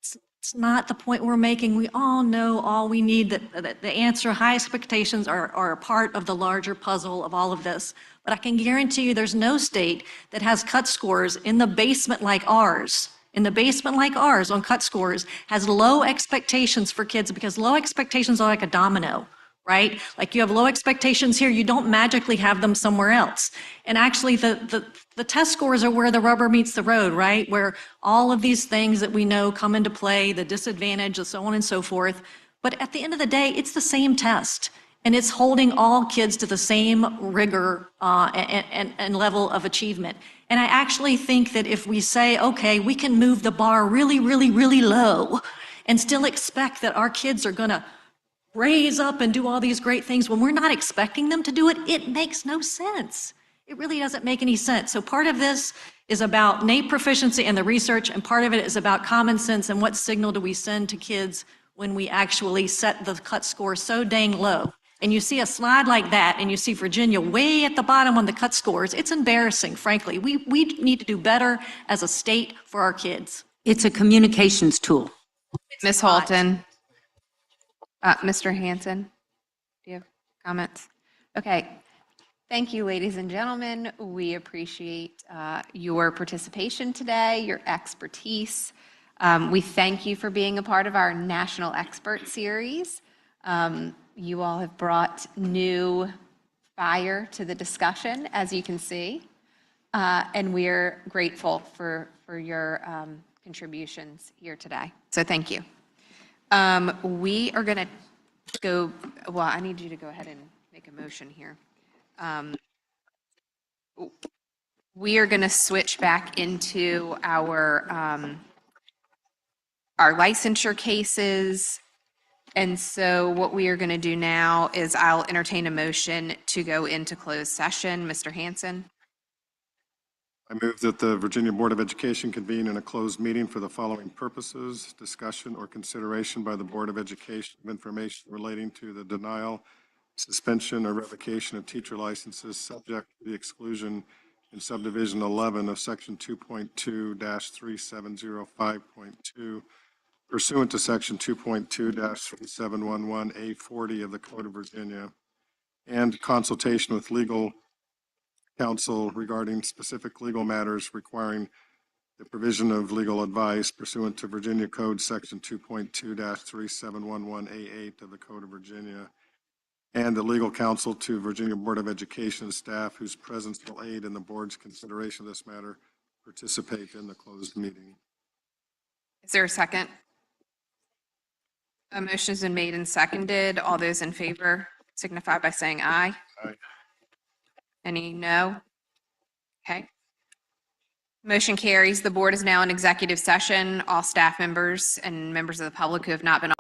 It's not the point we're making. We all know all we need, that the answer, high expectations are a part of the larger puzzle of all of this. But I can guarantee you there's no state that has cut scores in the basement like ours. In the basement like ours on cut scores has low expectations for kids, because low expectations are like a domino, right? Like you have low expectations here, you don't magically have them somewhere else. And actually the test scores are where the rubber meets the road, right? Where all of these things that we know come into play, the disadvantage, and so on and so forth. But at the end of the day, it's the same test. And it's holding all kids to the same rigor and level of achievement. And I actually think that if we say, okay, we can move the bar really, really, really low and still expect that our kids are going to raise up and do all these great things when we're not expecting them to do it, it makes no sense. It really doesn't make any sense. So part of this is about NAEP proficiency and the research, and part of it is about common sense and what signal do we send to kids when we actually set the cut score so dang low. And you see a slide like that, and you see Virginia way at the bottom on the cut scores. It's embarrassing, frankly. We need to do better as a state for our kids. It's a communications tool. Ms. Holton? Mr. Hanson? Do you have comments? Okay. Thank you, ladies and gentlemen. We appreciate your participation today, your expertise. We thank you for being a part of our National Expert Series. You all have brought new fire to the discussion, as you can see, and we're grateful for your contributions here today. So thank you. We are going to go, well, I need you to go ahead and make a motion here. We are going to switch back into our licensure cases. And so what we are going to do now is I'll entertain a motion to go into closed session. Mr. Hanson? I move that the Virginia Board of Education convene in a closed meeting for the following purposes: discussion or consideration by the Board of Education of information relating to the denial, suspension, or revocation of teacher licenses subject to the exclusion in subdivision 11 of section 2.2-3705.2 pursuant to section 2.2-3711A40 of the Code of Virginia, and consultation with legal counsel regarding specific legal matters requiring the provision of legal advice pursuant to Virginia Code section 2.2-3711A8 of the Code of Virginia, and the legal counsel to Virginia Board of Education staff whose presence will aid in the board's consideration of this matter participate in the closed meeting. Is there a second? A motion has been made and seconded. All those in favor signify by saying aye. Aye. Any no? Okay. Motion carries. The board is now in executive session. All staff members and members of the public who have not been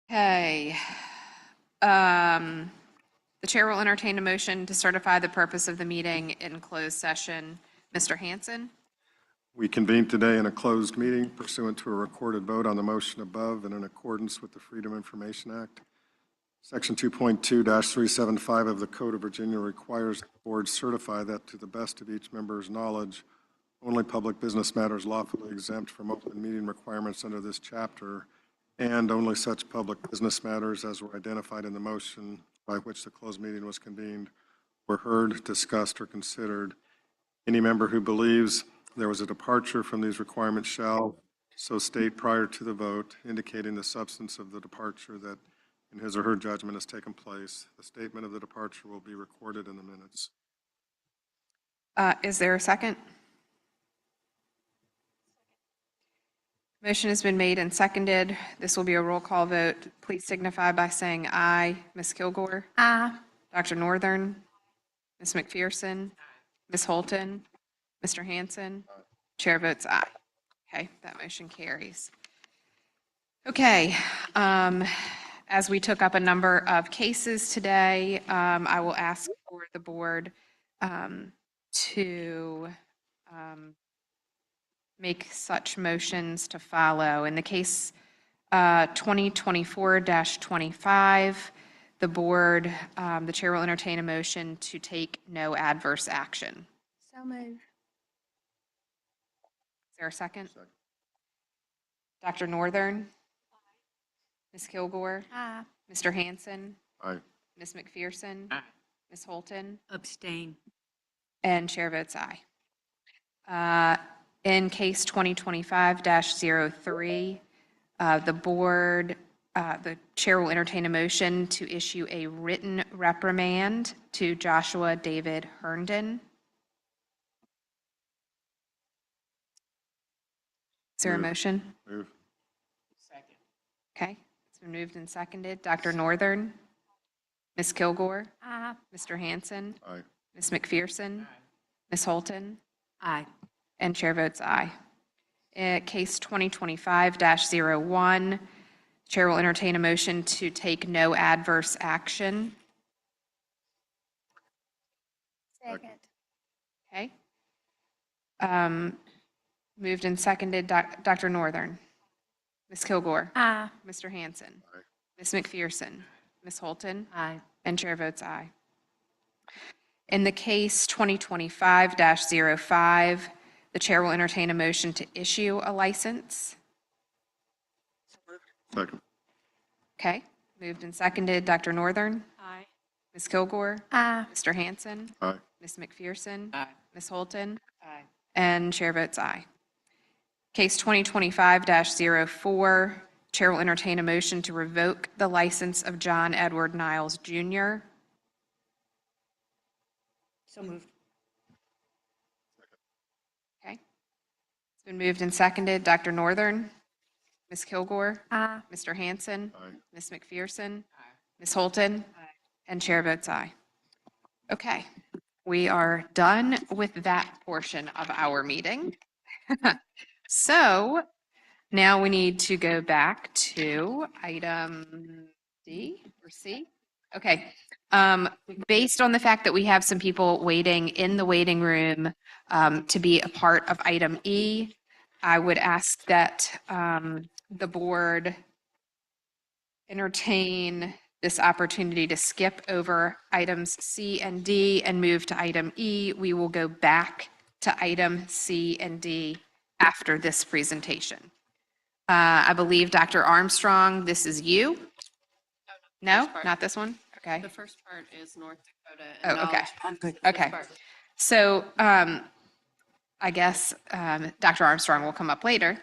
Okay. The chair will entertain a motion to certify the purpose of the meeting in closed session. Mr. Hanson? We convened today in a closed meeting pursuant to a recorded vote on the motion above and in accordance with the Freedom of Information Act. Section 2.2-375 of the Code of Virginia requires the board certify that to the best of each member's knowledge, only public business matters lawfully exempt from open meeting requirements under this chapter, and only such public business matters as were identified in the motion by which the closed meeting was convened were heard, discussed, or considered. Any member who believes there was a departure from these requirements shall so state prior to the vote, indicating the substance of the departure that in his or her judgment has taken place. The statement of the departure will be recorded in the minutes. Is there a second? Motion has been made and seconded. This will be a roll call vote. Please signify by saying aye. Ms. Kilgore? Aye. Dr. Northern? Ms. McPherson? Ms. Holton? Mr. Hanson? Chair votes aye. Okay, that motion carries. Okay, as we took up a number of cases today, I will ask for the board to make such motions to follow. In the case 2024-25, the board, the chair will entertain a motion to take no adverse action. So moved. Is there a second? Dr. Northern? Ms. Kilgore? Aye. Mr. Hanson? Aye. Ms. McPherson? Ms. Holton? Abstain. And chair votes aye. In case 2025-03, the board, the chair will entertain a motion to issue a written reprimand to Joshua David Herndon. Is there a motion? Move. Second. Okay, it's been moved and seconded. Dr. Northern? Ms. Kilgore? Aye. Mr. Hanson? Aye. Ms. McPherson? Ms. Holton? Aye. And chair votes aye. Case 2025-01, chair will entertain a motion to take no adverse action. Second. Okay. Moved and seconded. Dr. Northern. Ms. Kilgore. Aye. Mr. Hanson. Ms. McPherson. Ms. Holton. Aye. And chair votes aye. In the case 2025-05, the chair will entertain a motion to issue a license. Second. Okay, moved and seconded. Dr. Northern? Aye. Ms. Kilgore? Aye. Mr. Hanson? Aye. Ms. McPherson? Aye. Ms. Holton? Aye. And chair votes aye. Case 2025-04, chair will entertain a motion to revoke the license of John Edward Niles Jr. So moved. Okay. It's been moved and seconded. Dr. Northern? Ms. Kilgore? Aye. Mr. Hanson? Aye. Ms. McPherson? Ms. Holton? And chair votes aye. Okay, we are done with that portion of our meeting. So now we need to go back to item D or C. Okay, based on the fact that we have some people waiting in the waiting room to be a part of item E, I would ask that the board entertain this opportunity to skip over items C and D and move to item E. We will go back to item C and D after this presentation. I believe Dr. Armstrong, this is you? No, not this one? Okay. The first part is North Dakota. Oh, okay. acknowledgement. Okay. So I guess Dr. Armstrong will come up later.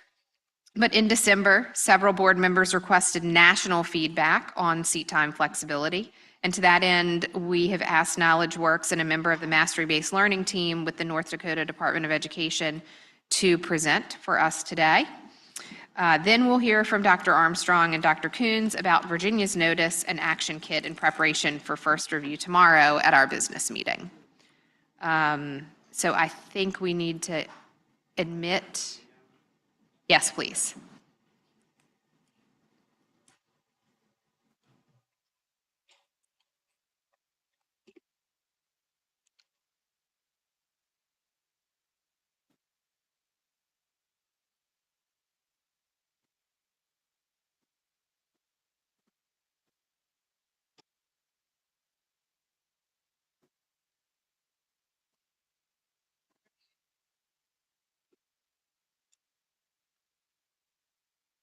But in December, several board members requested national feedback on seat time flexibility. And to that end, we have asked Knowledge Works and a member of the Mastery-Based Learning team with the North Dakota Department of Education to present for us today. Then we'll hear from Dr. Armstrong and Dr. Coons about Virginia's notice and action kit in preparation for first review tomorrow at our business meeting. So I think we need to admit. Yes, please.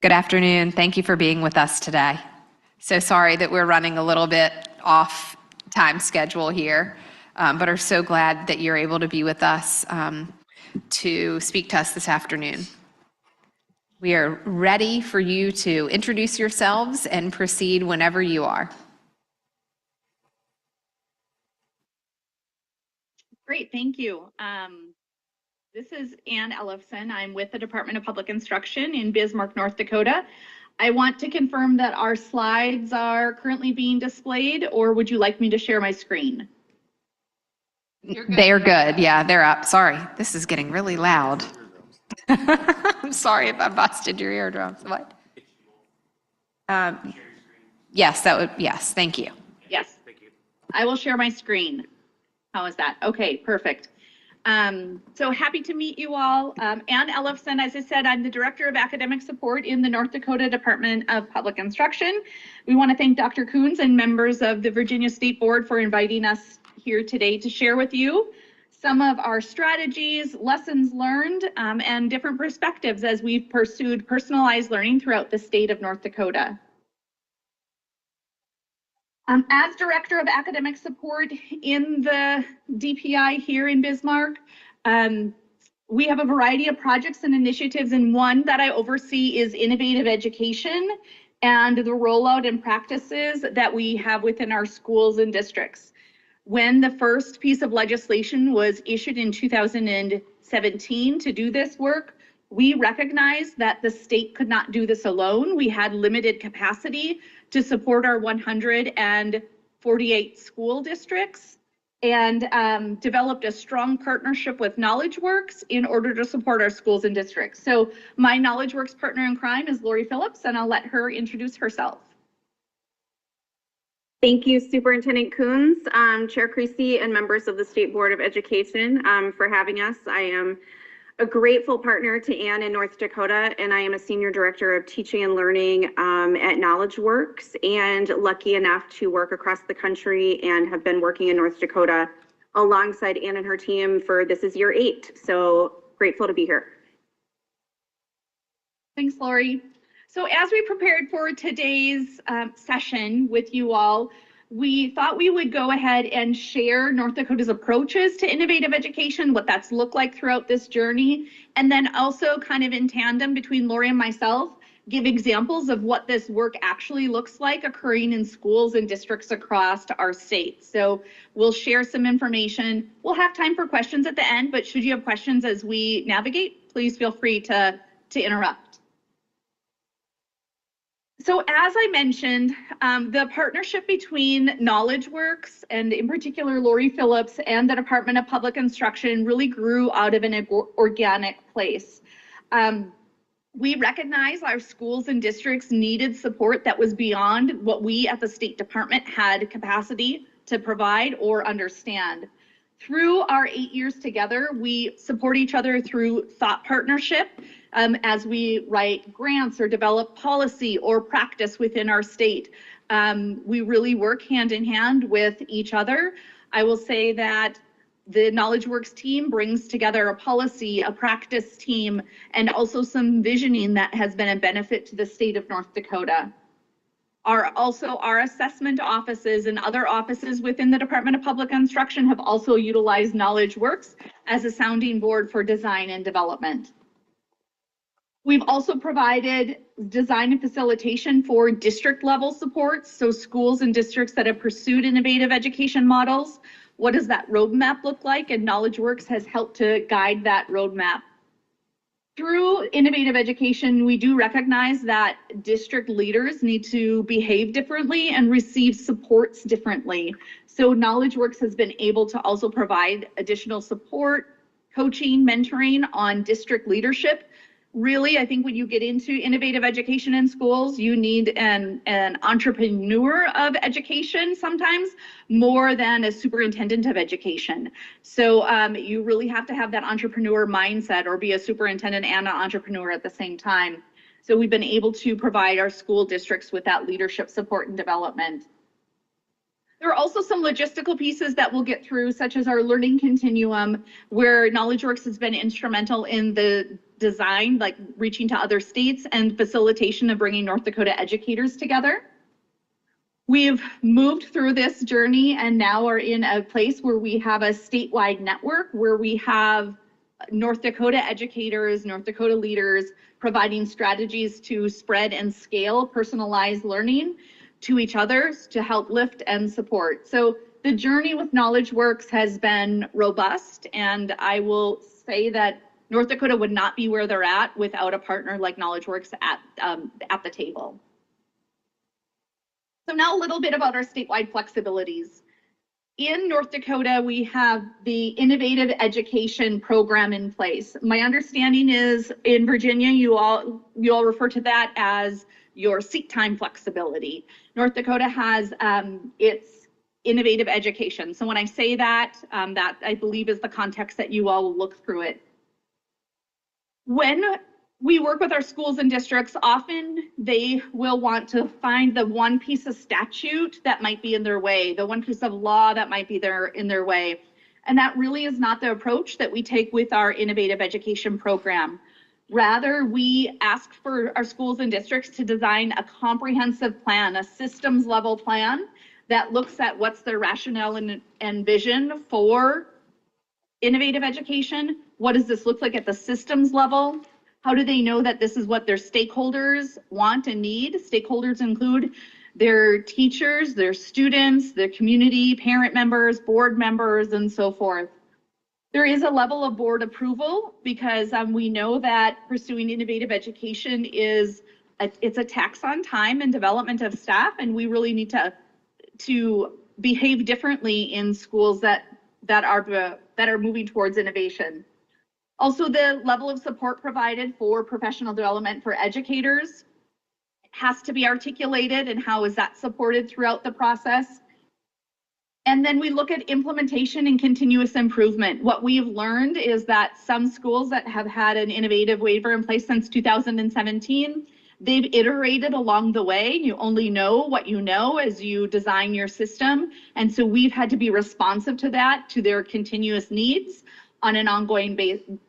Good afternoon. Thank you for being with us today. So sorry that we're running a little bit off time schedule here, but are so glad that you're able to be with us to speak to us this afternoon. We are ready for you to introduce yourselves and proceed whenever you are. Great, thank you. This is Ann Ellefson. I'm with the Department of Public Instruction in Bismarck, North Dakota. I want to confirm that our slides are currently being displayed, or would you like me to share my screen? They are good. Yeah, they're up. Sorry, this is getting really loud. I'm sorry if I busted your eardrums. What? Yes, yes, thank you. Yes. I will share my screen. How is that? Okay, perfect. So happy to meet you all. Ann Ellefson, as I said, I'm the Director of Academic Support in the North Dakota Department of Public Instruction. We want to thank Dr. Coons and members of the Virginia State Board for inviting us here today to share with you some of our strategies, lessons learned, and different perspectives as we've pursued personalized learning throughout the state of North Dakota. As Director of Academic Support in the DPI here in Bismarck, we have a variety of projects and initiatives, and one that I oversee is innovative education and the rollout and practices that we have within our schools and districts. When the first piece of legislation was issued in 2017 to do this work, we recognized that the state could not do this alone. We had limited capacity to support our 148 school districts, and developed a strong partnership with KnowledgeWorks in order to support our schools and districts. So my KnowledgeWorks partner in crime is Lori Phillips, and I'll let her introduce herself. Thank you, Superintendent Coons, Chair Creasy, and members of the State Board of Education for having us. I am a grateful partner to Ann in North Dakota, and I am a Senior Director of Teaching and Learning at KnowledgeWorks, and lucky enough to work across the country and have been working in North Dakota alongside Ann and her team for this is year 8. So grateful to be here. Thanks, Lori. So as we prepared for today's session with you all, we thought we would go ahead and share North Dakota's approaches to innovative education, what that's looked like throughout this journey, and then also kind of in tandem between Lori and myself, give examples of what this work actually looks like occurring in schools and districts across our state. So we'll share some information. We'll have time for questions at the end, but should you have questions as we navigate, please feel free to interrupt. So as I mentioned, the partnership between KnowledgeWorks and in particular Lori Phillips and the Department of Public Instruction really grew out of an organic place. We recognize our schools and districts needed support that was beyond what we at the State Department had capacity to provide or understand. Through our 8 years together, we support each other through thought partnership as we write grants or develop policy or practice within our state. We really work hand in hand with each other. I will say that the KnowledgeWorks team brings together a policy, a practice team, and also some visioning that has been a benefit to the state of North Dakota. Our assessment offices and other offices within the Department of Public Instruction have also utilized KnowledgeWorks as a sounding board for design and development. We've also provided design and facilitation for district level supports. So schools and districts that have pursued innovative education models, what does that roadmap look like? And KnowledgeWorks has helped to guide that roadmap. Through innovative education, we do recognize that district leaders need to behave differently and receive supports differently. So KnowledgeWorks has been able to also provide additional support, coaching, mentoring on district leadership. Really, I think when you get into innovative education in schools, you need an entrepreneur of education sometimes more than a superintendent of education. So you really have to have that entrepreneur mindset or be a superintendent and an entrepreneur at the same time. So we've been able to provide our school districts with that leadership support and development. There are also some logistical pieces that we'll get through, such as our learning continuum, where KnowledgeWorks has been instrumental in the design, like reaching to other states, and facilitation of bringing North Dakota educators together. We've moved through this journey and now are in a place where we have a statewide network where we have North Dakota educators, North Dakota leaders providing strategies to spread and scale personalized learning to each other to help lift and support. So the journey with KnowledgeWorks has been robust, and I will say that North Dakota would not be where they're at without a partner like KnowledgeWorks at the table. So now a little bit about our statewide flexibilities. In North Dakota, we have the Innovative Education Program in place. My understanding is in Virginia, you all refer to that as your seat time flexibility. North Dakota has its innovative education. So when I say that, that I believe is the context that you all will look through it. When we work with our schools and districts, often they will want to find the one piece of statute that might be in their way, the one piece of law that might be in their way. And that really is not the approach that we take with our innovative education program. Rather, we ask for our schools and districts to design a comprehensive plan, a systems level plan that looks at what's their rationale and vision for innovative education. What does this look like at the systems level? How do they know that this is what their stakeholders want and need? Stakeholders include their teachers, their students, their community, parent members, board members, and so forth. There is a level of board approval because we know that pursuing innovative education it's a tax on time and development of staff, and we really need to behave differently in schools that are moving towards innovation. Also, the level of support provided for professional development for educators has to be articulated, and how is that supported throughout the process? And then we look at implementation and continuous improvement. What we've learned is that some schools that have had an innovative waiver in place since 2017, they've iterated along the way. You only know what you know as you design your system. And so we've had to be responsive to that, to their continuous needs on an ongoing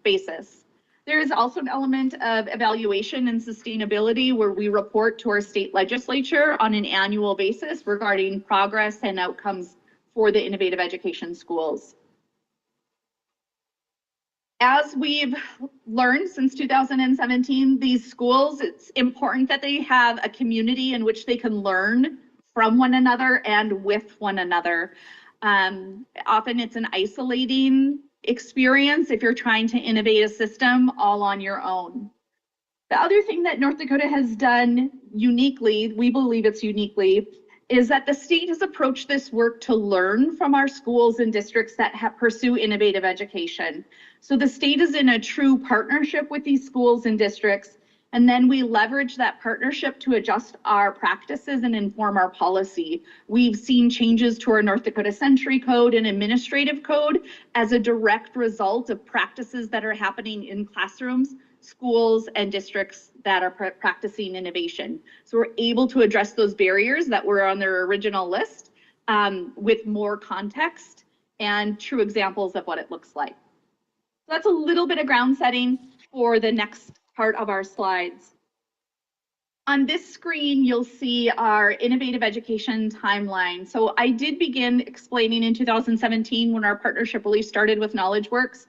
basis. There is also an element of evaluation and sustainability where we report to our state legislature on an annual basis regarding progress and outcomes for the innovative education schools. As we've learned since 2017, these schools, it's important that they have a community in which they can learn from one another and with one another. Often it's an isolating experience if you're trying to innovate a system all on your own. The other thing that North Dakota has done uniquely, we believe it's uniquely, is that the state has approached this work to learn from our schools and districts that pursue innovative education. So the state is in a true partnership with these schools and districts, and then we leverage that partnership to adjust our practices and inform our policy. We've seen changes to our North Dakota Century Code and Administrative Code as a direct result of practices that are happening in classrooms, schools, and districts that are practicing innovation. So we're able to address those barriers that were on their original list with more context and true examples of what it looks like. So that's a little bit of ground setting for the next part of our slides. On this screen, you'll see our innovative education timeline. So I did begin explaining in 2017 when our partnership really started with KnowledgeWorks.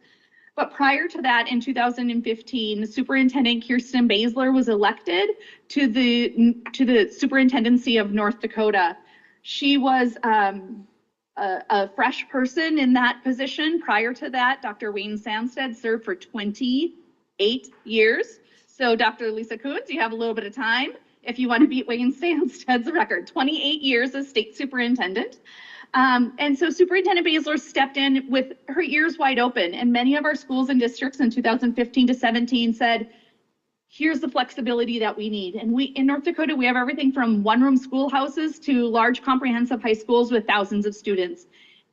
But prior to that, in 2015, Superintendent Kirsten Baszler was elected to the Superintendency of North Dakota. She was a fresh person in that position. Prior to that, Dr. Wayne Sandstead served for 28 years. So Dr. Lisa Coons, you have a little bit of time if you want to beat Wayne Sandstead's record, 28 years as state superintendent. And so Superintendent Baszler stepped in with her ears wide open, and many of our schools and districts in 2015 to 17 said, here's the flexibility that we need. And in North Dakota, we have everything from one-room schoolhouses to large comprehensive high schools with thousands of students.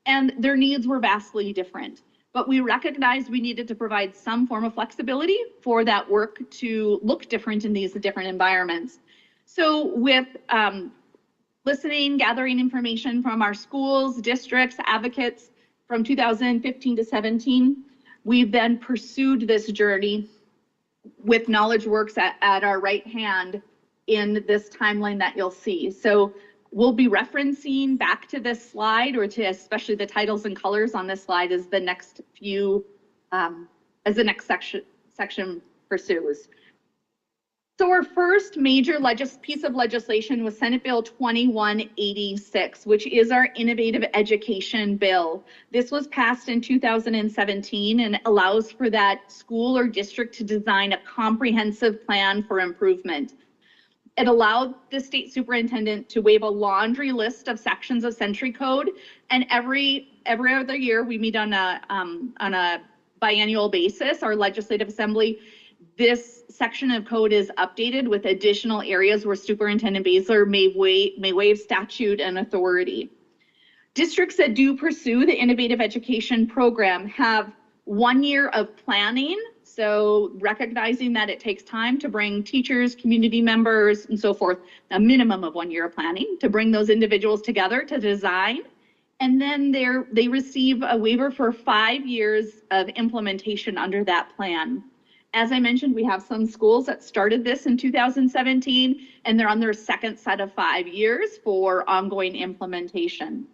And their needs were vastly different. But we recognized we needed to provide some form of flexibility for that work to look different in these different environments. So with listening, gathering information from our schools, districts, advocates from 2015 to 17, we've then pursued this journey with Knowledge Works at our right hand in this timeline that you'll see. So we'll be referencing back to this slide, or to especially the titles and colors on this slide as the next few, as the next section pursues. So our first major piece of legislation was Senate Bill 2186, which is our innovative education bill. This was passed in 2017 and allows for that school or district to design a comprehensive plan for improvement. It allowed the state superintendent to waive a laundry list of sections of Century Code, and every other year we meet on a biannual basis, our legislative assembly. This section of code is updated with additional areas where Superintendent Basler may waive statute and authority. Districts that do pursue the innovative education program have 1 year of planning. So recognizing that it takes time to bring teachers, community members, and so forth, a minimum of 1 year of planning to bring those individuals together to design. And then they receive a waiver for 5 years of implementation under that plan. As I mentioned, we have some schools that started this in 2017, and they're on their second set of 5 years for ongoing implementation.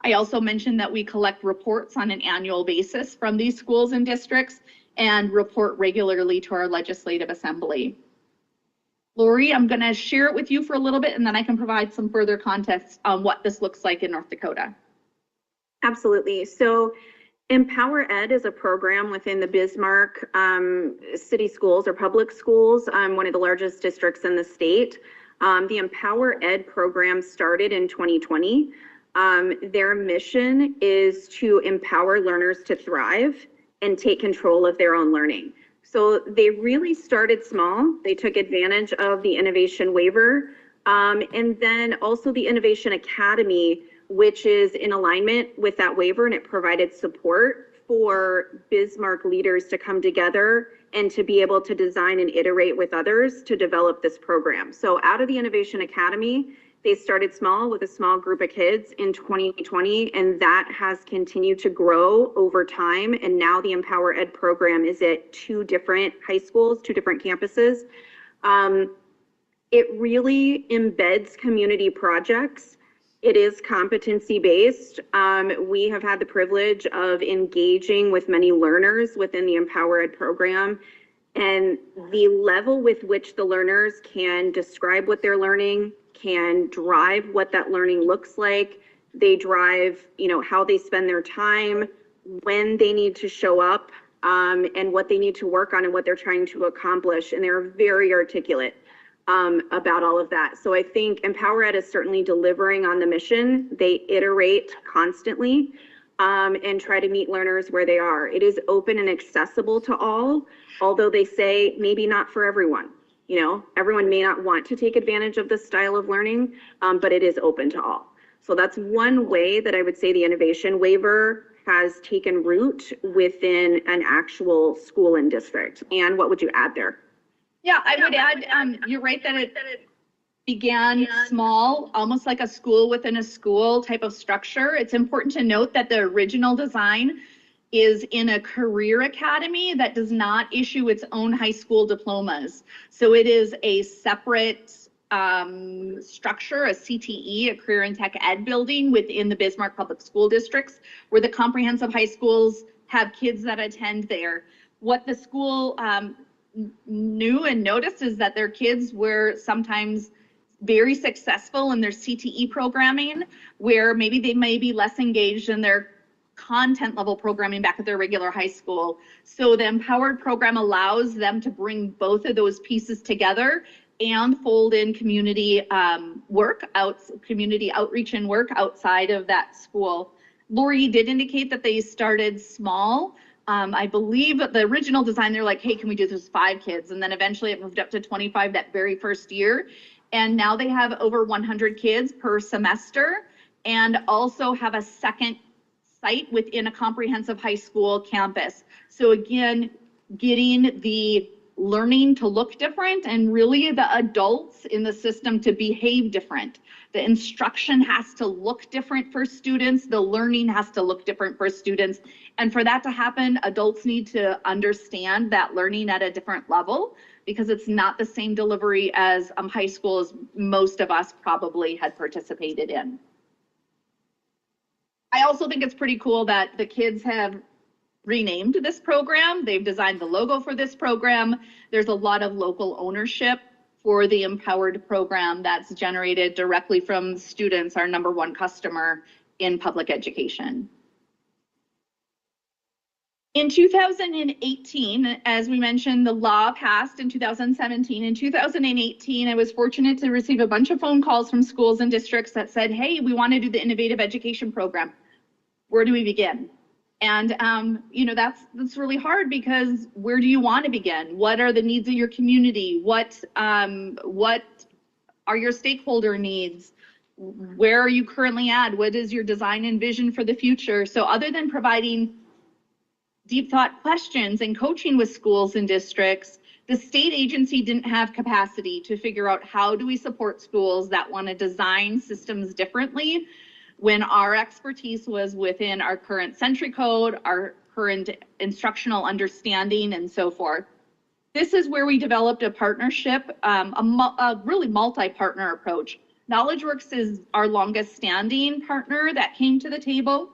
I also mentioned that we collect reports on an annual basis from these schools and districts and report regularly to our legislative assembly. Lori, I'm going to share it with you for a little bit, and then I can provide some further context on what this looks like in North Dakota. Absolutely. So Empower Ed is a program within the Bismarck City Schools or public schools, one of the largest districts in the state. The Empower Ed program started in 2020. Their mission is to empower learners to thrive and take control of their own learning. So they really started small. They took advantage of the Innovation Waiver, and then also the Innovation Academy, which is in alignment with that waiver, and it provided support for Bismarck leaders to come together and to be able to design and iterate with others to develop this program. So out of the Innovation Academy, they started small with a small group of kids in 2020, and that has continued to grow over time. And now the Empower Ed program is at 2 different high schools, 2 different campuses. It really embeds community projects. It is competency-based. We have had the privilege of engaging with many learners within the Empower Ed program, and the level with which the learners can describe what they're learning, can drive what that learning looks like. They drive, how they spend their time, when they need to show up, and what they need to work on and what they're trying to accomplish. And they're very articulate about all of that. So I think Empower Ed is certainly delivering on the mission. They iterate constantly and try to meet learners where they are. It is open and accessible to all, although they say maybe not for everyone. Everyone may not want to take advantage of this style of learning, but it is open to all. So that's one way that I would say the Innovation Waiver has taken root within an actual school and district. And what would you add there? Yeah, I would add, you're right that it began small, almost like a school within a school type of structure. It's important to note that the original design is in a career academy that does not issue its own high school diplomas. So it is a separate structure, a CTE, a career and tech ed building within the Bismarck Public School Districts, where the comprehensive high schools have kids that attend there. What the school knew and noticed is that their kids were sometimes very successful in their CTE programming, where maybe they may be less engaged in their content level programming back at their regular high school. So the Empowered program allows them to bring both of those pieces together and fold in community community outreach and work outside of that school. Lori did indicate that they started small. I believe the original design, they're like, hey, can we do this with 5 kids? And then eventually it moved up to 25 that very first year. And now they have over 100 kids per semester, and also have a second site within a comprehensive high school campus. So again, getting the learning to look different and really the adults in the system to behave different. The instruction has to look different for students. The learning has to look different for students. And for that to happen, adults need to understand that learning at a different level, because it's not the same delivery as high school as most of us probably had participated in. I also think it's pretty cool that the kids have renamed this program. They've designed the logo for this program. There's a lot of local ownership for the Empowered program that's generated directly from students, our #1 customer in public education. In 2018, as we mentioned, the law passed in 2017. In 2018, I was fortunate to receive a bunch of phone calls from schools and districts that said, hey, we want to do the innovative education program. Where do we begin? And you know, that's really hard, because where do you want to begin? What are the needs of your community? What are your stakeholder needs? Where are you currently at? What is your design and vision for the future? So other than providing deep thought questions and coaching with schools and districts, the state agency didn't have capacity to figure out how do we support schools that want to design systems differently, when our expertise was within our current Century Code, our current instructional understanding, and so forth. This is where we developed a partnership, a really multi-partner approach. KnowledgeWorks is our longest standing partner that came to the table,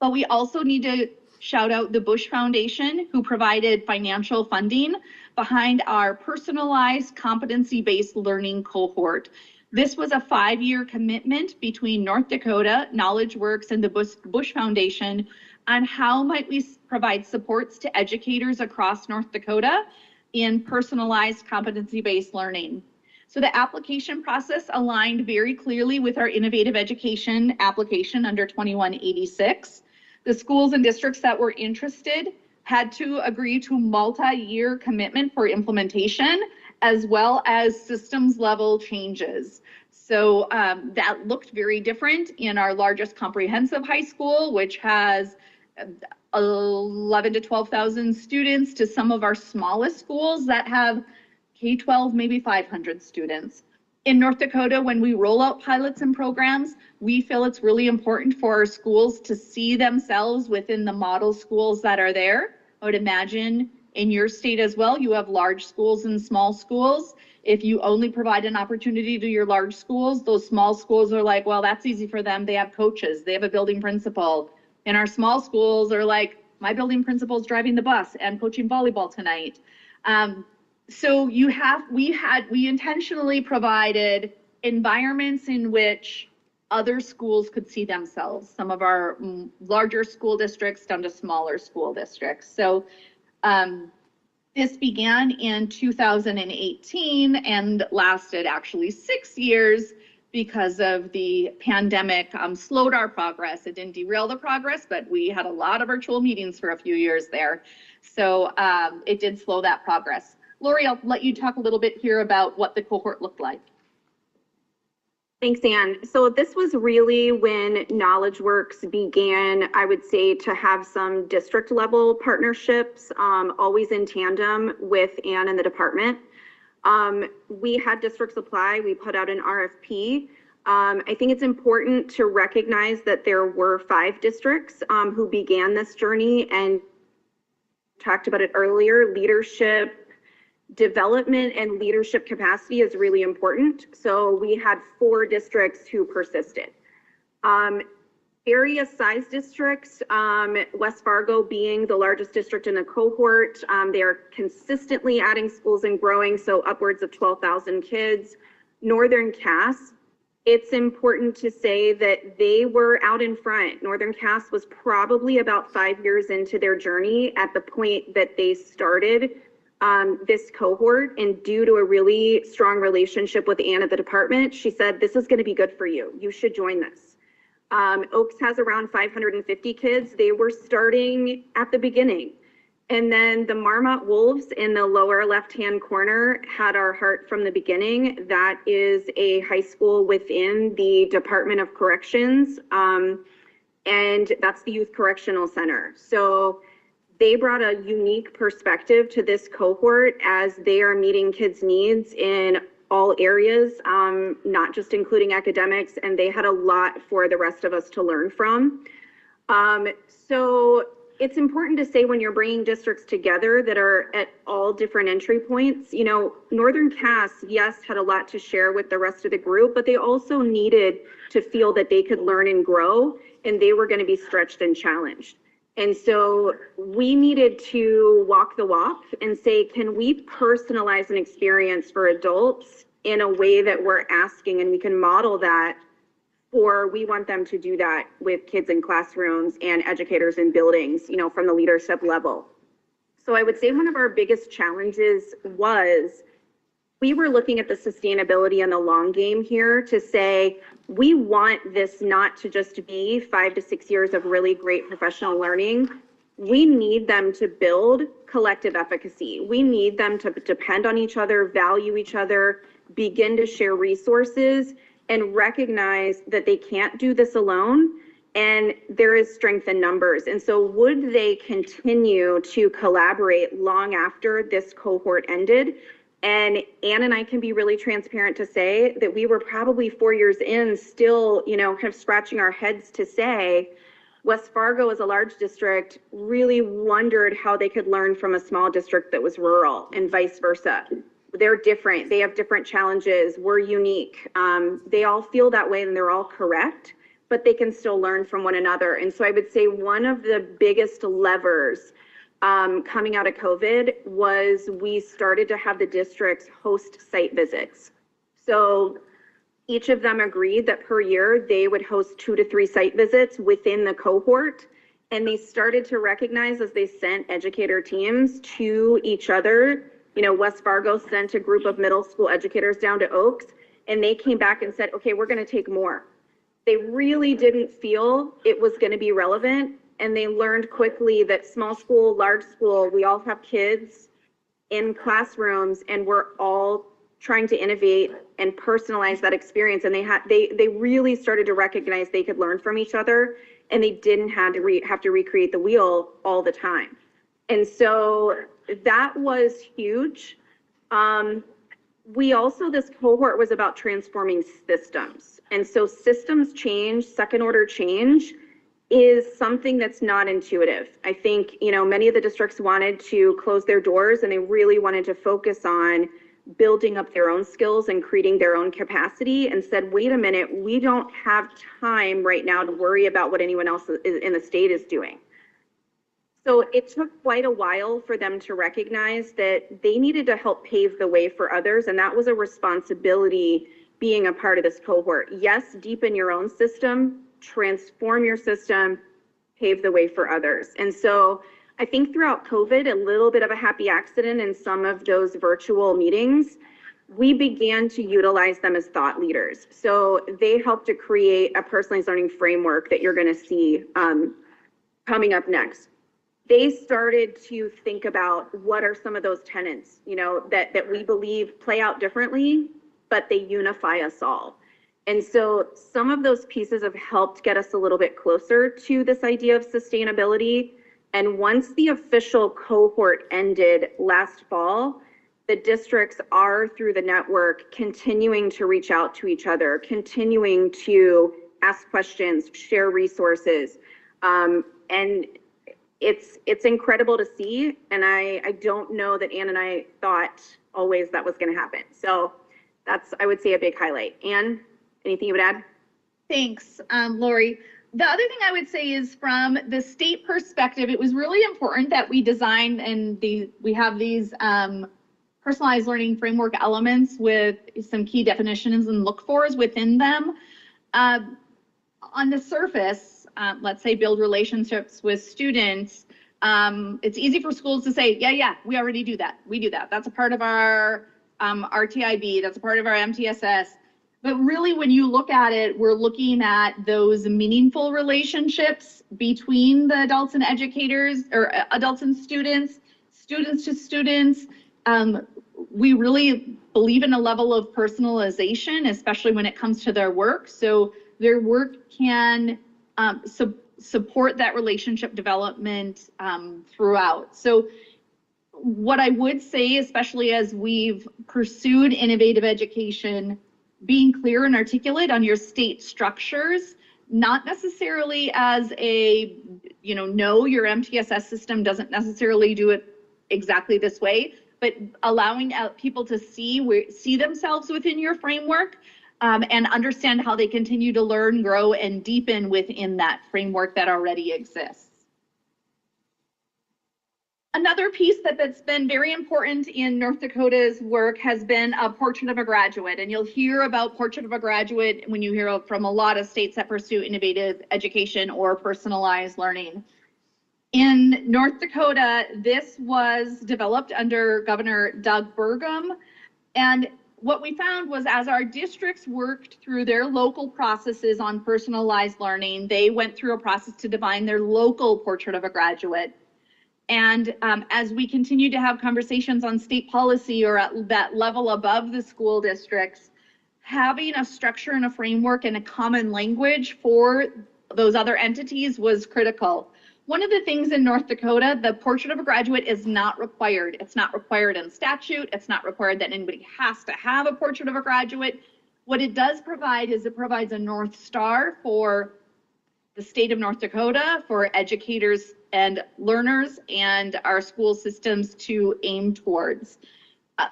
but we also need to shout out the Bush Foundation, who provided financial funding behind our personalized competency-based learning cohort. This was a 5-year commitment between North Dakota, KnowledgeWorks, and the Bush Foundation on how might we provide supports to educators across North Dakota in personalized competency-based learning. So the application process aligned very clearly with our innovative education application under 2186. The schools and districts that were interested had to agree to multi-year commitment for implementation, as well as systems level changes. So that looked very different in our largest comprehensive high school, which has 11 to 12,000 students, to some of our smallest schools that have K-12, maybe 500 students. In North Dakota, when we roll out pilots and programs, we feel it's really important for our schools to see themselves within the model schools that are there. I would imagine in your state as well, you have large schools and small schools. If you only provide an opportunity to your large schools, those small schools are like, well, that's easy for them. They have coaches, they have a building principal. And our small schools are like, my building principal is driving the bus and coaching volleyball tonight. So we intentionally provided environments in which other schools could see themselves, some of our larger school districts down to smaller school districts. So this began in 2018 and lasted actually 6 years because of the pandemic, slowed our progress. It didn't derail the progress, but we had a lot of virtual meetings for a few years there. So it did slow that progress. Lori, I'll let you talk a little bit here about what the cohort looked like. Thanks, Anne. So this was really when KnowledgeWorks began, I would say, to have some district level partnerships, always in tandem with Anne and the department. We had districts apply, we put out an RFP. I think it's important to recognize that there were 5 districts who began this journey, and talked about it earlier, leadership, development and leadership capacity is really important. So we had 4 districts who persisted. Area size districts, West Fargo being the largest district in the cohort, they are consistently adding schools and growing, so upwards of 12,000 kids. Northern Cass, it's important to say that they were out in front. Northern Cass was probably about 5 years into their journey at the point that they started this cohort, and due to a really strong relationship with Anne at the department, she said, this is going to be good for you. You should join this. Oaks has around 550 kids. They were starting at the beginning. And then the Marmot Wolves in the lower left-hand corner had our heart from the beginning. That is a high school within the Department of Corrections, and that's the Youth Correctional Center. So They brought a unique perspective to this cohort as they are meeting kids' needs in all areas, not just including academics, and they had a lot for the rest of us to learn from. So it's important to say when you're bringing districts together that are at all different entry points, you know, Northern Cass, yes, had a lot to share with the rest of the group, but they also needed to feel that they could learn and grow, and they were going to be stretched and challenged. And so we needed to walk the walk and say, can we personalize an experience for adults in a way that we're asking, and we can model that, or we want them to do that with kids in classrooms and educators in buildings, you know, from the leadership level. So I would say one of our biggest challenges was we were looking at the sustainability and the long game here to say, we want this not to just be 5 to 6 years of really great professional learning. We need them to build collective efficacy. We need them to depend on each other, value each other, begin to share resources, and recognize that they can't do this alone, and there is strength in numbers. And so would they continue to collaborate long after this cohort ended? And Ann and I can be really transparent to say that we were probably 4 years in still, you know, kind of scratching our heads to say, West Fargo as a large district really wondered how they could learn from a small district that was rural and vice versa. They're different. They have different challenges. We're unique. They all feel that way and they're all correct, but they can still learn from one another. And so I would say one of the biggest levers coming out of COVID was we started to have the districts host site visits. So each of them agreed that per year they would host 2 to 3 site visits within the cohort. And they started to recognize as they sent educator teams to each other. You know, West Fargo sent a group of middle school educators down to Oaks, and they came back and said, okay, we're going to take more. They really didn't feel it was going to be relevant. And they learned quickly that small school, large school, we all have kids in classrooms, and we're all trying to innovate and personalize that experience. And they really started to recognize they could learn from each other, and they didn't have to recreate the wheel all the time. And so that was huge. We also, this cohort was about transforming systems. And so systems change, second order change, is something that's not intuitive. I think, you know, many of the districts wanted to close their doors, and they really wanted to focus on building up their own skills and creating their own capacity, and said, wait a minute, we don't have time right now to worry about what anyone else in the state is doing. So it took quite a while for them to recognize that they needed to help pave the way for others, and that was a responsibility being a part of this cohort. Yes, deepen your own system, transform your system, pave the way for others. And so I think throughout COVID, a little bit of a happy accident in some of those virtual meetings, we began to utilize them as thought leaders. So they helped to create a personalized learning framework that you're going to see coming up next. They started to think about what are some of those tenets, you know, that we believe play out differently, but they unify us all. And so some of those pieces have helped get us a little bit closer to this idea of sustainability. And once the official cohort ended last fall, the districts are, through the network, continuing to reach out to each other, continuing to ask questions, share resources. And it's incredible to see. And I don't know that Ann and I thought always that was going to happen. So that's, I would say, a big highlight. Ann, anything you would add? Thanks, Lori. The other thing I would say is from the state perspective, it was really important that we design and we have these personalized learning framework elements with some key definitions and look-fors within them. On the surface, let's say build relationships with students. It's easy for schools to say, yeah, we already do that. We do that. That's a part of our RTIB. That's a part of our MTSS. But really, when you look at it, we're looking at those meaningful relationships between the adults and educators, or adults and students, students to students. We really believe in a level of personalization, especially when it comes to their work. So their work can support that relationship development throughout. So what I would say, especially as we've pursued innovative education, being clear and articulate on your state structures, not necessarily as a, no, your MTSS system doesn't necessarily do it exactly this way, but allowing people to see themselves within your framework and understand how they continue to learn, grow, and deepen within that framework that already exists. Another piece that's been very important in North Dakota's work has been a portrait of a graduate. And you'll hear about portrait of a graduate when you hear from a lot of states that pursue innovative education or personalized learning. In North Dakota, this was developed under Governor Doug Burgum. And what we found was as our districts worked through their local processes on personalized learning, they went through a process to define their local portrait of a graduate. And as we continue to have conversations on state policy or at that level above the school districts, having a structure and a framework and a common language for those other entities was critical. One of the things in North Dakota, the portrait of a graduate is not required. It's not required in statute. It's not required that anybody has to have a portrait of a graduate. What it does provide is it provides a North Star for the state of North Dakota, for educators and learners and our school systems to aim towards.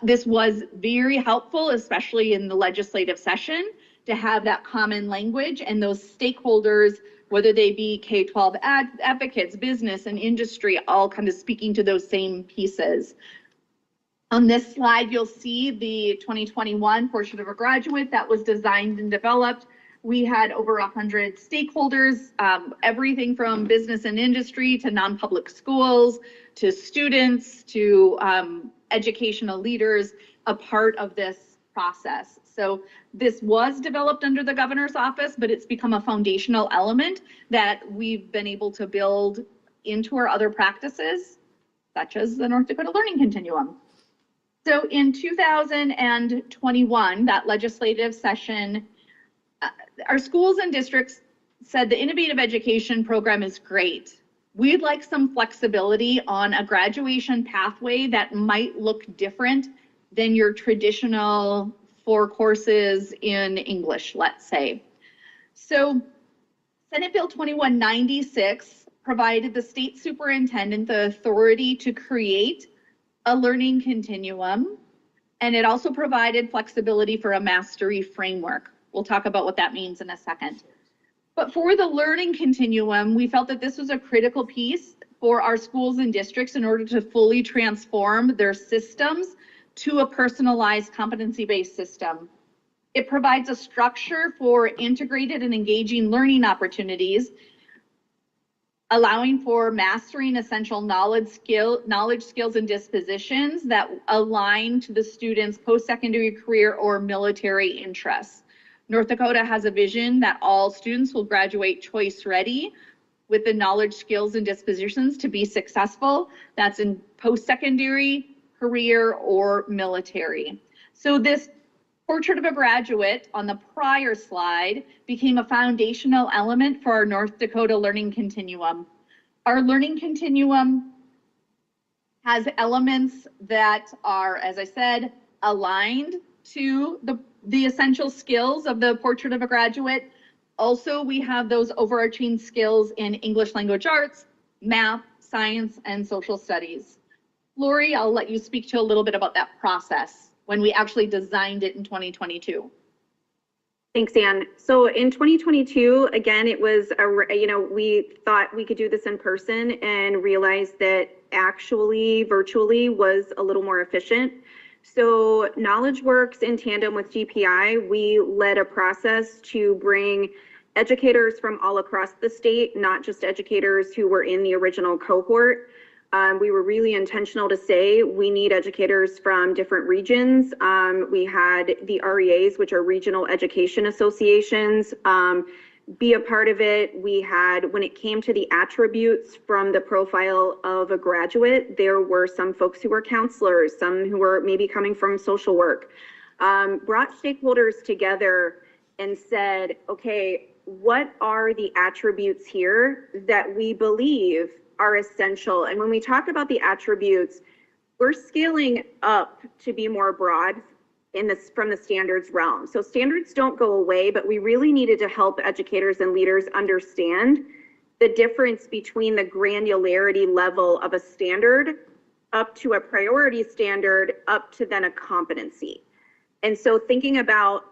This was very helpful, especially in the legislative session, to have that common language and those stakeholders, whether they be K-12 advocates, business and industry, all kind of speaking to those same pieces. On this slide, you'll see the 2021 portrait of a graduate that was designed and developed. We had over 100 stakeholders, everything from business and industry to non-public schools, to students, to educational leaders, a part of this process. So this was developed under the governor's office, but it's become a foundational element that we've been able to build into our other practices, such as the North Dakota Learning Continuum. So in 2021, that legislative session, our schools and districts said the innovative education program is great. We'd like some flexibility on a graduation pathway that might look different than your traditional 4 courses in English, let's say. So Senate Bill 2196 provided the state superintendent the authority to create a learning continuum, and it also provided flexibility for a mastery framework. We'll talk about what that means in a second. But for the learning continuum, we felt that this was a critical piece for our schools and districts in order to fully transform their systems to a personalized competency-based system. It provides a structure for integrated and engaging learning opportunities, allowing for mastering essential knowledge, skills, and dispositions that align to the student's post-secondary career or military interests. North Dakota has a vision that all students will graduate choice ready with the knowledge, skills, and dispositions to be successful. That's in post-secondary, career, or military. So this portrait of a graduate on the prior slide became a foundational element for our North Dakota Learning Continuum. Our Learning Continuum has elements that are, as I said, aligned to the essential skills of the portrait of a graduate. Also, we have those overarching skills in English language arts, math, science, and social studies. Lori, I'll let you speak to a little bit about that process when we actually designed it in 2022. Thanks, Anne. So in 2022, again, it was, we thought we could do this in person and realized that actually virtually was a little more efficient. So KnowledgeWorks in tandem with GPI, we led a process to bring educators from all across the state, not just educators who were in the original cohort. We were really intentional to say we need educators from different regions. We had the REAs, which are regional education associations, be a part of it. We had, when it came to the attributes from the profile of a graduate, there were some folks who were counselors, some who were maybe coming from social work, brought stakeholders together and said, okay, what are the attributes here that we believe are essential? And when we talk about the attributes, we're scaling up to be more broad in this from the standards realm. So standards don't go away, but we really needed to help educators and leaders understand the difference between the granularity level of a standard up to a priority standard up to then a competency. And so thinking about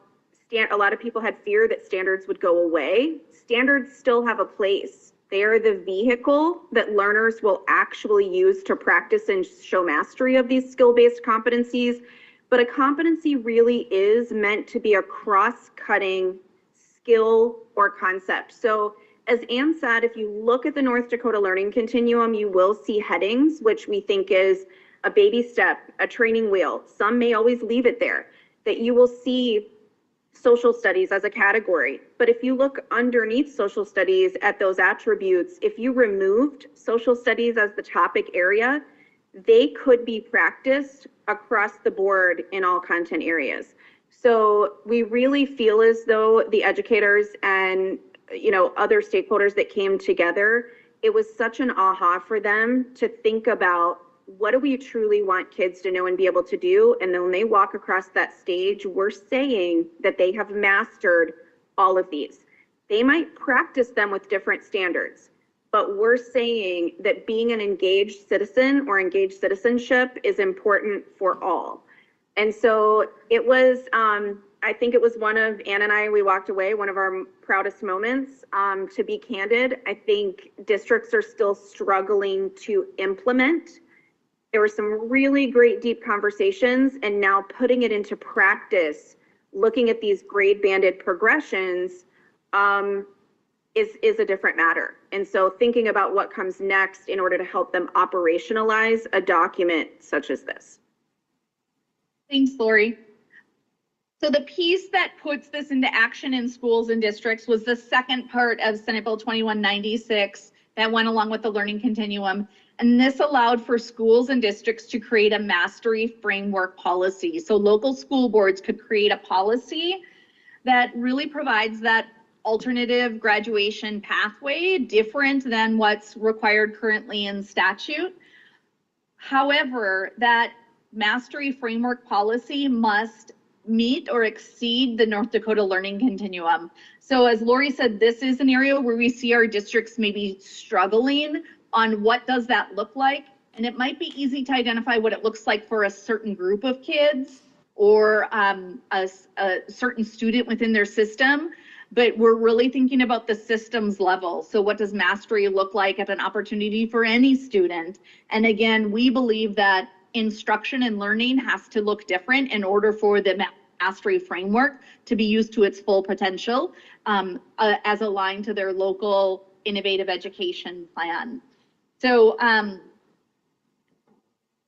a lot of people had fear that standards would go away. Standards still have a place. They are the vehicle that learners will actually use to practice and show mastery of these skill-based competencies. But a competency really is meant to be a cross-cutting skill or concept. So as Anne said, if you look at the North Dakota Learning Continuum, you will see headings, which we think is a baby step, a training wheel. Some may always leave it there, that you will see social studies as a category. But if you look underneath social studies at those attributes, if you removed social studies as the topic area, they could be practiced across the board in all content areas. So we really feel as though the educators and other stakeholders that came together, it was such an aha for them to think about what do we truly want kids to know and be able to do? And then when they walk across that stage, we're saying that they have mastered all of these. They might practice them with different standards, but we're saying that being an engaged citizen or engaged citizenship is important for all. And so it was, I think it was one of Ann and I, we walked away, one of our proudest moments. To be candid, I think districts are still struggling to implement. There were some really great deep conversations, and now putting it into practice, looking at these grade banded progressions is a different matter. And so thinking about what comes next in order to help them operationalize a document such as this. Thanks, Lori. So the piece that puts this into action in schools and districts was the second part of Senate Bill 2196 that went along with the learning continuum. And this allowed for schools and districts to create a mastery framework policy. So local school boards could create a policy that really provides that alternative graduation pathway, different than what's required currently in statute. However, that mastery framework policy must meet or exceed the North Dakota Learning Continuum. So as Lori said, this is an area where we see our districts maybe struggling on what does that look like. And it might be easy to identify what it looks like for a certain group of kids or a certain student within their system, but we're really thinking about the systems level. So what does mastery look like at an opportunity for any student? And again, we believe that instruction and learning has to look different in order for the mastery framework to be used to its full potential as aligned to their local innovative education plan. So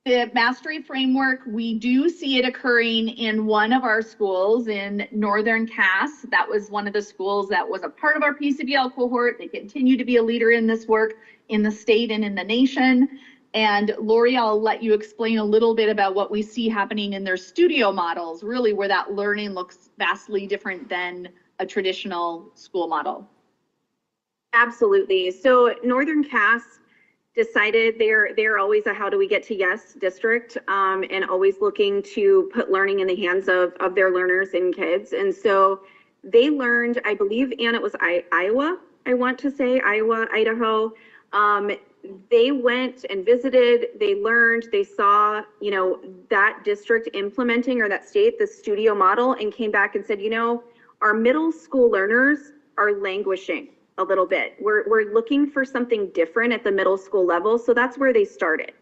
the mastery framework, we do see it occurring in one of our schools in Northern Cass. That was one of the schools that was a part of our PCBL cohort. They continue to be a leader in this work in the state and in the nation. And Lori, I'll let you explain a little bit about what we see happening in their studio models, really where that learning looks vastly different than a traditional school model. Absolutely. So Northern Cass decided they're always a how do we get to yes district, and always looking to put learning in the hands of their learners and kids. And so they learned, I believe, Ann, it was Iowa, I want to say, Iowa, Idaho. They went and visited, they learned, they saw, that district implementing, or that state, the studio model, and came back and said, our middle school learners are languishing a little bit. We're looking for something different at the middle school level. So that's where they started.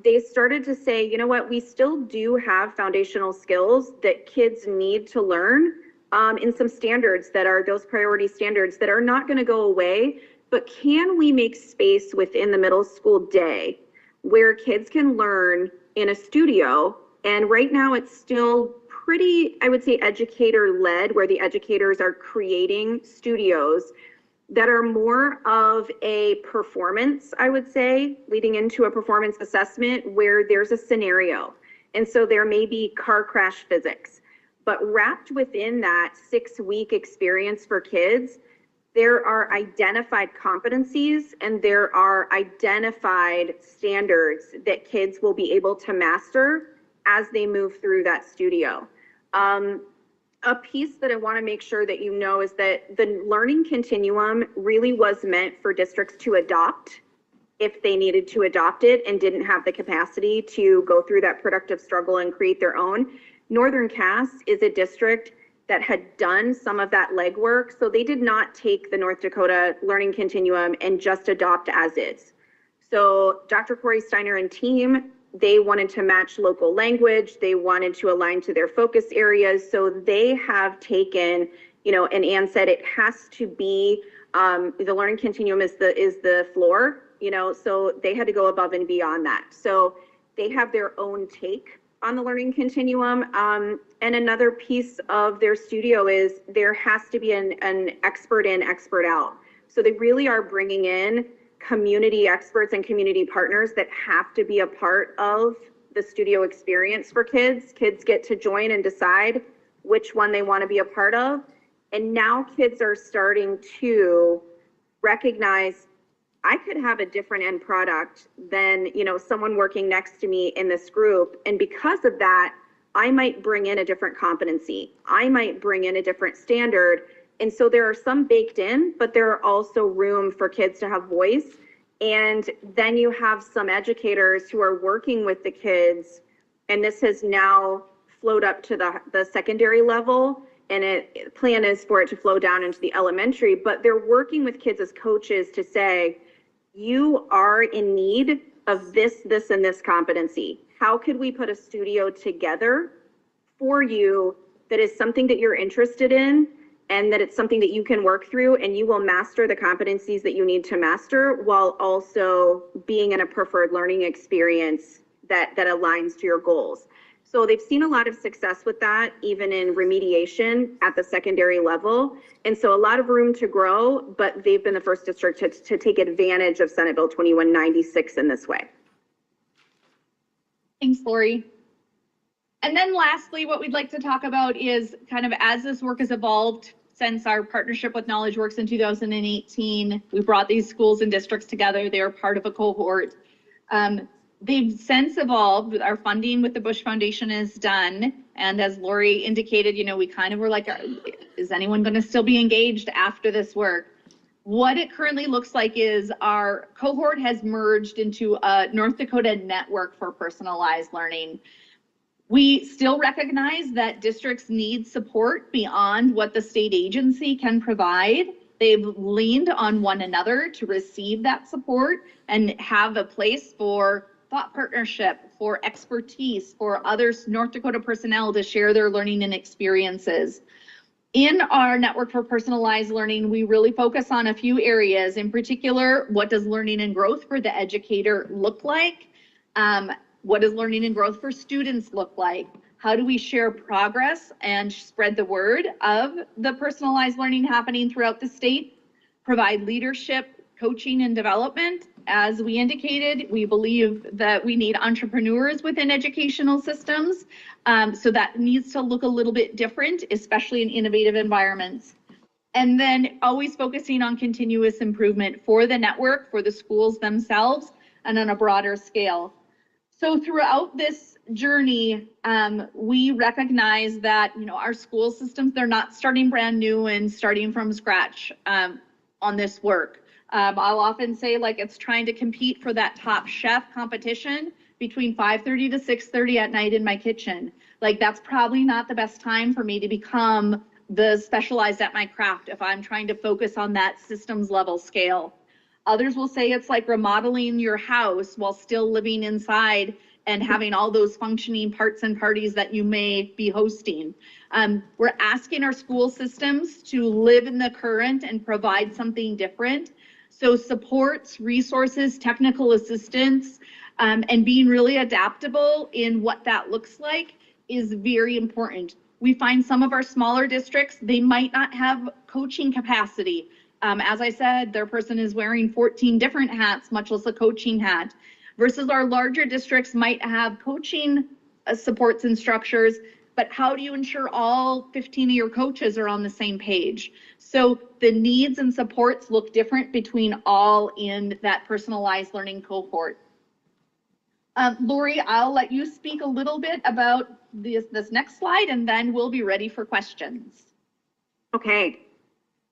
They started to say, you know what, we still do have foundational skills that kids need to learn in some standards that are those priority standards that are not going to go away. But can we make space within the middle school day where kids can learn in a studio? And right now it's still pretty, I would say, educator-led, where the educators are creating studios that are more of a performance, I would say, leading into a performance assessment where there's a scenario. And so there may be car crash physics. But wrapped within that 6-week experience for kids, there are identified competencies and there are identified standards that kids will be able to master as they move through that studio. A piece that I want to make sure that you know is that the learning continuum really was meant for districts to adopt if they needed to adopt it and didn't have the capacity to go through that productive struggle and create their own. Northern Cass is a district that had done some of that legwork, so they did not take the North Dakota learning continuum and just adopt as is. So Dr. Corey Steiner and team, they wanted to match local language, they wanted to align to their focus areas, so they have taken, you know, and Ann said it has to be, the learning continuum is the floor, you know, so they had to go above and beyond that. So they have their own take on the learning continuum. And another piece of their studio is there has to be an expert in, expert out. So they really are bringing in community experts and community partners that have to be a part of the studio experience for kids. Kids get to join and decide which one they want to be a part of. And now kids are starting to recognize I could have a different end product than, you know, someone working next to me in this group. And because of that, I might bring in a different competency. I might bring in a different standard. And so there are some baked in, but there are also room for kids to have voice. And then you have some educators who are working with the kids, and this has now flowed up to the secondary level, and plan is for it to flow down into the elementary, but they're working with kids as coaches to say, you are in need of this, and this competency. How could we put a studio together for you that is something that you're interested in and that it's something that you can work through and you will master the competencies that you need to master while also being in a preferred learning experience that aligns to your goals. So they've seen a lot of success with that, even in remediation at the secondary level. And so a lot of room to grow, but they've been the first district to take advantage of Senate Bill 2196 in this way. Thanks, Lori. And then lastly, what we'd like to talk about is kind of as this work has evolved since our partnership with Knowledge Works in 2018, we brought these schools and districts together. They are part of a cohort. They've since evolved. Our funding with the Bush Foundation is done. And as Lori indicated, you know, we kind of were like, is anyone going to still be engaged after this work? What it currently looks like is our cohort has merged into a North Dakota network for personalized learning. We still recognize that districts need support beyond what the state agency can provide. They've leaned on one another to receive that support and have a place for thought partnership, for expertise, for other North Dakota personnel to share their learning and experiences. In our network for personalized learning, we really focus on a few areas. In particular, what does learning and growth for the educator look like? What does learning and growth for students look like? How do we share progress and spread the word of the personalized learning happening throughout the state? Provide leadership, coaching, and development. As we indicated, we believe that we need entrepreneurs within educational systems. So that needs to look a little bit different, especially in innovative environments. And then always focusing on continuous improvement for the network, for the schools themselves, and on a broader scale. So throughout this journey, we recognize that, you know, our school systems, they're not starting brand new and starting from scratch on this work. I'll often say, like, it's trying to compete for that top chef competition between 5:30 to 6:30 at night in my kitchen. Like, that's probably not the best time for me to become the specialized at my craft if I'm trying to focus on that systems level scale. Others will say it's like remodeling your house while still living inside and having all those functioning parts and parties that you may be hosting. We're asking our school systems to live in the current and provide something different. So supports, resources, technical assistance, and being really adaptable in what that looks like is very important. We find some of our smaller districts, they might not have coaching capacity. As I said, their person is wearing 14 different hats, much less a coaching hat, versus our larger districts might have coaching supports and structures, but how do you ensure all 15 of your coaches are on the same page? So the needs and supports look different between all in that personalized learning cohort. Lori, I'll let you speak a little bit about this next slide, and then we'll be ready for questions. Okay.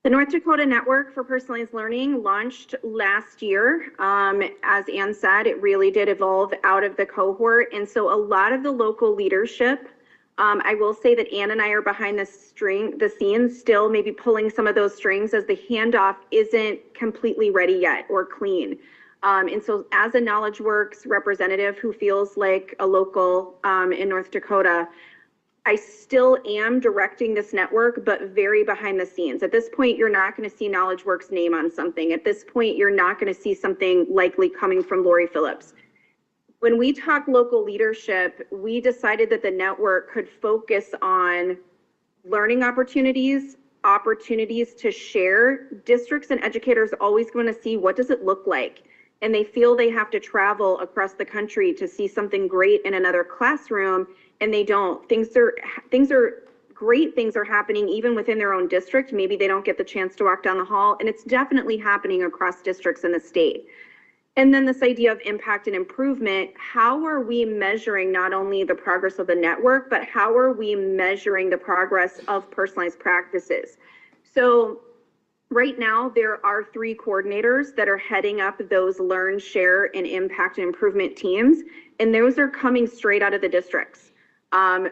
The North Dakota Network for Personalized Learning launched last year. As Ann said, it really did evolve out of the cohort. And so a lot of the local leadership, I will say that Ann and I are behind the scenes, still maybe pulling some of those strings as the handoff isn't completely ready yet or clean. And so as a KnowledgeWorks representative who feels like a local in North Dakota, I still am directing this network, but very behind the scenes. At this point, you're not going to see KnowledgeWorks' name on something. At this point, you're not going to see something likely coming from Lori Phillips. When we talk local leadership, we decided that the network could focus on learning opportunities to share. Districts and educators always want to see what does it look like. And they feel they have to travel across the country to see something great in another classroom, and they don't. Great things are happening even within their own district. Maybe they don't get the chance to walk down the hall, and it's definitely happening across districts in the state. And then this idea of impact and improvement, how are we measuring not only the progress of the network, but how are we measuring the progress of personalized practices? So right now, there are 3 coordinators that are heading up those learn, share, and impact and improvement teams, and those are coming straight out of the districts.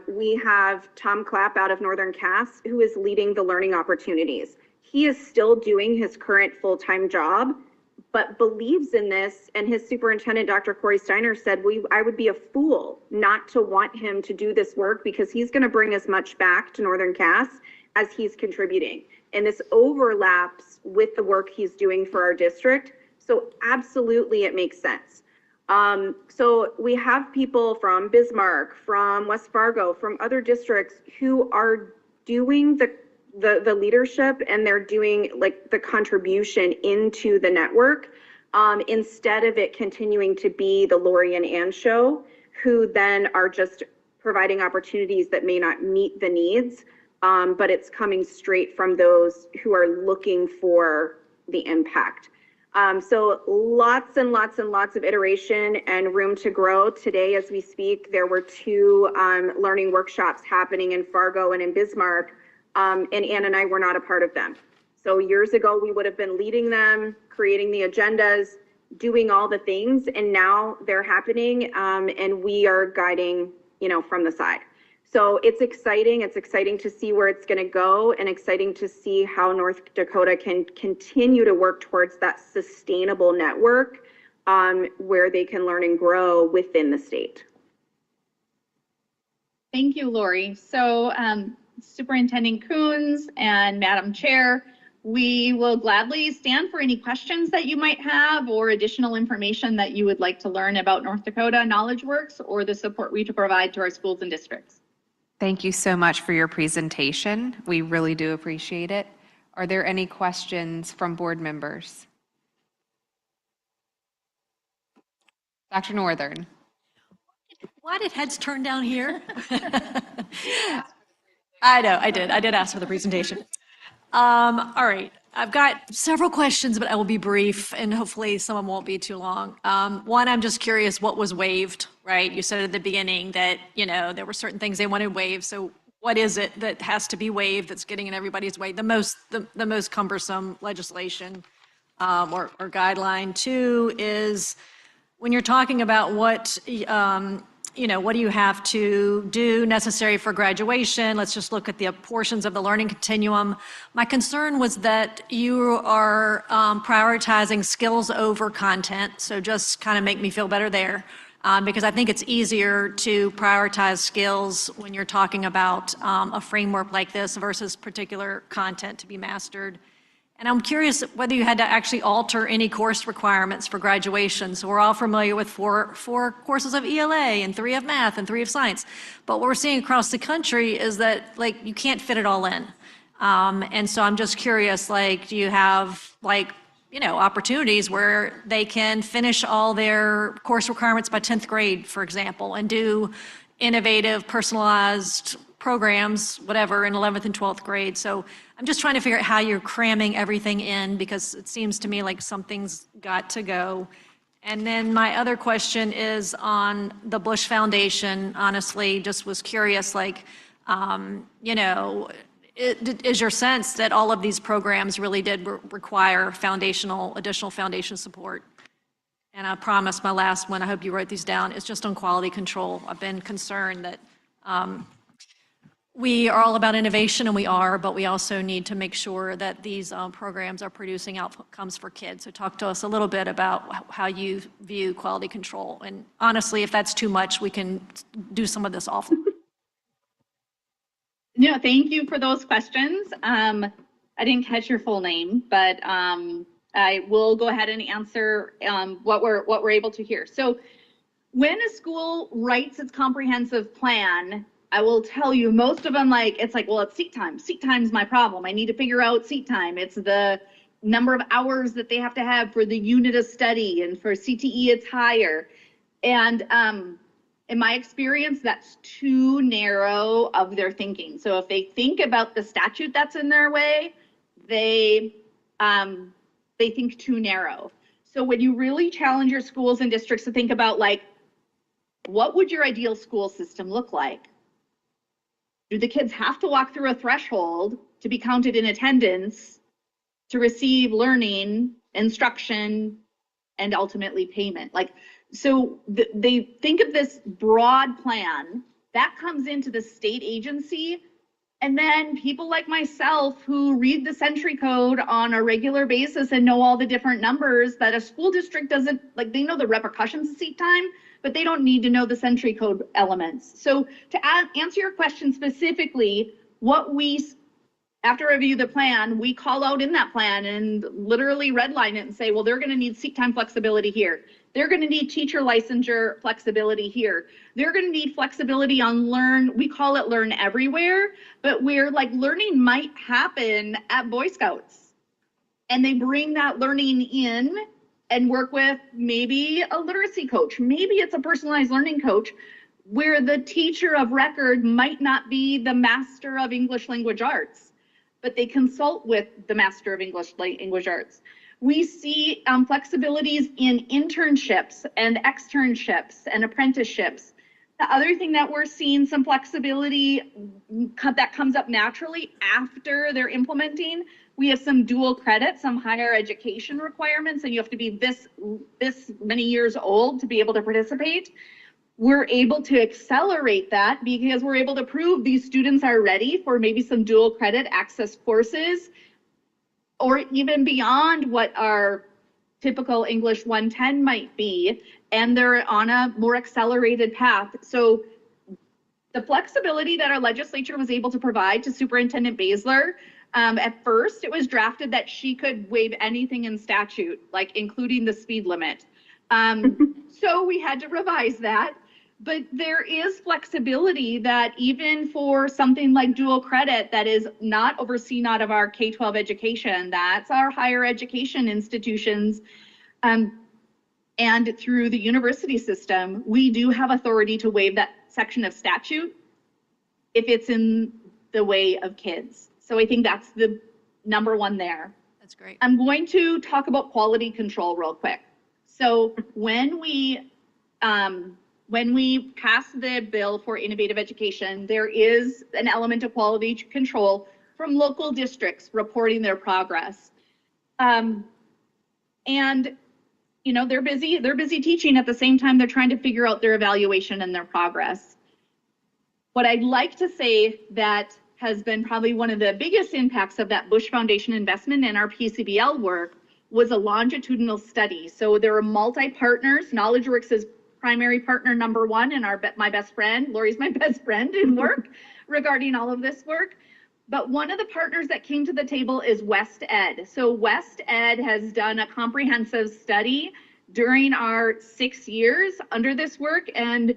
We have Tom Clapp out of Northern Cass, who is leading the learning opportunities. He is still doing his current full-time job, but believes in this, and his superintendent, Dr. Corey Steiner, said, I would be a fool not to want him to do this work because he's going to bring as much back to Northern Cass as he's contributing. And this overlaps with the work he's doing for our district. So absolutely, it makes sense. So we have people from Bismarck, from West Fargo, from other districts who are doing the leadership, and they're doing like the contribution into the network, instead of it continuing to be the Lori and Ann show, who then are just providing opportunities that may not meet the needs. But it's coming straight from those who are looking for the impact. So lots and lots and lots of iteration and room to grow. Today, as we speak, there were 2 learning workshops happening in Fargo and in Bismarck, and Ann and I were not a part of them. So years ago, we would have been leading them, creating the agendas, doing all the things, and now they're happening, and we are guiding, from the side. So it's exciting. It's exciting to see where it's going to go, and exciting to see how North Dakota can continue to work towards that sustainable network where they can learn and grow within the state. Thank you, Lori. So Superintendent Coons and Madam Chair, we will gladly stand for any questions that you might have or additional information that you would like to learn about North Dakota KnowledgeWorks or the support we provide to our schools and districts. Thank you so much for your presentation. We really do appreciate it. Are there any questions from board members? Dr. Northern. Why did heads turn down here? I know, I did ask for the presentation. All right, I've got several questions, but I will be brief, and hopefully some of them won't be too long. One, I'm just curious, what was waived, right? You said at the beginning that, there were certain things they wanted waived. So what is it that has to be waived that's getting in everybody's way? The most cumbersome legislation or guideline. 2 is when you're talking about what what do you have to do necessary for graduation? Let's just look at the portions of the learning continuum. My concern was that you are prioritizing skills over content. So just kind of make me feel better there. Because I think it's easier to prioritize skills when you're talking about a framework like this versus particular content to be mastered. And I'm curious whether you had to actually alter any course requirements for graduation. So we're all familiar with four courses of ELA and 3 of math and 3 of science. But what we're seeing across the country is that you can't fit it all in. And so I'm just curious, do you have opportunities where they can finish all their course requirements by 10th grade, for example, and do innovative, personalized programs, whatever, in 11th and 12th grade. So I'm just trying to figure out how you're cramming everything in, because it seems to me like something's got to go. And then my other question is on the Bush Foundation. Honestly, just was curious, like, you know, is your sense that all of these programs really did require additional foundation support? And I promise my last one, I hope you wrote these down, is just on quality control. I've been concerned that we are all about innovation, and we are, but we also need to make sure that these programs are producing outcomes for kids. So talk to us a little bit about how you view quality control. And honestly, if that's too much, we can do some of this offline. No, thank you for those questions. I didn't catch your full name, but I will go ahead and answer what we're able to hear. So when a school writes its comprehensive plan, I will tell you, most of them, it's like, well, it's seat time. Seat time's my problem. I need to figure out seat time. It's the number of hours that they have to have for the unit of study, and for CTE, it's higher. And in my experience, that's too narrow of their thinking. So if they think about the statute that's in their way, they think too narrow. So when you really challenge your schools and districts to think about, like, what would your ideal school system look like? Do the kids have to walk through a threshold to be counted in attendance, to receive learning, instruction, and ultimately payment? So they think of this broad plan that comes into the state agency, and then people like myself who read the Century Code on a regular basis and know all the different numbers that a school district doesn't, like, they know the repercussions of seat time, but they don't need to know the Century Code elements. So to answer your question specifically, after review the plan, we call out in that plan and literally redline it and say, well, they're going to need seat time flexibility here. They're going to need teacher licensure flexibility here. They're going to need flexibility on we call it learn everywhere, but we're like, learning might happen at Boy Scouts. And they bring that learning in and work with maybe a literacy coach. Maybe it's a personalized learning coach where the teacher of record might not be the master of English language arts, but they consult with the master of English language arts. We see flexibilities in internships and externships and apprenticeships. The other thing that we're seeing some flexibility that comes up naturally after they're implementing, we have some dual credit, some higher education requirements, and you have to be this many years old to be able to participate. We're able to accelerate that because we're able to prove these students are ready for maybe some dual credit access courses, or even beyond what our typical English 110 might be, and they're on a more accelerated path. So the flexibility that our legislature was able to provide to Superintendent Basler, at first it was drafted that she could waive anything in statute, like including the speed limit. So we had to revise that. But there is flexibility that even for something like dual credit that is not overseen out of our K-12 education, that's our higher education institutions, and through the university system, we do have authority to waive that section of statute if it's in the way of kids. So I think that's the number one there. That's great. I'm going to talk about quality control real quick. So when we pass the bill for innovative education, there is an element of quality control from local districts reporting their progress. And, you know, they're busy teaching at the same time they're trying to figure out their evaluation and their progress. What I'd like to say that has been probably one of the biggest impacts of that Bush Foundation investment in our PCBL work was a longitudinal study. So there are multi-partners. KnowledgeWorks is primary partner number one, and my best friend, Lori's my best friend in work regarding all of this work. But one of the partners that came to the table is West Ed. So West Ed has done a comprehensive study during our 6 years under this work. And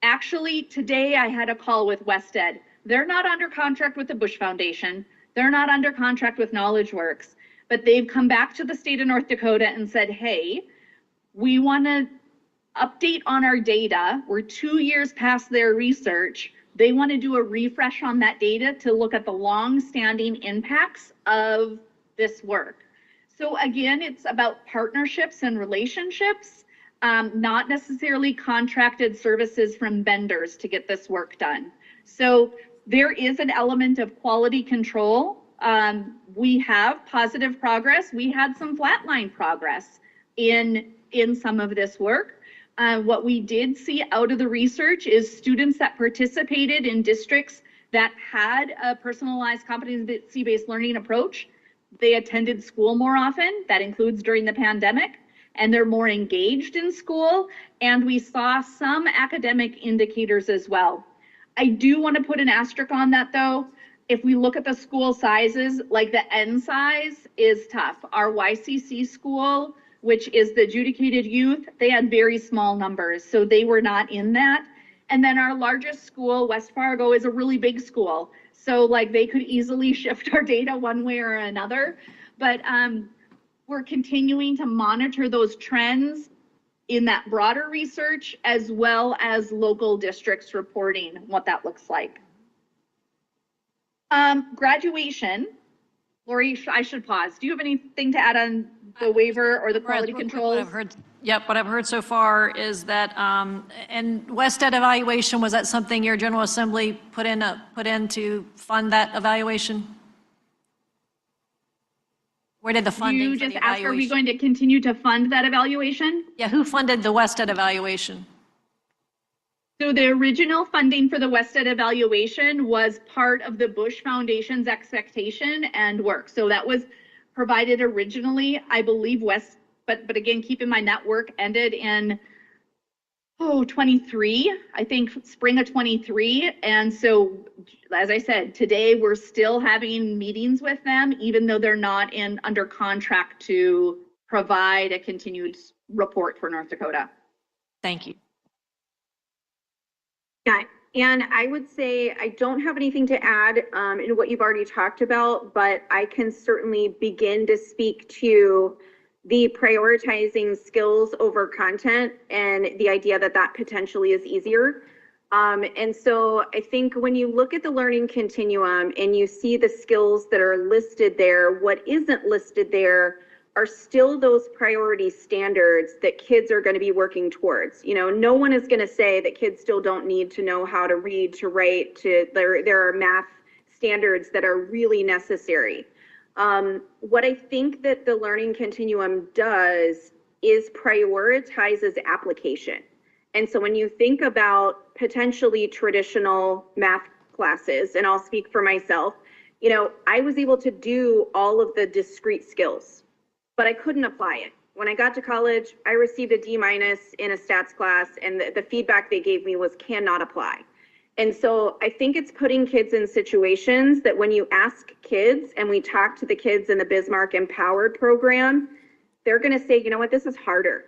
actually today I had a call with West Ed. They're not under contract with the Bush Foundation. They're not under contract with KnowledgeWorks, but they've come back to the state of North Dakota and said, hey, we want to update on our data. We're 2 years past their research. They want to do a refresh on that data to look at the long-standing impacts of this work. So again, it's about partnerships and relationships, not necessarily contracted services from vendors to get this work done. So there is an element of quality control. We have positive progress. We had some flatline progress in some of this work. What we did see out of the research is students that participated in districts that had a personalized competency-based learning approach. They attended school more often. That includes during the pandemic, and they're more engaged in school. And we saw some academic indicators as well. I do want to put an asterisk on that though. If we look at the school sizes, like the N size is tough. Our YCC school, which is the adjudicated youth, they had very small numbers, so they were not in that. And then our largest school, West Fargo, is a really big school. So like they could easily shift our data one way or another. But we're continuing to monitor those trends in that broader research, as well as local districts reporting what that looks like. Graduation. Lori, I should pause. Do you have anything to add on the waiver or the quality controls? What I've heard so far is that, and Wested evaluation, was that something your General Assembly put in to fund that evaluation? Where did the funding You for the just asked, are we evaluation? going to continue to fund that evaluation? Yeah, who funded the Wested evaluation? So the original funding for the Wested evaluation was part of the Bush Foundation's expectation and work. So that was provided originally, I believe but again, keep in mind that work ended in 23, I think spring of 23. And so, as I said, today we're still having meetings with them, even though they're not under contract to provide a continued report for North Dakota. Thank you. Yeah, and I would say I don't have anything to add in what you've already talked about, but I can certainly begin to speak to the prioritizing skills over content and the idea that that potentially is easier. And so I think when you look at the learning continuum and you see the skills that are listed there, what isn't listed there are still those priority standards that kids are going to be working towards. You know, no one is going to say that kids still don't need to know how to read, to write, there are math standards that are really necessary. What I think that the learning continuum does is prioritizes application. And so when you think about potentially traditional math classes, and I'll speak for myself, you know, I was able to do all of the discrete skills, but I couldn't apply it. When I got to college, I received a D- in a stats class, and the feedback they gave me was cannot apply. And so I think it's putting kids in situations that when you ask kids, and we talk to the kids in the Bismarck Empowered program, they're gonna say, you know what, this is harder.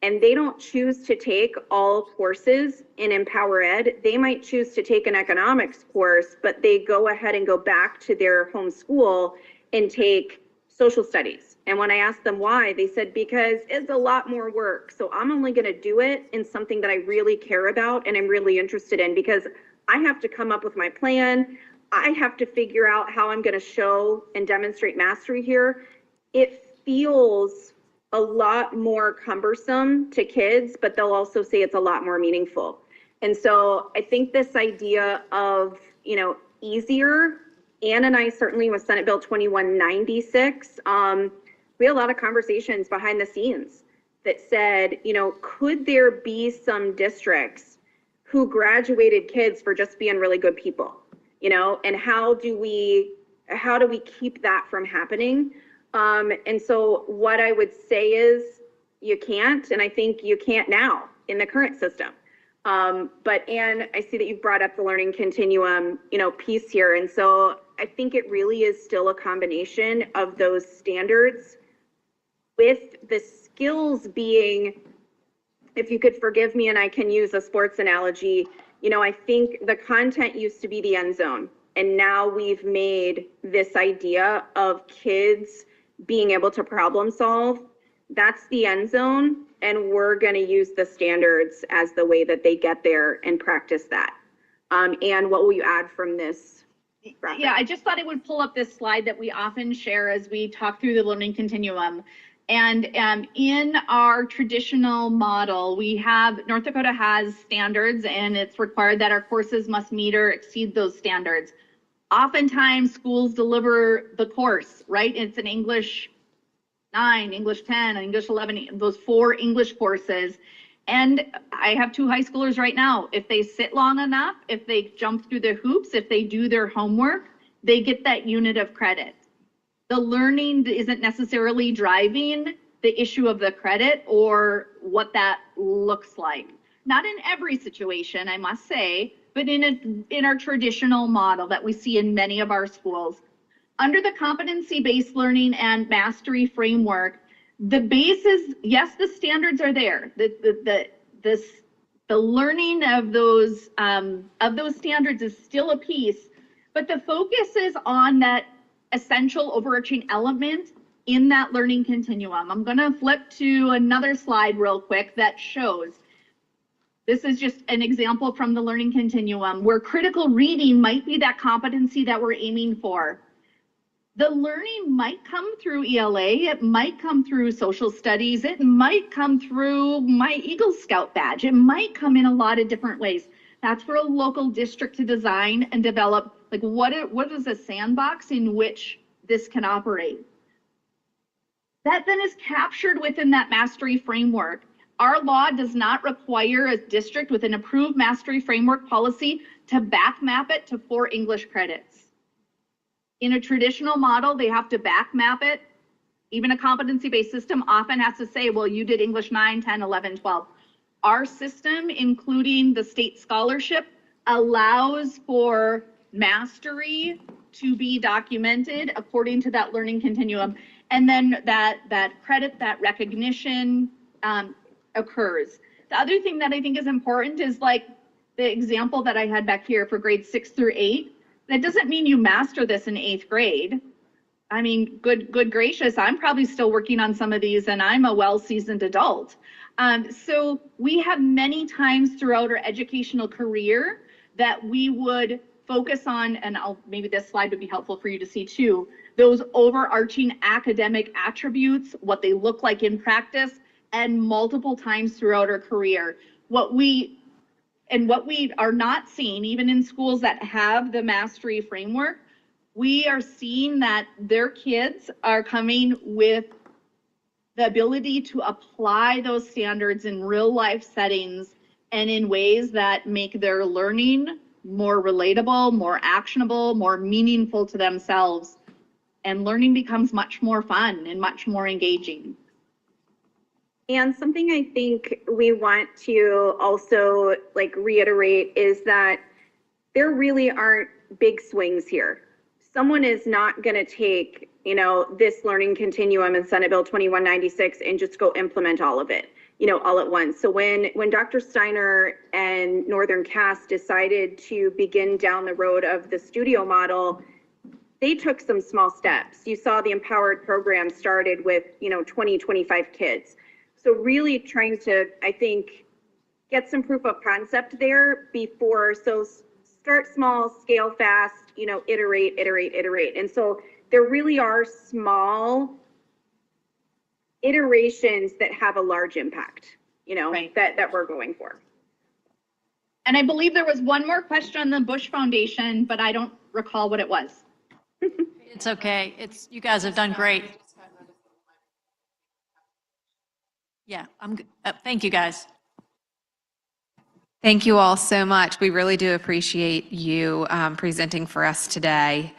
And they don't choose to take all courses in Empower Ed. They might choose to take an economics course, but they go ahead and go back to their home school and take social studies. And when I asked them why, they said, because it's a lot more work. So I'm only going to do it in something that I really care about and I'm really interested in, because I have to come up with my plan. I have to figure out how I'm going to show and demonstrate mastery here. It feels a lot more cumbersome to kids, but they'll also say it's a lot more meaningful. And so I think this idea of, you know, easier, Ann and I certainly with Senate Bill 2196, we had a lot of conversations behind the scenes that said, you know, could there be some districts who graduated kids for just being really good people, you know, and how do we keep that from happening? And so what I would say is you can't, and I think you can't now in the current system. But Ann, I see that you've brought up the learning continuum, you know, piece here. And so I think it really is still a combination of those standards with the skills being, if you could forgive me and I can use a sports analogy, you know, I think the content used to be the end zone. And now we've made this idea of kids being able to problem solve that's the end zone, and we're going to use the standards as the way that they get there and practice that. And what will you add from this? Yeah, I just thought it would pull up this slide that we often share as we talk through the learning continuum. And in our traditional model, North Dakota has standards, and it's required that our courses must meet or exceed those standards. Oftentimes, schools deliver the course, right? It's an English 9, English 10, English 11, those 4 English courses. And I have 2 high schoolers right now. If they sit long enough, if they jump through the hoops, if they do their homework, they get that unit of credit. The learning isn't necessarily driving the issue of the credit or what that looks like. Not in every situation, I must say, but in our traditional model that we see in many of our schools. Under the competency-based learning and mastery framework, the base is, yes, the standards are there. The learning of those standards is still a piece, but the focus is on that essential overarching element in that learning continuum. I'm going to flip to another slide real quick that shows. This is just an example from the learning continuum where critical reading might be that competency that we're aiming for. The learning might come through ELA, it might come through social studies, it might come through my Eagle Scout badge, it might come in a lot of different ways. That's for a local district to design and develop, like what is a sandbox in which this can operate. That then is captured within that mastery framework. Our law does not require a district with an approved mastery framework policy to back map it to 4 English credits. In a traditional model, they have to back map it. Even a competency-based system often has to say, well, you did English 9, 10, 11, 12. Our system, including the state scholarship, allows for mastery to be documented according to that learning continuum. And then that credit, that recognition occurs. The other thing that I think is important is like the example that I had back here for grades 6 through 8. That doesn't mean you master this in 8th grade. I mean, good gracious, I'm probably still working on some of these and I'm a well-seasoned adult. So we have many times throughout our educational career that we would focus on, and maybe this slide would be helpful for you to see too, those overarching academic attributes, what they look like in practice, and multiple times throughout our career. What we are not seeing, even in schools that have the mastery framework, we are seeing that their kids are coming with the ability to apply those standards in real life settings and in ways that make their learning more relatable, more actionable, more meaningful to themselves. And learning becomes much more fun and much more engaging. And something I think we want to also like reiterate is that there really aren't big swings here. Someone is not going to take, this learning continuum in Senate Bill 2196 and just go implement all of it, all at once. So when Dr. Steiner and Northern Cass decided to begin down the road of the studio model, they took some small steps. You saw the Empowered program started with, 20, 25 kids. So really trying to, I think, get some proof of concept there before, so start small, scale fast, iterate. And so there really are small iterations that have a large impact, right, that we're going for. And I believe there was one more question on the Bush Foundation, but I don't recall what it was. It's okay. You guys have done great. Yeah, I'm good. Thank you, guys. Thank you all so much. We really do appreciate you presenting for us today.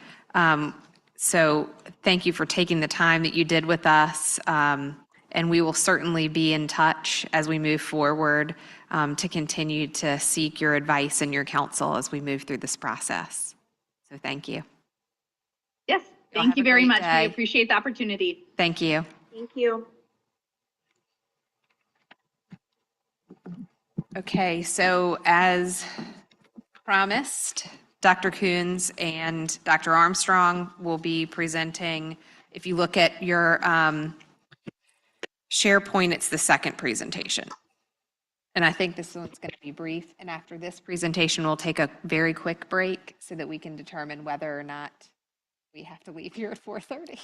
So thank you for taking the time that you did with us. And we will certainly be in touch as we move forward to continue to seek your advice and your counsel as we move through this process. So thank you. Yes, Y'all thank have you a very great much. day. We appreciate the opportunity. Thank you. Thank you. Okay, so as promised, Dr. Coons and Dr. Armstrong will be presenting. If you look at your SharePoint, it's the second presentation. And I think this one's going to be brief. And after this presentation, we'll take a very quick break so that we can determine whether or not we have to leave here at 4:30.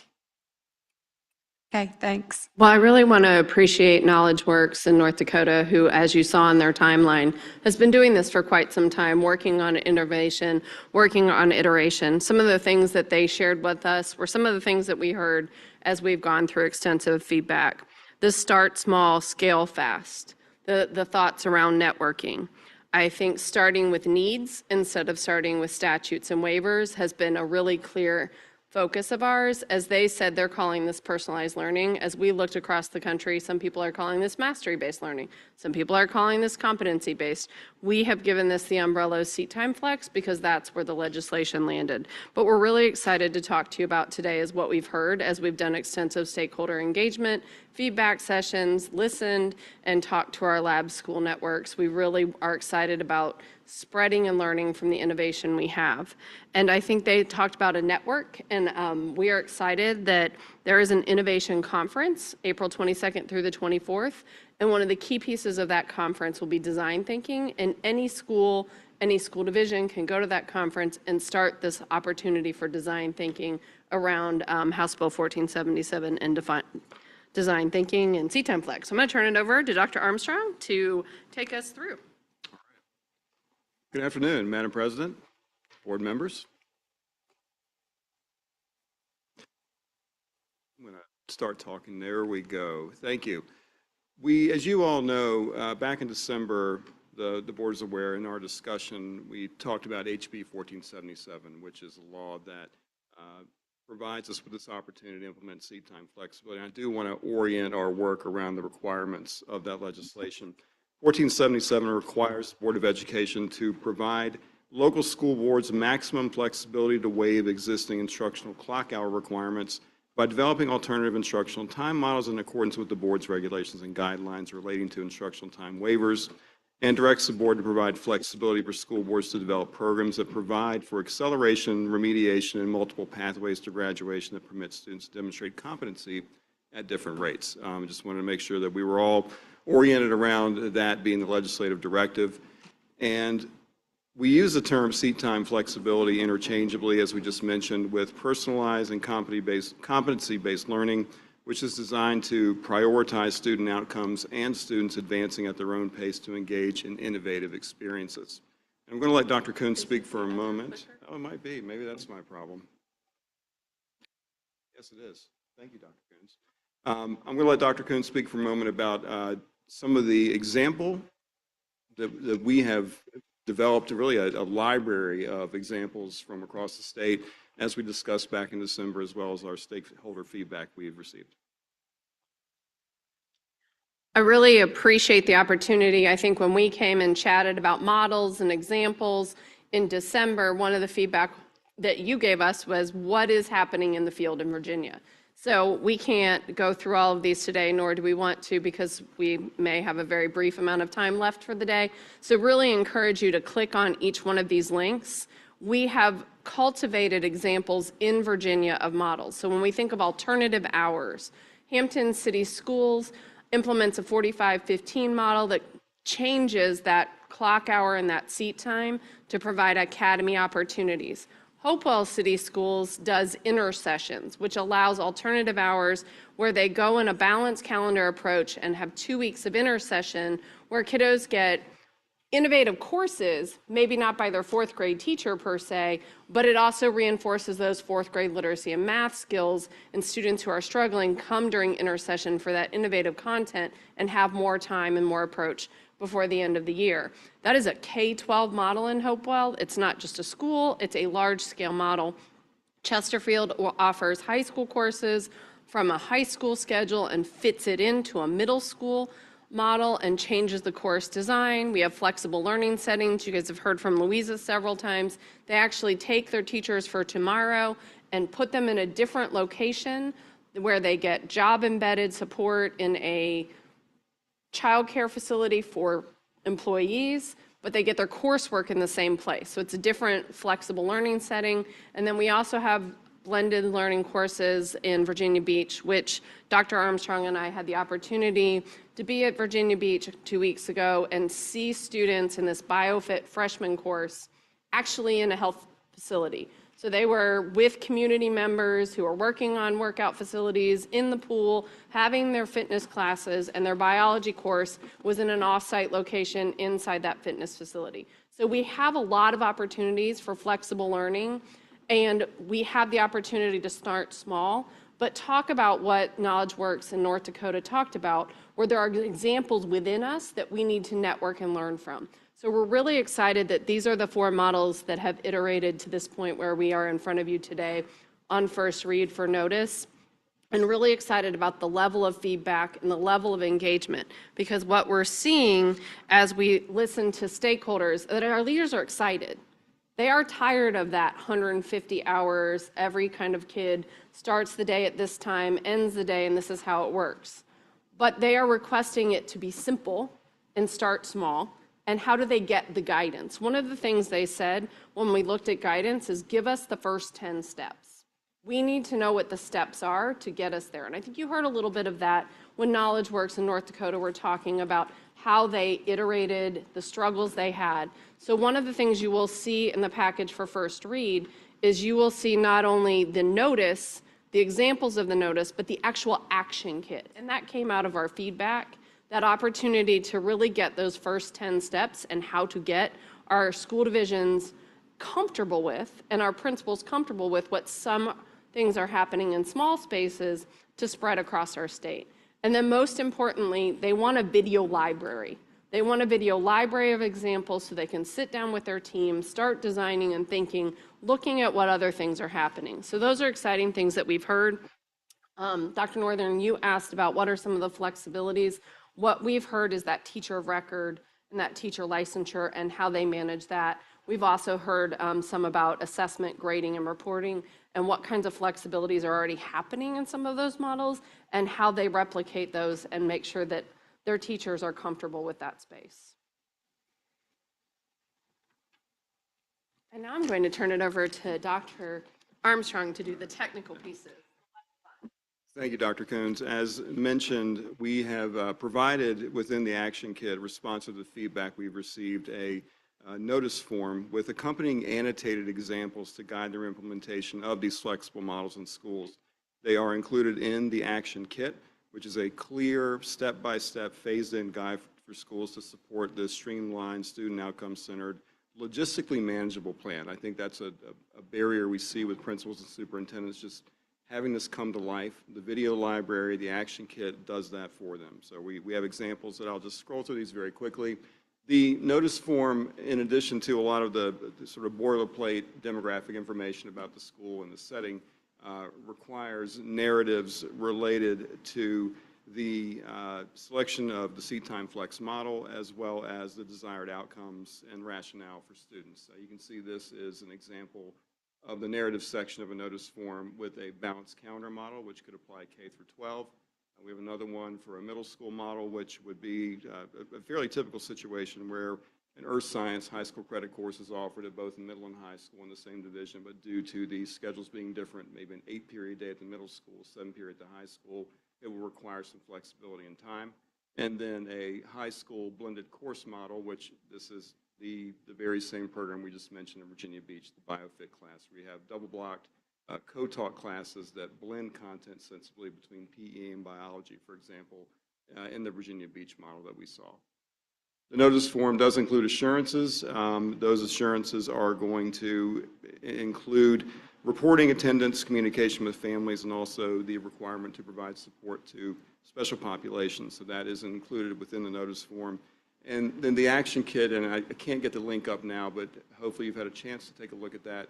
Okay, thanks. Well, I really want to appreciate Knowledge Works in North Dakota, who, as you saw in their timeline, has been doing this for quite some time, working on innovation, working on iteration. Some of the things that they shared with us were some of the things that we heard as we've gone through extensive feedback. The start small, scale fast, the thoughts around networking. I think starting with needs instead of starting with statutes and waivers has been a really clear focus of ours. As they said, they're calling this personalized learning. As we looked across the country, some people are calling this mastery-based learning. Some people are calling this competency-based. We have given this the umbrella of seat time flex because that's where the legislation landed. But we're really excited to talk to you about today is what we've heard as we've done extensive stakeholder engagement, feedback sessions, listened, and talked to our lab school networks. We really are excited about spreading and learning from the innovation we have. And I think they talked about a network, and we are excited that there is an innovation conference, April 22nd through the 24th, and one of the key pieces of that conference will be design thinking, and any school division can go to that conference and start this opportunity for design thinking around House Bill 1477 and design thinking and seat time flex. So I'm going to turn it over to Dr. Armstrong to take us through. Good afternoon, Madam President, board members. I'm going to start talking. There we go. Thank you. As you all know, back in December, the board is aware in our discussion, we talked about HB 1477, which is a law that provides us with this opportunity to implement seat time flexibility. I do want to orient our work around the requirements of that legislation. 1477 requires the Board of Education to provide local school boards maximum flexibility to waive existing instructional clock hour requirements by developing alternative instructional time models in accordance with the board's regulations and guidelines relating to instructional time waivers, and directs the board to provide flexibility for school boards to develop programs that provide for acceleration, remediation, and multiple pathways to graduation that permit students to demonstrate competency at different rates. I just wanted to make sure that we were all oriented around that being the legislative directive. And we use the term seat time flexibility interchangeably, as we just mentioned, with personalized and competency-based learning, which is designed to prioritize student outcomes and students advancing at their own pace to engage in innovative experiences. I'm going to let Dr. Kuhn speak for a moment. Oh, it might be. Maybe that's my problem. Yes, it is. Thank you, Dr. Kuhn. I'm going to let Dr. Kuhn speak for a moment about some of the example that we have developed, really a library of examples from across the state, as we discussed back in December, as well as our stakeholder feedback we have received. I really appreciate the opportunity. I think when we came and chatted about models and examples in December, one of the feedback that you gave us was what is happening in the field in Virginia. So we can't go through all of these today, nor do we want to, because we may have a very brief amount of time left for the day. So really encourage you to click on each one of these links. We have cultivated examples in Virginia of models. So when we think of alternative hours, Hampton City Schools implements a 45-15 model that changes that clock hour and that seat time to provide academy opportunities. Hopewell City Schools does intersessions, which allows alternative hours where they go in a balanced calendar approach and have 2 weeks of intersession where kiddos get innovative courses, maybe not by their fourth grade teacher per se, but it also reinforces those fourth grade literacy and math skills, and students who are struggling come during intersession for that innovative content and have more time and more approach before the end of the year. That is a K-12 model in Hopewell. It's not just a school, it's a large-scale model. Chesterfield offers high school courses from a high school schedule and fits it into a middle school model and changes the course design. We have flexible learning settings. You guys have heard from Louisa several times. They actually take their teachers for tomorrow and put them in a different location where they get job-embedded support in a childcare facility for employees, but they get their coursework in the same place. So it's a different flexible learning setting. And then we also have blended learning courses in Virginia Beach, which Dr. Armstrong and I had the opportunity to be at Virginia Beach 2 weeks ago and see students in this BioFit freshman course actually in a health facility. So they were with community members who are working on workout facilities in the pool, having their fitness classes, and their biology course was in an off-site location inside that fitness facility. So we have a lot of opportunities for flexible learning, and we have the opportunity to start small, but talk about what KnowledgeWorks in North Dakota talked about, where there are examples within us that we need to network and learn from. So we're really excited that these are the 4 models that have iterated to this point where we are in front of you today on first read for notice, and really excited about the level of feedback and the level of engagement, because what we're seeing as we listen to stakeholders, that our leaders are excited. They are tired of that 150 hours, every kind of kid starts the day at this time, ends the day, and this is how it works. But they are requesting it to be simple and start small. And how do they get the guidance? One of the things they said when we looked at guidance is give us the first 10 steps. We need to know what the steps are to get us there. And I think you heard a little bit of that when KnowledgeWorks in North Dakota were talking about how they iterated, the struggles they had. So one of the things you will see in the package for first read is you will see not only the notice, the examples of the notice, but the actual action kit. And that came out of our feedback. That opportunity to really get those first 10 steps and how to get our school divisions comfortable with and our principals comfortable with what some things are happening in small spaces to spread across our state. And then most importantly, they want a video library. They want a video library of examples so they can sit down with their team, start designing and thinking, looking at what other things are happening. So those are exciting things that we've heard. Dr. Northern, you asked about what are some of the flexibilities. What we've heard is that teacher of record and that teacher licensure and how they manage that. We've also heard some about assessment, grading, and reporting, and what kinds of flexibilities are already happening in some of those models and how they replicate those and make sure that their teachers are comfortable with that space. And now I'm going to turn it over to Dr. Armstrong to do the technical pieces. Thank you, Dr. Coons. As mentioned, we have provided within the action kit, responsive to the feedback we've received, a notice form with accompanying annotated examples to guide their implementation of these flexible models in schools. They are included in the action kit, which is a clear, step-by-step, phased-in guide for schools to support this streamlined, student outcome-centered, logistically manageable plan. I think that's a barrier we see with principals and superintendents, just having this come to life. The video library, the action kit does that for them. So we have examples that I'll just scroll through these very quickly. The notice form, in addition to a lot of the sort of boilerplate demographic information about the school and the setting, requires narratives related to the selection of the seat time flex model, as well as the desired outcomes and rationale for students. You can see this is an example of the narrative section of a notice form with a balanced calendar model, which could apply K through 12. We have another one for a middle school model, which would be a fairly typical situation where an earth science high school credit course is offered at both middle and high school in the same division, but due to the schedules being different, maybe an 8-period day at the middle school, 7-period at the high school, it will require some flexibility in time. And then a high school blended course model, which this is the very same program we just mentioned in Virginia Beach, the BioFit class. We have double-blocked co-taught classes that blend content sensibly between PE and biology, for example, in the Virginia Beach model that we saw. The notice form does include assurances. Those assurances are going to include reporting attendance, communication with families, and also the requirement to provide support to special populations. So that is included within the notice form. And then the action kit, and I can't get the link up now, but hopefully you've had a chance to take a look at that.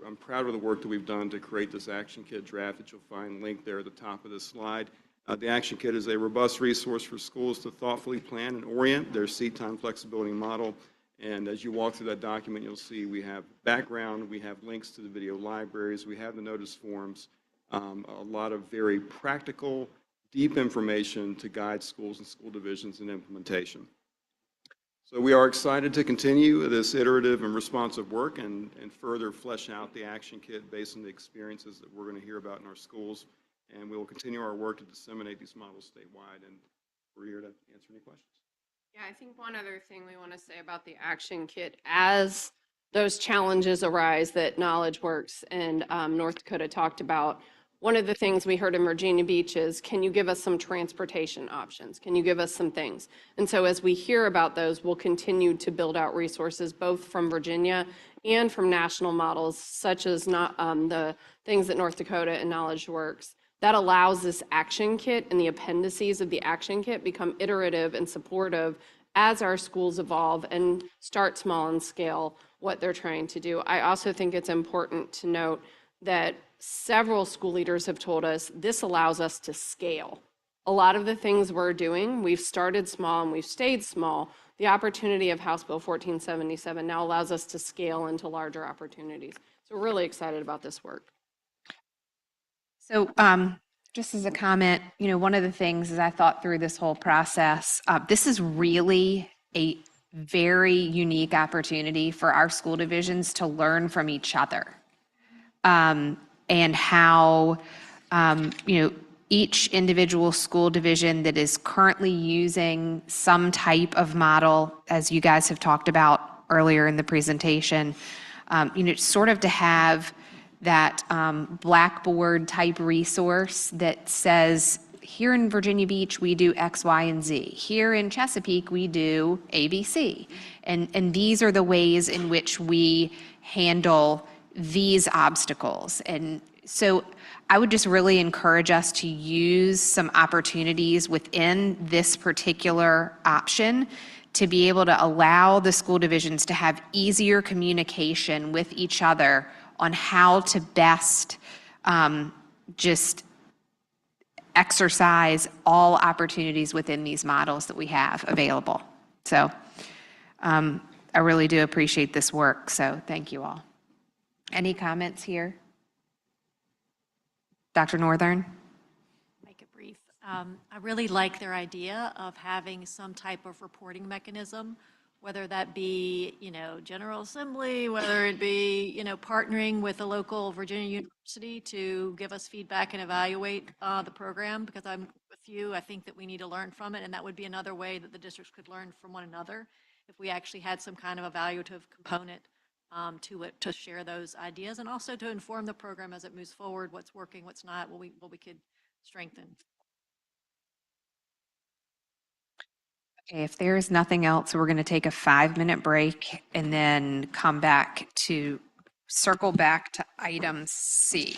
I'm proud of the work that we've done to create this action kit draft that you'll find linked there at the top of this slide. The action kit is a robust resource for schools to thoughtfully plan and orient their seat time flexibility model. And as you walk through that document, you'll see we have background, we have links to the video libraries, we have the notice forms, a lot of very practical, deep information to guide schools and school divisions in implementation. So we are excited to continue this iterative and responsive work and further flesh out the action kit based on the experiences that we're going to hear about in our schools. And we will continue our work to disseminate these models statewide. And we're here to answer any questions. Yeah, I think one other thing we want to say about the action kit, as those challenges arise that Knowledge Works and North Dakota talked about, one of the things we heard in Virginia Beach is, can you give us some transportation options? Can you give us some things? And so as we hear about those, we'll continue to build out resources, both from Virginia and from national models, such as not the things that North Dakota and Knowledge Works. That allows this action kit and the appendices of the action kit become iterative and supportive as our schools evolve and start small and scale what they're trying to do. I also think it's important to note that several school leaders have told us this allows us to scale. A lot of the things we're doing, we've started small and we've stayed small. The opportunity of House Bill 1477 now allows us to scale into larger opportunities. So we're really excited about this work. So just as a comment, one of the things as I thought through this whole process, this is really a very unique opportunity for our school divisions to learn from each other. And how, each individual school division that is currently using some type of model, as you guys have talked about earlier in the presentation, sort of to have that Blackboard type resource that says, here in Virginia Beach, we do X, Y, and Z. Here in Chesapeake, we do ABC. And these are the ways in which we handle these obstacles. And so I would just really encourage us to use some opportunities within this particular option to be able to allow the school divisions to have easier communication with each other on how to best just exercise all opportunities within these models that we have available. So I really do appreciate this work, so thank you all. Any comments here? Dr. Northern? Make it brief. I really like their idea of having some type of reporting mechanism, whether that be, General Assembly, whether it be, partnering with a local Virginia university to give us feedback and evaluate the program, because I'm with you. I think that we need to learn from it, and that would be another way that the districts could learn from one another if we actually had some kind of evaluative component to it, to share those ideas, and also to inform the program as it moves forward, what's working, what's not, what we could strengthen. Okay, if there is nothing else, we're going to take a 5-minute break and then come back to circle back to item C.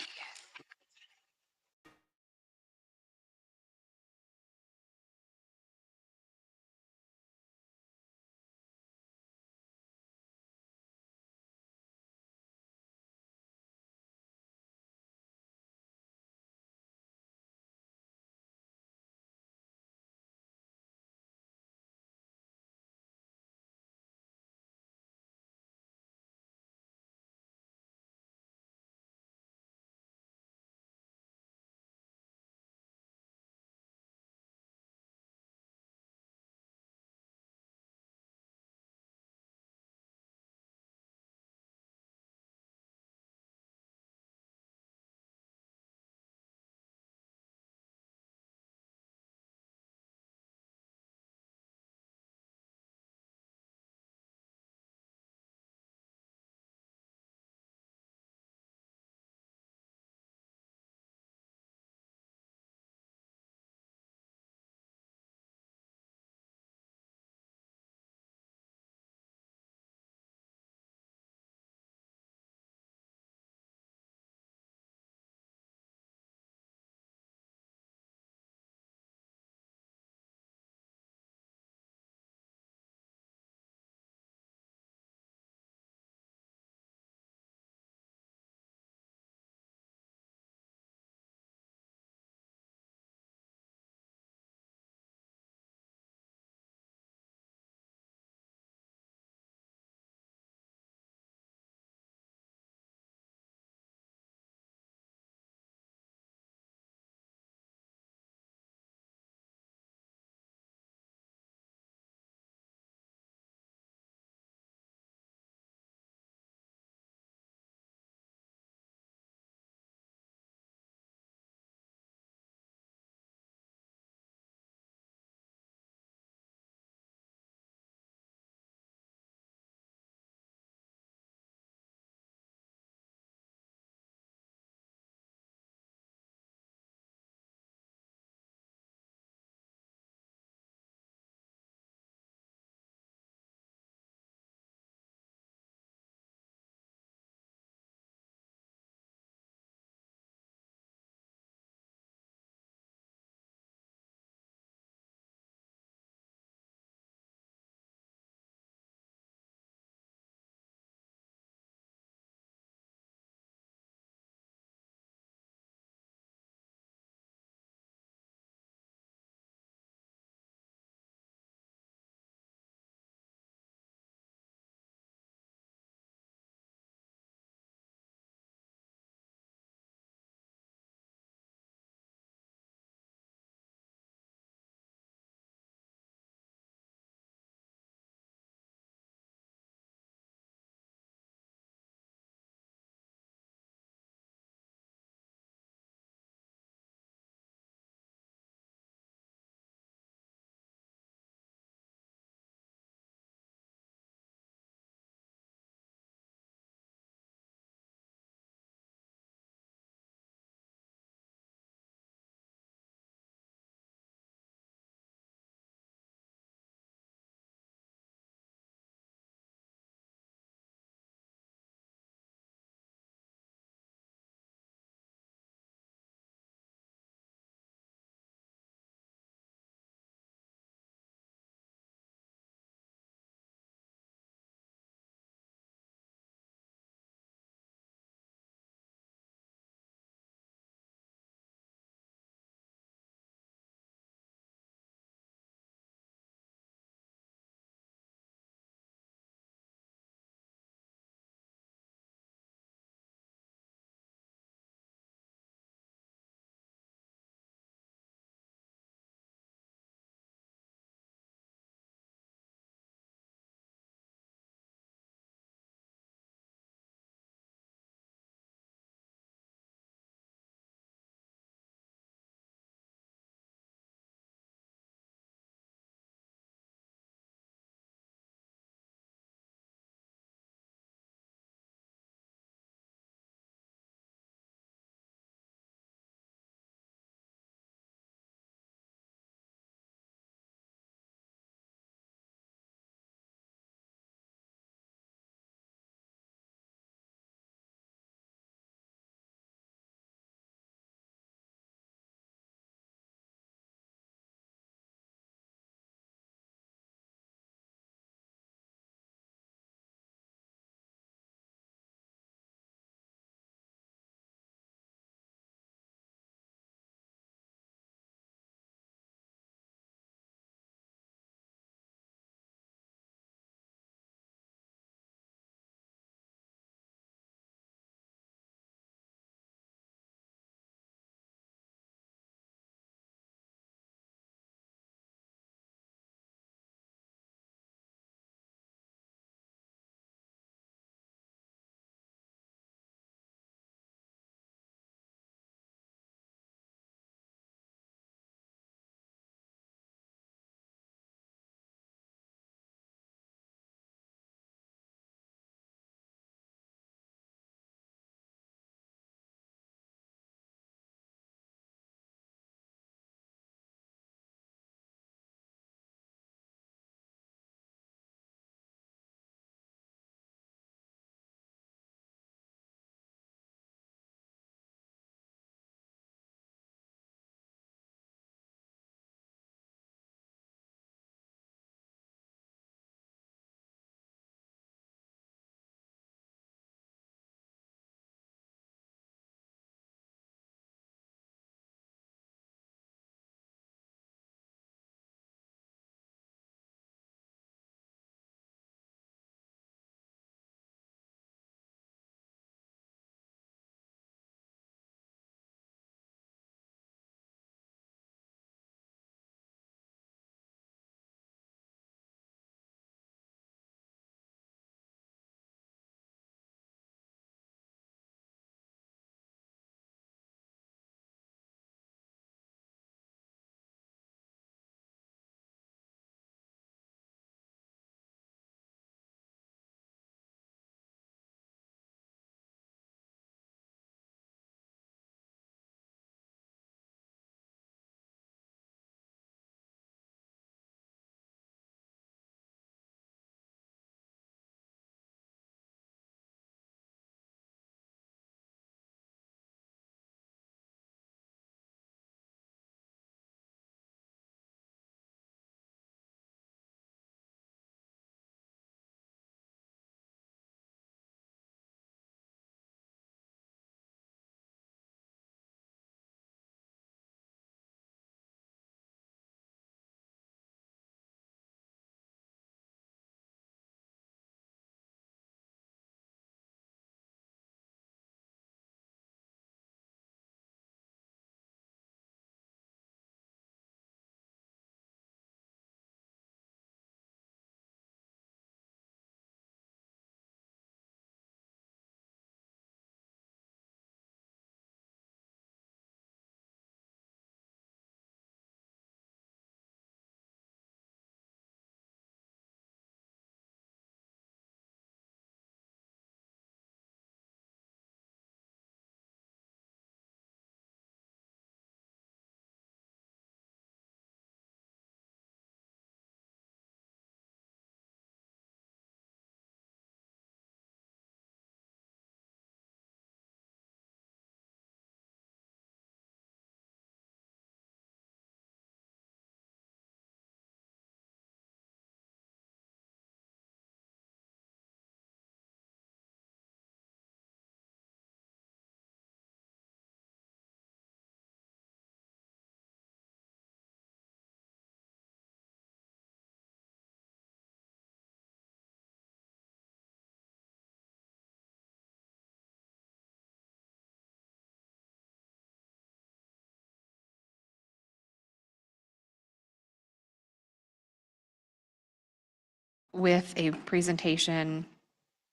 with a presentation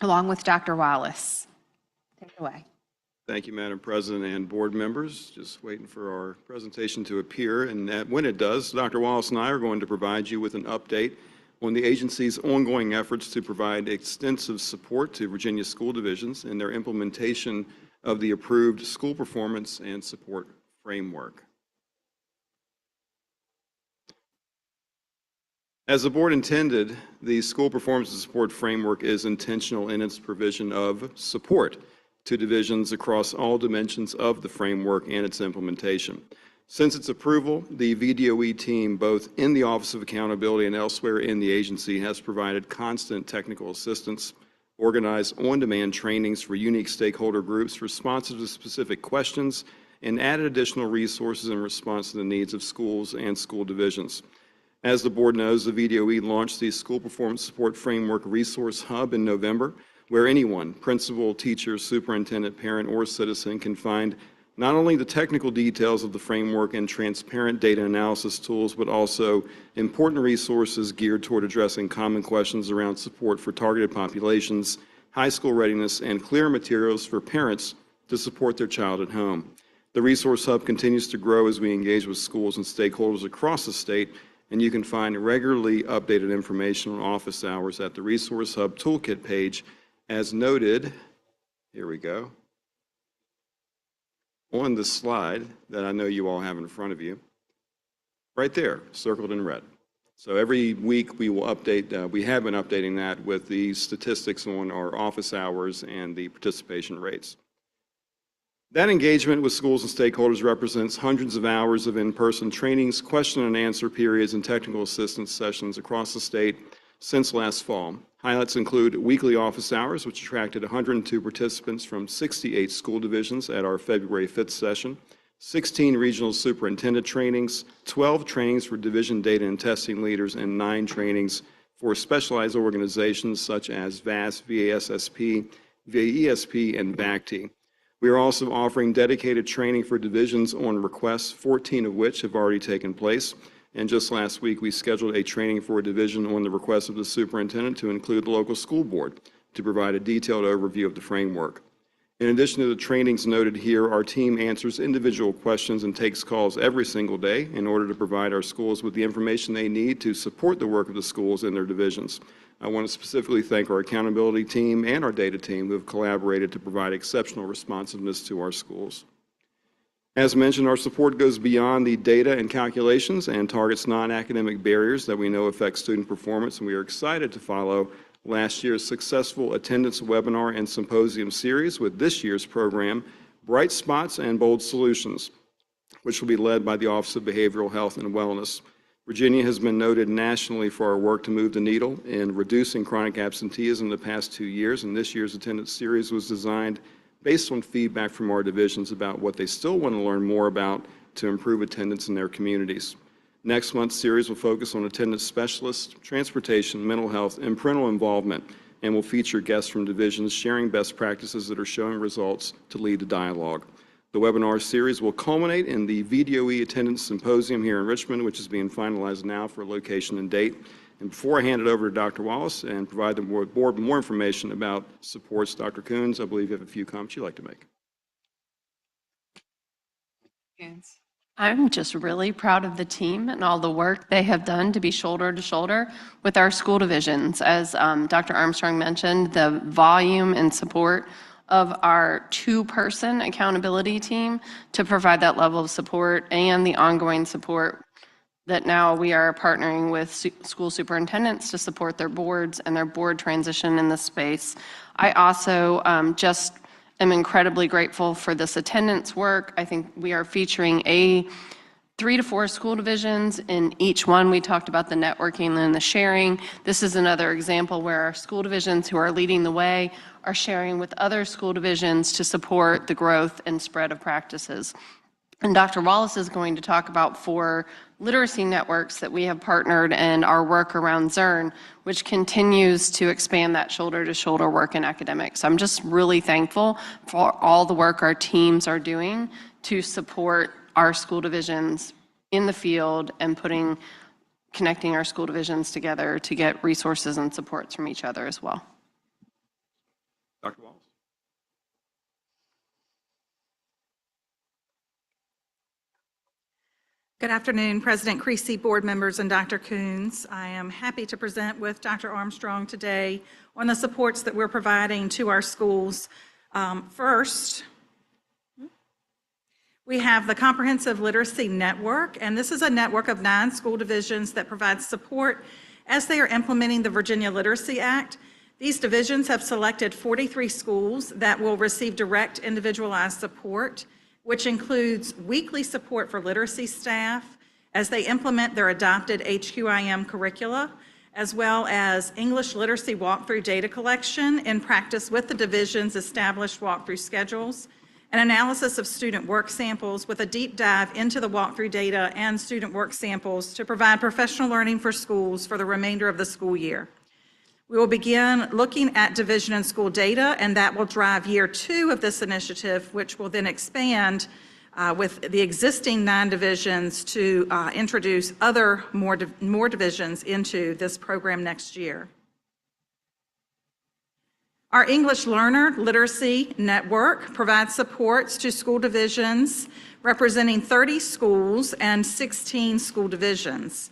along with Dr. Wallace. Take it away. Thank you, Madam President and board members. Just waiting for our presentation to appear. And when it does, Dr. Wallace and I are going to provide you with an update on the agency's ongoing efforts to provide extensive support to Virginia school divisions in their implementation of the approved school performance and support framework. As the board intended, the school performance and support framework is intentional in its provision of support to divisions across all dimensions of the framework and its implementation. Since its approval, the VDOE team, both in the Office of Accountability and elsewhere in the agency, has provided constant technical assistance, organized on-demand trainings for unique stakeholder groups, responsive to specific questions, and added additional resources in response to the needs of schools and school divisions. As the board knows, the VDOE launched the School Performance Support Framework Resource Hub in November, where anyone, principal, teacher, superintendent, parent, or citizen, can find not only the technical details of the framework and transparent data analysis tools, but also important resources geared toward addressing common questions around support for targeted populations, high school readiness, and clear materials for parents to support their child at home. The Resource Hub continues to grow as we engage with schools and stakeholders across the state, and you can find regularly updated information on office hours at the Resource Hub Toolkit page, as noted, here we go, on the slide that I know you all have in front of you, right there, circled in red. So every week we will update, we have been updating that with the statistics on our office hours and the participation rates. That engagement with schools and stakeholders represents hundreds of hours of in-person trainings, question and answer periods, and technical assistance sessions across the state since last fall. Highlights include weekly office hours, which attracted 102 participants from 68 school divisions at our February 5th session, 16 regional superintendent trainings, 12 trainings for division data and testing leaders, and 9 trainings for specialized organizations such as VAS, VASSP, VAESP, and VACT. We are also offering dedicated training for divisions on requests, 14 of which have already taken place. And just last week, we scheduled a training for a division on the request of the superintendent to include the local school board to provide a detailed overview of the framework. In addition to the trainings noted here, our team answers individual questions and takes calls every single day in order to provide our schools with the information they need to support the work of the schools and their divisions. I want to specifically thank our accountability team and our data team who have collaborated to provide exceptional responsiveness to our schools. As mentioned, our support goes beyond the data and calculations and targets non-academic barriers that we know affect student performance, and we are excited to follow last year's successful attendance webinar and symposium series with this year's program, Bright Spots and Bold Solutions, which will be led by the Office of Behavioral Health and Wellness. Virginia has been noted nationally for our work to move the needle in reducing chronic absenteeism the past 2 years, and this year's attendance series was designed based on feedback from our divisions about what they still want to learn more about to improve attendance in their communities. Next month's series will focus on attendance specialists, transportation, mental health, and parental involvement, and will feature guests from divisions sharing best practices that are showing results to lead to dialogue. The webinar series will culminate in the VDOE Attendance Symposium here in Richmond, which is being finalized now for location and date. And before I hand it over to Dr. Wallace and provide the board more information about supports, Dr. Coons, I believe you have a few comments you'd like to make. I'm just really proud of the team and all the work they have done to be shoulder to shoulder with our school divisions. As Dr. Armstrong mentioned, the volume and support of our 2-person accountability team to provide that level of support and the ongoing support that now we are partnering with school superintendents to support their boards and their board transition in this space. I also just am incredibly grateful for this attendance work. I think we are featuring 3 to 4 school divisions. In each one, we talked about the networking and the sharing. This is another example where our school divisions who are leading the way are sharing with other school divisions to support the growth and spread of practices. And Dr. Wallace is going to talk about 4 literacy networks that we have partnered and our work around ZERN, which continues to expand that shoulder-to-shoulder work in academics. I'm just really thankful for all the work our teams are doing to support our school divisions in the field and putting connecting our school divisions together to get resources and supports from each other as well. Dr. Wallace? Good afternoon, President Creasy, board members, and Dr. Coons. I am happy to present with Dr. Armstrong today on the supports that we're providing to our schools. First, we have the Comprehensive Literacy Network, and this is a network of 9 school divisions that provides support as they are implementing the Virginia Literacy Act. These divisions have selected 43 schools that will receive direct individualized support, which includes weekly support for literacy staff as they implement their adopted HQIM curricula, as well as English literacy walkthrough data collection in practice with the division's established walkthrough schedules, an analysis of student work samples with a deep dive into the walkthrough data and student work samples to provide professional learning for schools for the remainder of the school year. We will begin looking at division and school data, and that will drive year 2 of this initiative, which will then expand with the existing 9 divisions to introduce other more divisions into this program next year. Our English Learner Literacy Network provides supports to school divisions representing 30 schools and 16 school divisions.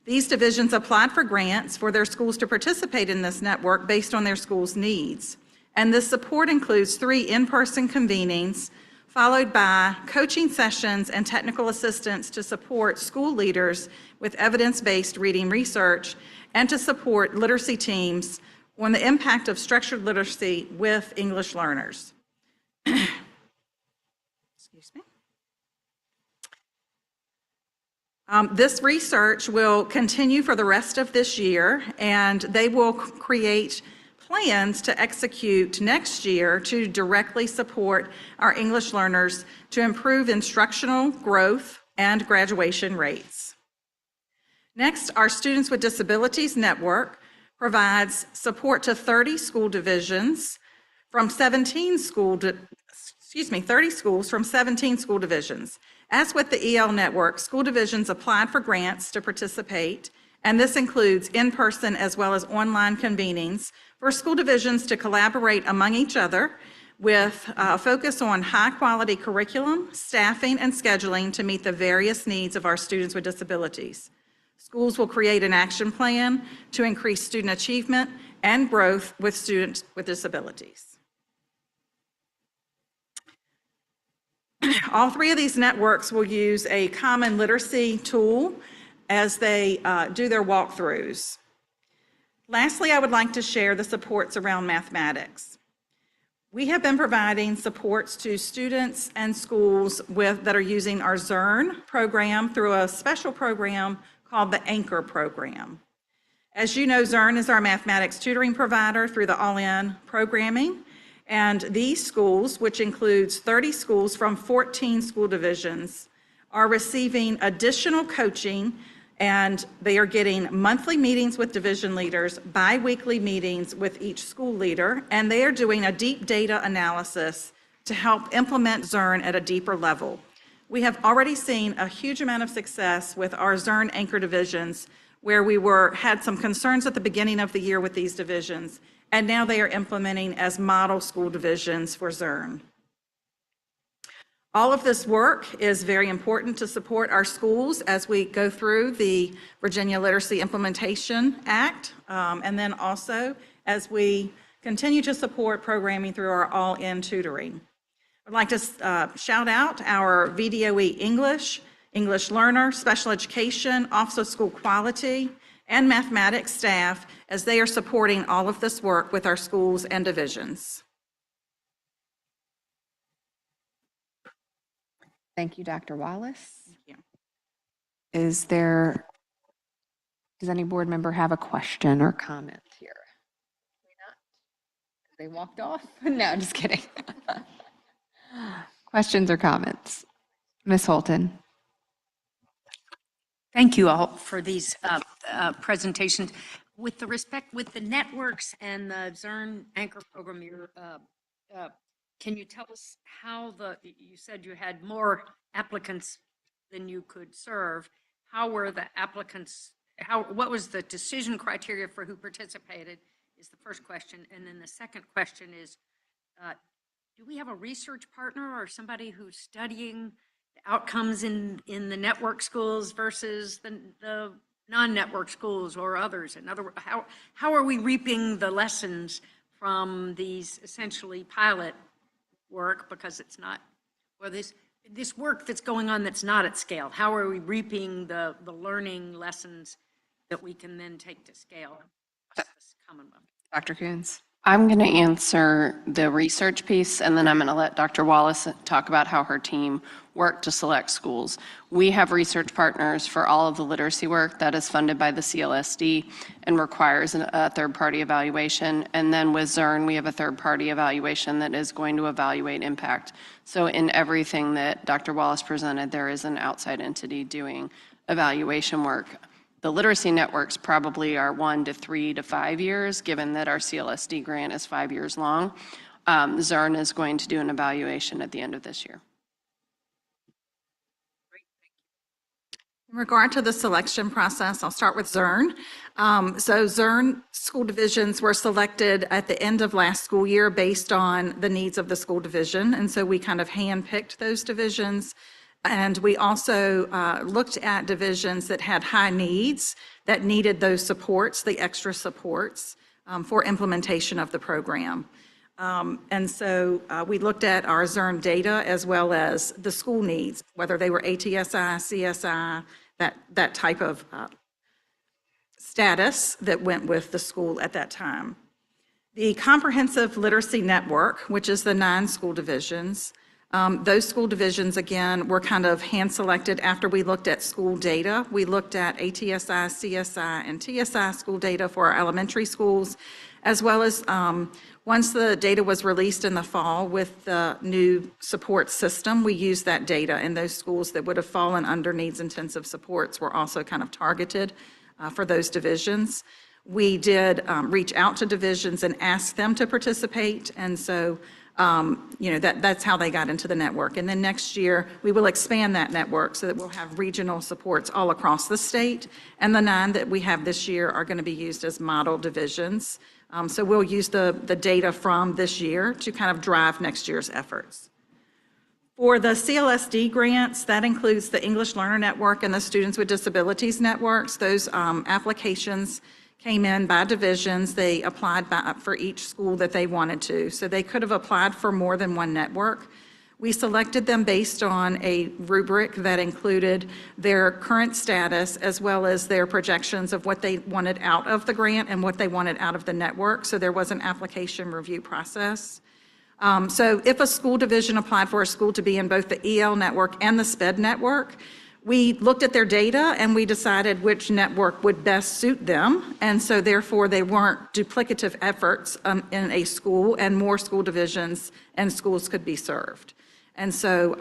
These divisions applied for grants for their schools to participate in this network based on their school's needs. And this support includes 3 in-person convenings, followed by coaching sessions and technical assistance to support school leaders with evidence-based reading research and to support literacy teams on the impact of structured literacy with English learners. Excuse me. This research will continue for the rest of this year, and they will create plans to execute next year to directly support our English learners to improve instructional growth and graduation rates. Next, our Students with Disabilities Network provides support to 30 school divisions from 30 schools from 17 school divisions. As with the EL network, school divisions applied for grants to participate, and this includes in-person as well as online convenings for school divisions to collaborate among each other with a focus on high-quality curriculum, staffing, and scheduling to meet the various needs of our students with disabilities. Schools will create an action plan to increase student achievement and growth with students with disabilities. All 3 of these networks will use a common literacy tool as they do their walkthroughs. Lastly, I would like to share the supports around mathematics. We have been providing supports to students and schools that are using our ZERN program through a special program called the Anchor program. As you know, ZERN is our mathematics tutoring provider through the All-In programming, and these schools, which includes 30 schools from 14 school divisions, are receiving additional coaching, and they are getting monthly meetings with division leaders, bi-weekly meetings with each school leader, and they are doing a deep data analysis to help implement ZERN at a deeper level. We have already seen a huge amount of success with our ZERN anchor divisions, where we had some concerns at the beginning of the year with these divisions, and now they are implementing as model school divisions for ZERN. All of this work is very important to support our schools as we go through the Virginia Literacy Implementation Act, and then also as we continue to support programming through our All-In tutoring. I'd like to shout out our VDOE English, English Learner, Special Education, Office of School Quality, and mathematics staff as they are supporting all of this work with our schools and divisions. Thank you, Dr. Wallace. Thank you. Does any board member have a question or comment here? They walked off? No, I'm just kidding. Questions or comments? Ms. Holton. Thank you all for these presentations. With the networks and the ZERN anchor program, can you tell us how you said you had more applicants than you could serve. How were the applicants what was the decision criteria for who participated is the first question. And then the second question is, do we have a research partner or somebody who's studying the outcomes in the network schools versus the non-network schools or others? In other words, how are we reaping the lessons from these essentially pilot work, because it's not, well, this work that's going on that's not at scale? How are we reaping the learning lessons that we can then take to scale? Commonwealth. Dr. Coons? I'm going to answer the research piece, and then I'm going to let Dr. Wallace talk about how her team worked to select schools. We have research partners for all of the literacy work that is funded by the CLSD and requires a third-party evaluation. And then with Zern, we have a third-party evaluation that is going to evaluate impact. So in everything that Dr. Wallace presented, there is an outside entity doing evaluation work. The literacy networks probably are 1 to 3 to 5 years, given that our CLSD grant is 5 years long. Zern is going to do an evaluation at the end of this year. In regard to the selection process, I'll start with Zern. So Zern school divisions were selected at the end of last school year based on the needs of the school division. And so we kind of handpicked those divisions. And we also looked at divisions that had high needs, that needed those supports, the extra supports for implementation of the program. And so we looked at our Zern data as well as the school needs, whether they were ATSI, CSI, that type of status that went with the school at that time. The Comprehensive Literacy Network, which is the 9 school divisions, those school divisions, again, were kind of hand-selected after we looked at school data. We looked at ATSI, CSI, and TSI school data for our elementary schools, as well as once the data was released in the fall with the new support system, we used that data, and those schools that would have fallen under needs-intensive supports were also kind of targeted for those divisions. We did reach out to divisions and ask them to participate, and so that's how they got into the network. And then next year, we will expand that network so that we'll have regional supports all across the state. And the 9 that we have this year are going to be used as model divisions. So we'll use the data from this year to kind of drive next year's efforts. For the CLSD grants, that includes the English Learner Network and the Students with Disabilities Networks. Those applications came in by divisions. They applied for each school that they wanted to. So they could have applied for more than one network. We selected them based on a rubric that included their current status as well as their projections of what they wanted out of the grant and what they wanted out of the network. So there was an application review process. So if a school division applied for a school to be in both the EL network and the SPED network, we looked at their data and we decided which network would best suit them. And so therefore they weren't duplicative efforts in a school, and more school divisions and schools could be served. And so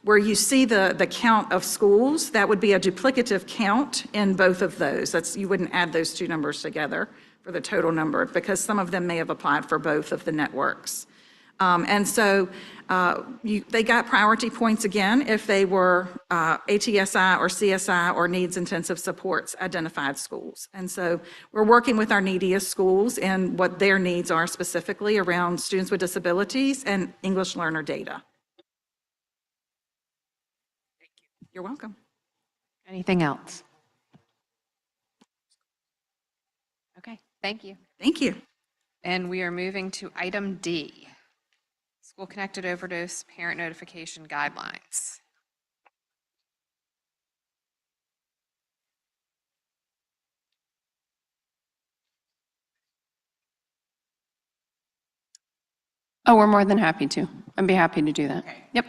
where you see the count of schools, that would be a duplicative count in both of those. You wouldn't add those 2 numbers together for the total number, because some of them may have applied for both of the networks. And so they got priority points again if they were ATSI or CSI or needs intensive supports identified schools. And so we're working with our neediest schools and what their needs are specifically around students with disabilities and English learner data. Thank you. You're welcome. Anything else? Okay, thank you. Thank you. And we are moving to item D, School-Connected Overdose Parent Notification Guidelines. Oh, we're more than happy to. I'd be happy to do that. Yep.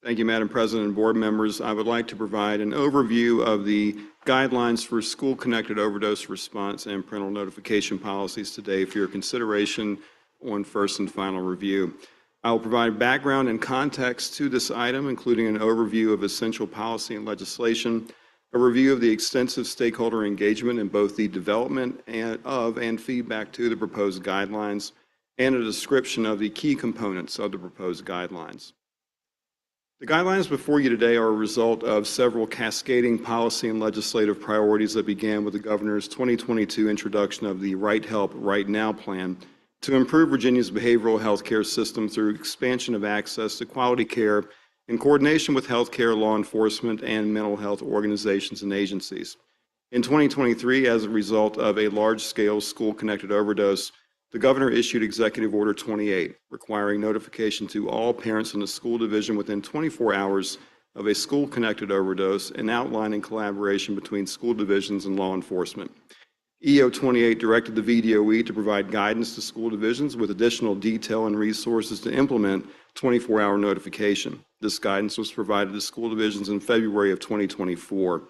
Thank you, Madam President and board members. I would like to provide an overview of the guidelines for school-connected overdose response and parental notification policies today for your consideration on first and final review. I will provide background and context to this item, including an overview of essential policy and legislation, a review of the extensive stakeholder engagement in both the development and feedback to the proposed guidelines, and a description of the key components of the proposed guidelines. The guidelines before you today are a result of several cascading policy and legislative priorities that began with the governor's 2022 introduction of the Right Help, Right Now plan to improve Virginia's behavioral health care system through expansion of access to quality care in coordination with healthcare, law enforcement, and mental health organizations and agencies. In 2023, as a result of a large-scale school-connected overdose, the governor issued Executive Order 28, requiring notification to all parents in the school division within 24 hours of a school-connected overdose and outlining collaboration between school divisions and law enforcement. EO 28 directed the VDOE to provide guidance to school divisions with additional detail and resources to implement 24-hour notification. This guidance was provided to school divisions in February of 2024.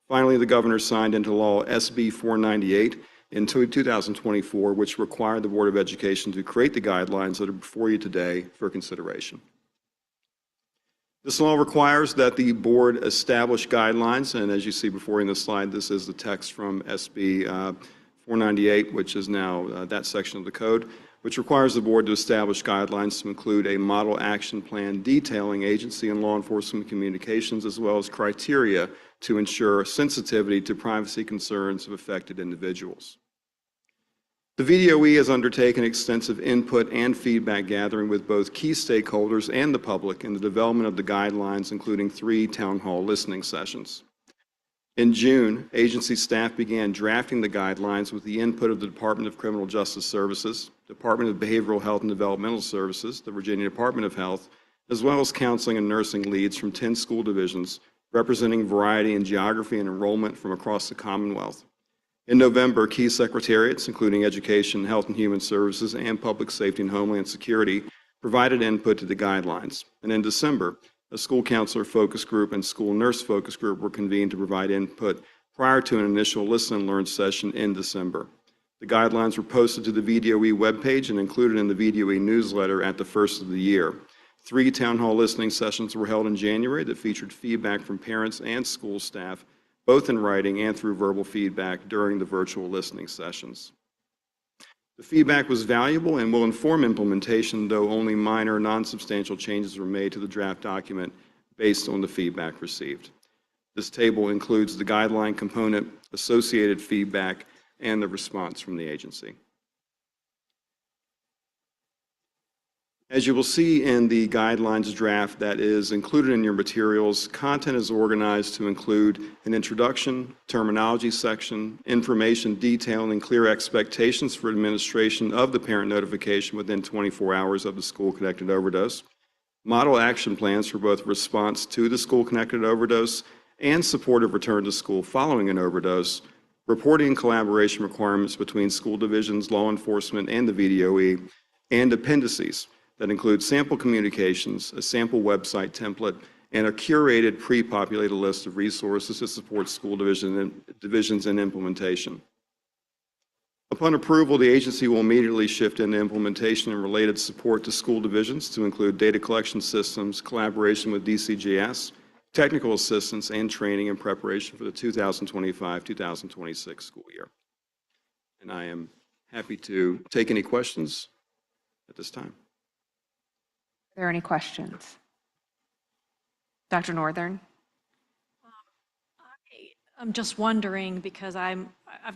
Finally, the governor signed into law SB 498 in 2024, which required the Board of Education to create the guidelines that are before you today for consideration. This law requires that the board establish guidelines, and as you see before in the slide, this is the text from SB 498, which is now that section of the code, which requires the board to establish guidelines to include a model action plan detailing agency and law enforcement communications, as well as criteria to ensure sensitivity to privacy concerns of affected individuals. The VDOE has undertaken extensive input and feedback gathering with both key stakeholders and the public in the development of the guidelines, including 3 town hall listening sessions. In June, agency staff began drafting the guidelines with the input of the Department of Criminal Justice Services, Department of Behavioral Health and Developmental Services, the Virginia Department of Health, as well as counseling and nursing leads from 10 school divisions, representing variety in geography and enrollment from across the Commonwealth. In November, key secretariats, including Education, Health and Human Services, and Public Safety and Homeland Security, provided input to the guidelines. And in December, a school counselor focus group and school nurse focus group were convened to provide input prior to an initial listen and learn session in December. The guidelines were posted to the VDOE webpage and included in the VDOE newsletter at the first of the year. 3 town hall listening sessions were held in January that featured feedback from parents and school staff, both in writing and through verbal feedback during the virtual listening sessions. The feedback was valuable and will inform implementation, though only minor, non-substantial changes were made to the draft document based on the feedback received. This table includes the guideline component, associated feedback, and the response from the agency. As you will see in the guidelines draft that is included in your materials, content is organized to include an introduction, terminology section, information detailing clear expectations for administration of the parent notification within 24 hours of the school-connected overdose, model action plans for both response to the school-connected overdose and supportive return to school following an overdose, reporting and collaboration requirements between school divisions, law enforcement, and the VDOE, and appendices that include sample communications, a sample website template, and a curated pre-populated list of resources to support school divisions in implementation. Upon approval, the agency will immediately shift into implementation and related support to school divisions to include data collection systems, collaboration with DCGS, technical assistance, and training in preparation for the 2025-2026 school year. And I am happy to take any questions at this time. Are there any questions? Dr. Northern? I'm just wondering, because I've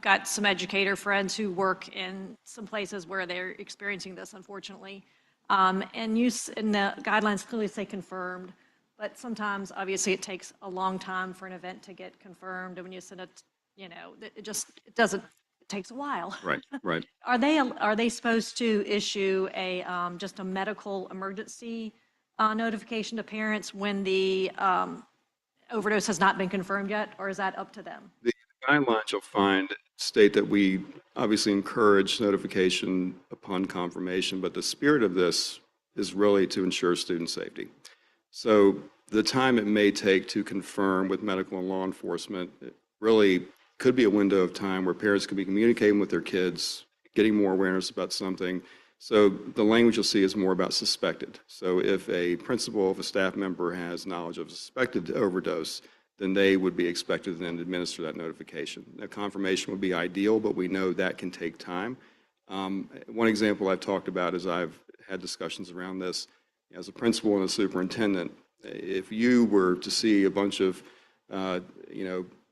got some educator friends who work in some places where they're experiencing this, unfortunately. And the guidelines clearly say confirmed, but sometimes, obviously, it takes a long time for an event to get confirmed. And when you send it, it takes a while. Right, right. Are they supposed to issue just a medical emergency notification to parents when the overdose has not been confirmed yet, or is that up to them? The guidelines you'll find state that we obviously encourage notification upon confirmation, but the spirit of this is really to ensure student safety. So the time it may take to confirm with medical and law enforcement, it really could be a window of time where parents could be communicating with their kids, getting more awareness about something. So the language you'll see is more about suspected. So if a principal, if a staff member has knowledge of a suspected overdose, then they would be expected to then administer that notification. Now, confirmation would be ideal, but we know that can take time. One example I've talked about is I've had discussions around this. As a principal and a superintendent, If you were to see a bunch of,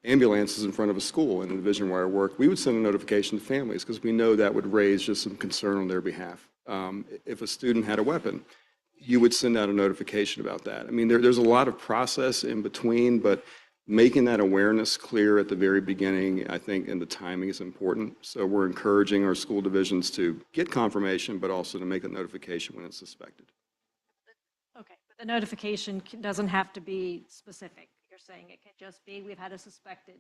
ambulances in front of a school in the division where I work, we would send a notification to families because we know that would raise just some concern on their behalf. If a student had a weapon, you would send out a notification about that. I mean, there's a lot of process in between, but making that awareness clear at the very beginning, I think, and the timing is important. So we're encouraging our school divisions to get confirmation, but also to make a notification when it's suspected. Okay, but the notification doesn't have to be specific. You're saying it can just be, we've had a suspected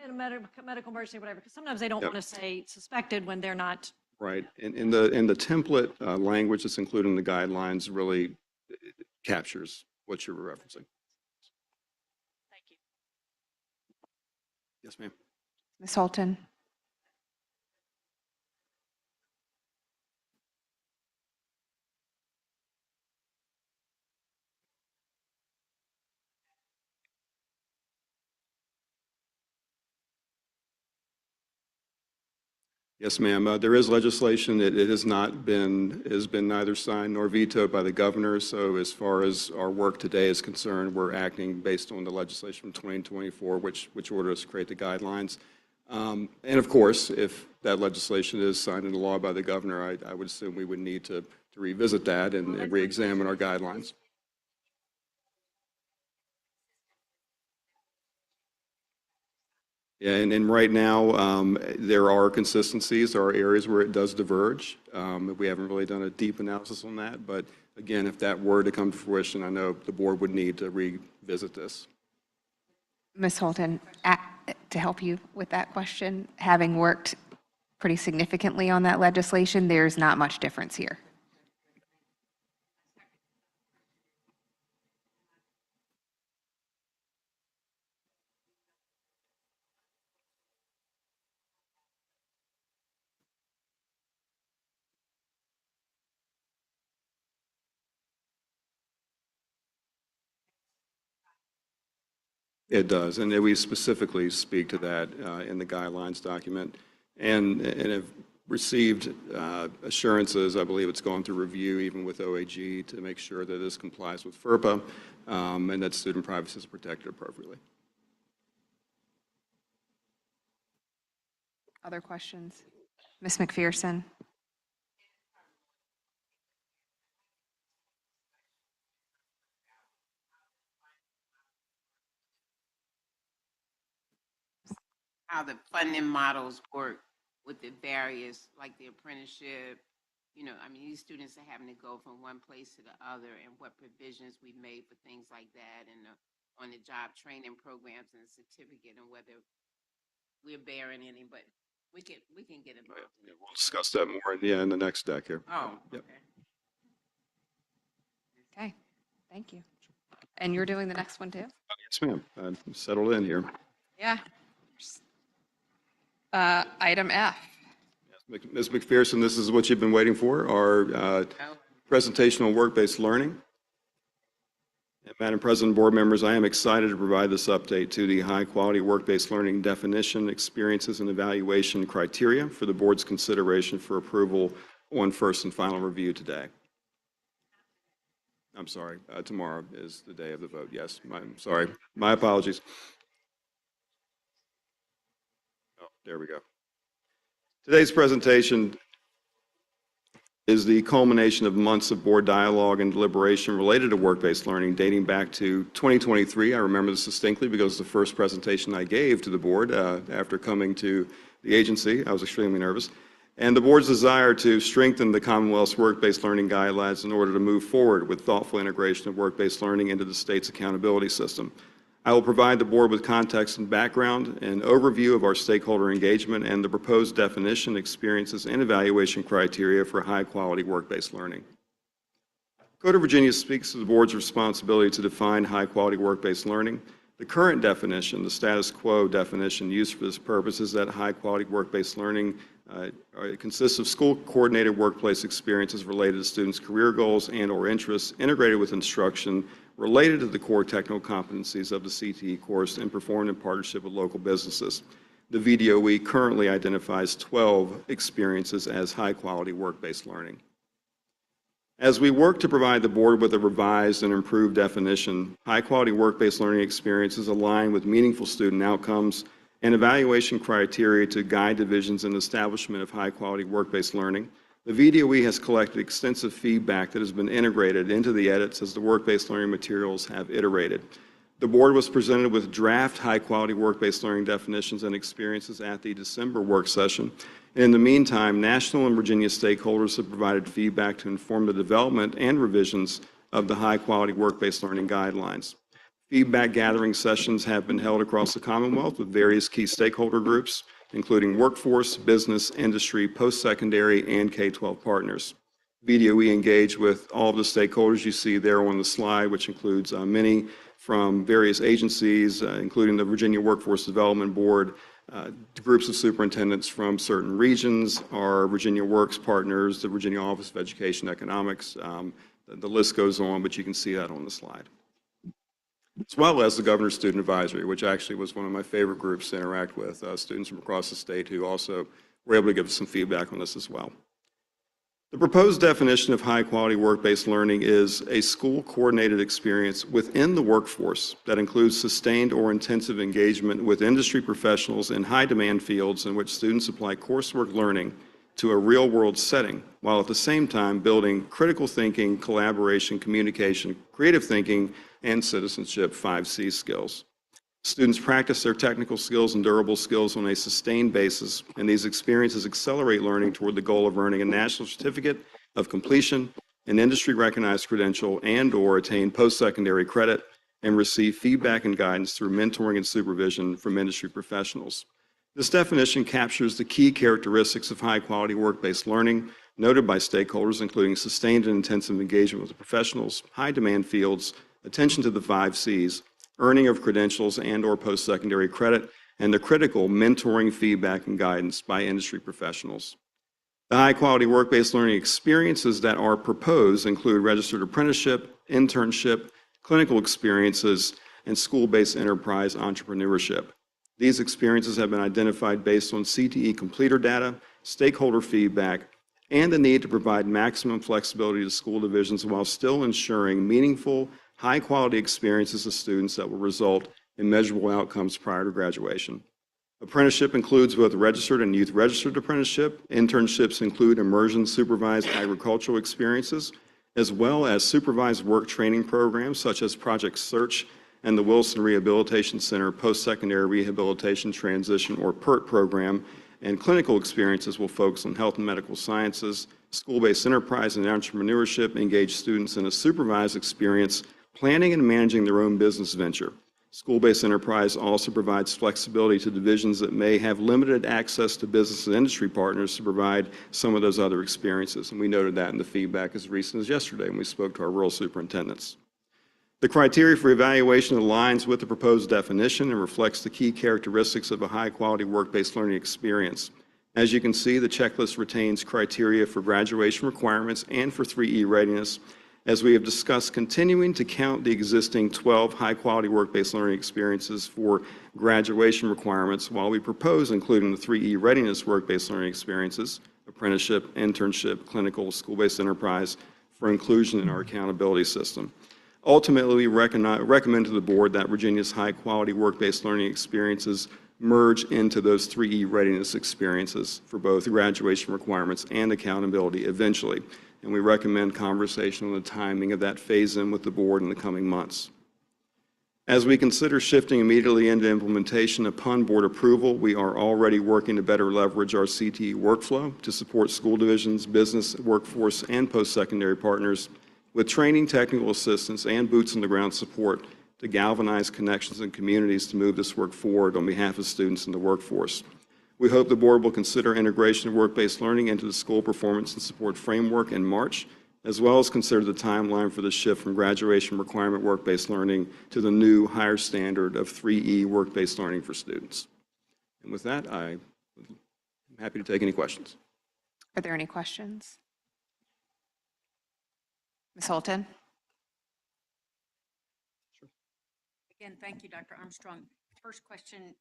in a medical emergency, whatever, because sometimes they don't Yep. want to say suspected when they're not. Right. And in the template language that's included in the guidelines really captures what you're referencing. Thank you. Yes, ma'am. Ms. Holton? Yes, ma'am. There is legislation. It has been neither signed nor vetoed by the governor. So as far as our work today is concerned, we're acting based on the legislation from 2024, which ordered us to create the guidelines. And of course, if that legislation is signed into law by the governor, I would assume we would need to revisit that and re-examine our guidelines. Yeah, and right now, there are consistencies, there are areas where it does diverge. We haven't really done a deep analysis on that, but again, if that were to come to fruition, I know the board would need to revisit this. Ms. Holton, to help you with that question, having worked pretty significantly on that legislation, there's not much difference here. It does, and we specifically speak to that in the guidelines document, and have received assurances. I believe it's gone through review even with OAG to make sure that this complies with FERPA and that student privacy is protected appropriately. Other questions? Ms. McPherson? How the funding models work with the various, like the apprenticeship, I mean, these students are having to go from one place to the other, and what provisions we made for things like that, and on the job training programs and the certificate, and whether we're bearing any, but we can get involved in it. We'll discuss that more in the next deck here. Oh, Yep. okay. Okay, thank you. And you're doing the next one too? Yes, ma'am. I'm settled in here. Yeah. Item F. Ms. McPherson, this is what you've been waiting for, our presentation on work-based learning. And Madam President, board members, I am excited to provide this update to the high-quality work-based learning definition, experiences, and evaluation criteria for the board's consideration for approval on first and final review today. I'm sorry, tomorrow is the day of the vote. Yes, I'm sorry. My apologies. Oh, there we go. Today's presentation is the culmination of months of board dialogue and deliberation related to work-based learning dating back to 2023. I remember this distinctly because the first presentation I gave to the board after coming to the agency. I was extremely nervous. And the board's desire to strengthen the Commonwealth's work-based learning guidelines in order to move forward with thoughtful integration of work-based learning into the state's accountability system. I will provide the board with context and background, an overview of our stakeholder engagement, and the proposed definition, experiences, and evaluation criteria for high-quality work-based learning. Code of Virginia speaks to the board's responsibility to define high-quality work-based learning. The current definition, the status quo definition used for this purpose, is that high-quality work-based learning consists of school-coordinated workplace experiences related to students' career goals and/or interests, integrated with instruction related to the core technical competencies of the CTE course and performed in partnership with local businesses. The VDOE currently identifies 12 experiences as high-quality work-based learning. As we work to provide the board with a revised and improved definition, high-quality work-based learning experiences align with meaningful student outcomes and evaluation criteria to guide divisions in the establishment of high-quality work-based learning. The VDOE has collected extensive feedback that has been integrated into the edits as the work-based learning materials have iterated. The board was presented with draft high-quality work-based learning definitions and experiences at the December work session. And in the meantime, national and Virginia stakeholders have provided feedback to inform the development and revisions of the high-quality work-based learning guidelines. Feedback gathering sessions have been held across the Commonwealth with various key stakeholder groups, including workforce, business, industry, post-secondary, and K-12 partners. VDOE engaged with all of the stakeholders you see there on the slide, which includes many from various agencies, including the Virginia Workforce Development Board, groups of superintendents from certain regions, our Virginia Works partners, the Virginia Office of Education Economics. The list goes on, but you can see that on the slide. As well as the Governor's Student Advisory, which actually was one of my favorite groups to interact with, students from across the state who also were able to give us some feedback on this as well. The proposed definition of high-quality work-based learning is a school-coordinated experience within the workforce that includes sustained or intensive engagement with industry professionals in high-demand fields in which students apply coursework learning to a real-world setting, while at the same time building critical thinking, collaboration, communication, creative thinking, and citizenship 5C skills. Students practice their technical skills and durable skills on a sustained basis, and these experiences accelerate learning toward the goal of earning a national certificate of completion, an industry-recognized credential, and/or attain post-secondary credit, and receive feedback and guidance through mentoring and supervision from industry professionals. This definition captures the key characteristics of high-quality work-based learning noted by stakeholders, including sustained and intensive engagement with the professionals, high-demand fields, attention to the 5 Cs, earning of credentials and/or post-secondary credit, and the critical mentoring, feedback, and guidance by industry professionals. The high-quality work-based learning experiences that are proposed include registered apprenticeship, internship, clinical experiences, and school-based enterprise entrepreneurship. These experiences have been identified based on CTE completer data, stakeholder feedback, and the need to provide maximum flexibility to school divisions while still ensuring meaningful, high-quality experiences to students that will result in measurable outcomes prior to graduation. Apprenticeship includes both registered and youth-registered apprenticeship. Internships include immersion-supervised agricultural experiences, as well as supervised work training programs such as Project Search and the Wilson Rehabilitation Center Post-Secondary Rehabilitation Transition, or PERT program, and clinical experiences will focus on health and medical sciences. School-based enterprise and entrepreneurship engage students in a supervised experience planning and managing their own business venture. School-based enterprise also provides flexibility to divisions that may have limited access to business and industry partners to provide some of those other experiences. And we noted that in the feedback as recent as yesterday when we spoke to our rural superintendents. The criteria for evaluation aligns with the proposed definition and reflects the key characteristics of a high-quality work-based learning experience. As you can see, the checklist retains criteria for graduation requirements and for 3E readiness, as we have discussed continuing to count the existing 12 high-quality work-based learning experiences for graduation requirements while we propose including the 3E readiness work-based learning experiences, apprenticeship, internship, clinical, school-based enterprise, for inclusion in our accountability system. Ultimately, we recommend to the board that Virginia's high-quality work-based learning experiences merge into those 3E readiness experiences for both graduation requirements and accountability eventually. And we recommend conversation on the timing of that phase-in with the board in the coming months. As we consider shifting immediately into implementation upon board approval, we are already working to better leverage our CTE workflow to support school divisions, business, workforce, and post-secondary partners with training, technical assistance, and boots-on-the-ground support to galvanize connections and communities to move this work forward on behalf of students in the workforce. We hope the board will consider integration of work-based learning into the school performance and support framework in March, as well as consider the timeline for the shift from graduation requirement work-based learning to the new higher standard of 3E work-based learning for students. And with that, I'm happy to take any questions. Are there any questions? Ms. Holton? Again, thank you, Dr. Armstrong. First question,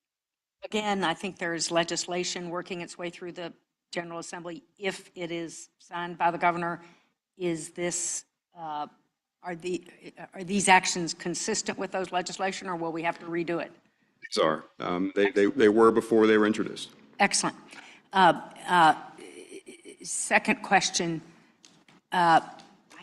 again, I think there is legislation working its way through the General Assembly if it is signed by the governor is this, are these actions consistent with those legislation, or will we have to redo it? These are. They were before they were introduced. Excellent. Second question. I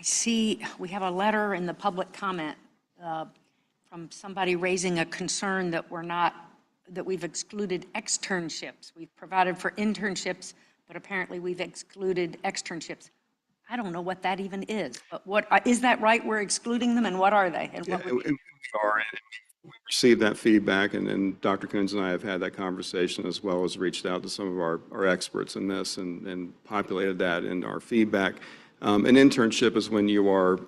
see we have a letter in the public comment from somebody raising a concern that we've excluded externships. We've provided for internships, but apparently we've excluded externships. I don't know what that even is, but is that right? We're excluding them, and what are they? And Yeah, what would we are. We received that feedback, and Dr. Coons and I have had that conversation, as well as reached out to some of our experts in this and populated that in our feedback. An internship is when you are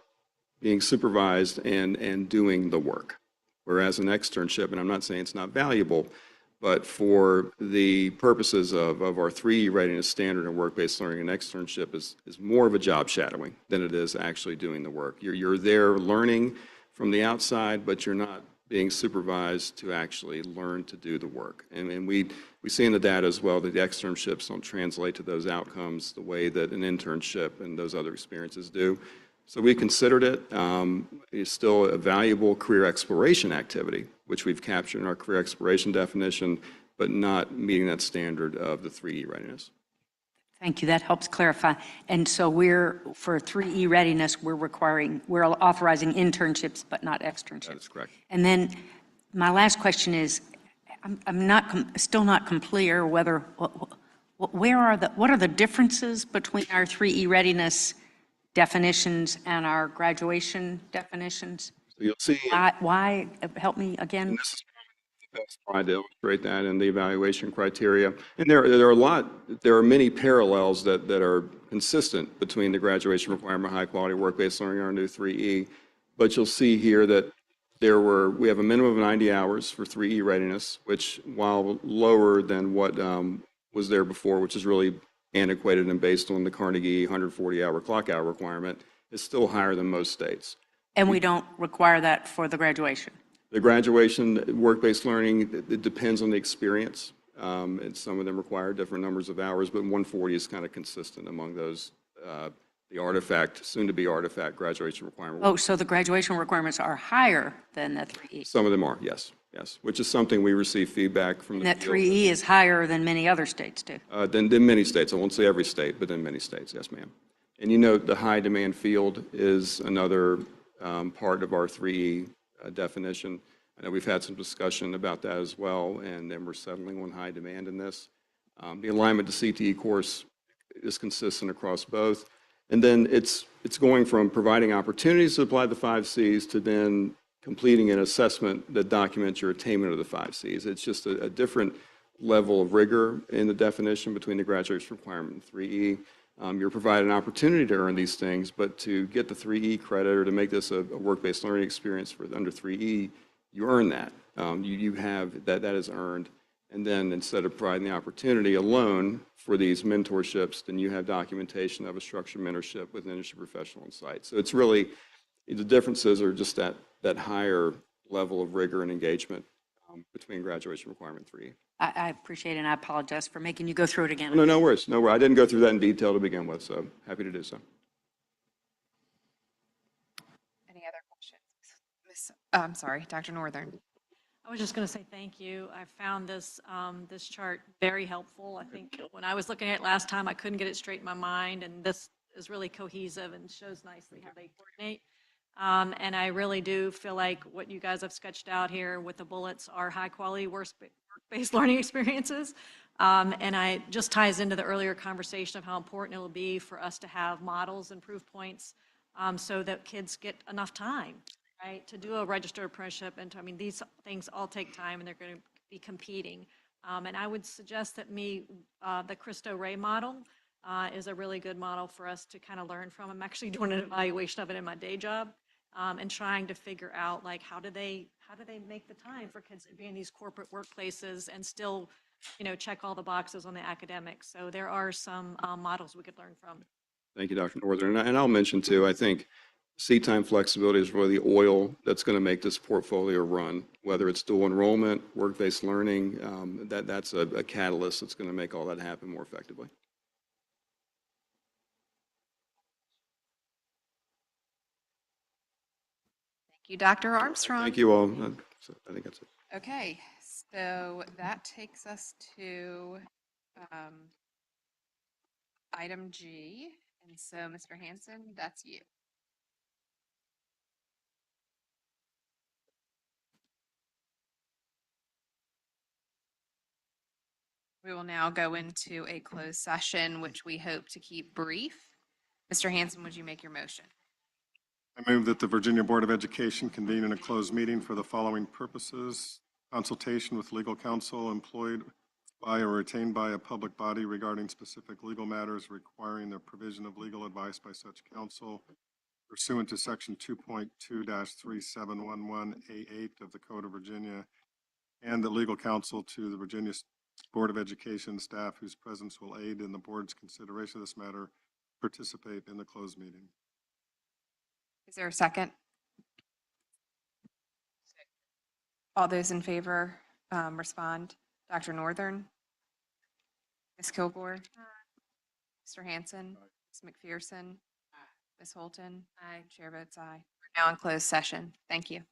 being supervised and doing the work, whereas an externship, and I'm not saying it's not valuable, but for the purposes of our 3E readiness standard and work-based learning, an externship is more of a job shadowing than it is actually doing the work. You're there learning from the outside, but you're not being supervised to actually learn to do the work. And we see in the data as well that the externships don't translate to those outcomes the way that an internship and those other experiences do. So we considered it. It's still a valuable career exploration activity, which we've captured in our career exploration definition, but not meeting that standard of the 3E readiness. Thank you. That helps clarify. And so for 3E readiness, we're authorizing internships, but not externships. That is correct. And then my last question is, I'm still not clear whether, what are the differences between our 3E readiness definitions and our graduation definitions? So you'll see. Why? Help me again. And this is the best slide to illustrate that in the evaluation criteria. And there are many parallels that are consistent between the graduation requirement, high quality work-based learning, and our new 3E. But you'll see here that we have a minimum of 90 hours for 3E readiness, which, while lower than what was there before, which is really antiquated and based on the Carnegie 140-hour clock hour requirement, is still higher than most states. And we don't require that for the graduation? The graduation, work-based learning, it depends on the experience. And some of them require different numbers of hours, but 140 is kind of consistent among those, the artifact, soon-to-be artifact graduation requirement. Oh, so the graduation requirements are higher than the 3E? Some of them are, yes, which is something we receive feedback from the And that field. 3E is higher than many other states do? Than many states. I won't say every state, but in many states, yes, ma'am. And you know, the high-demand field is another part of our 3E definition. I know we've had some discussion about that as well, and then we're settling on high demand in this. The alignment to CTE course is consistent across both. And then it's going from providing opportunities to apply the 5 Cs to then completing an assessment that documents your attainment of the 5 Cs. It's just a different level of rigor in the definition between the graduation requirement and 3E. You're provided an opportunity to earn these things, but to get the 3E credit or to make this a work-based learning experience for under 3E, you earn that. You have that is earned. And then instead of providing the opportunity alone for these mentorships, then you have documentation of a structured mentorship with an industry professional on site. So it's really, the differences are just that higher level of rigor and engagement between graduation requirement 3E. I appreciate it, and I apologize for making you go through it again. No worries. I didn't go through that in detail to begin with, so happy to do so. Any other questions? I'm sorry, Dr. Northern. I was just going to say thank you. I found this chart very helpful. I think when I was looking at it last time, I couldn't get it straight in my mind, and this is really cohesive and shows nicely how they coordinate. And I really do feel like what you guys have sketched out here with the bullets are high-quality work-based learning experiences. And it just ties into the earlier conversation of how important it will be for us to have models and proof points so that kids get enough time, right, to do a registered apprenticeship. And these things all take time, and they're going to be competing. And I would suggest that the Cristo Ray model is a really good model for us to kind of learn from. I'm actually doing an evaluation of it in my day job and trying to figure out, like, how do they make the time for kids to be in these corporate workplaces and still, check all the boxes on the academics. So there are some models we could learn from. Thank you, Dr. Northern. And I'll mention too, I think seat time flexibility is really the oil that's going to make this portfolio run, whether it's dual enrollment, work-based learning, that's a catalyst that's going to make all that happen more effectively. you, Dr. Armstrong. Thank you all. I think that's it. Okay, so that takes us to um, item G. And so, Mr. Hanson, that's you. We will now go into a closed session, which we hope to keep brief. Mr. Hanson, would you make your motion? I move that the Virginia Board of Education convene in a closed meeting for the following purposes: consultation with legal counsel employed by or retained by a public body regarding specific legal matters requiring the provision of legal advice by such counsel pursuant to Section 2.2-3711A8 of the Code of Virginia, and the legal counsel to the Virginia Board of Education staff whose presence will aid in the board's consideration of this matter participate in the closed meeting. Is there a second? All those in favor respond. Dr. Northern? Ms. Kilgore? Mr. Hanson? Ms. McPherson? Ms. Holton? Aye. Chair votes aye. We're now in closed session. Thank you.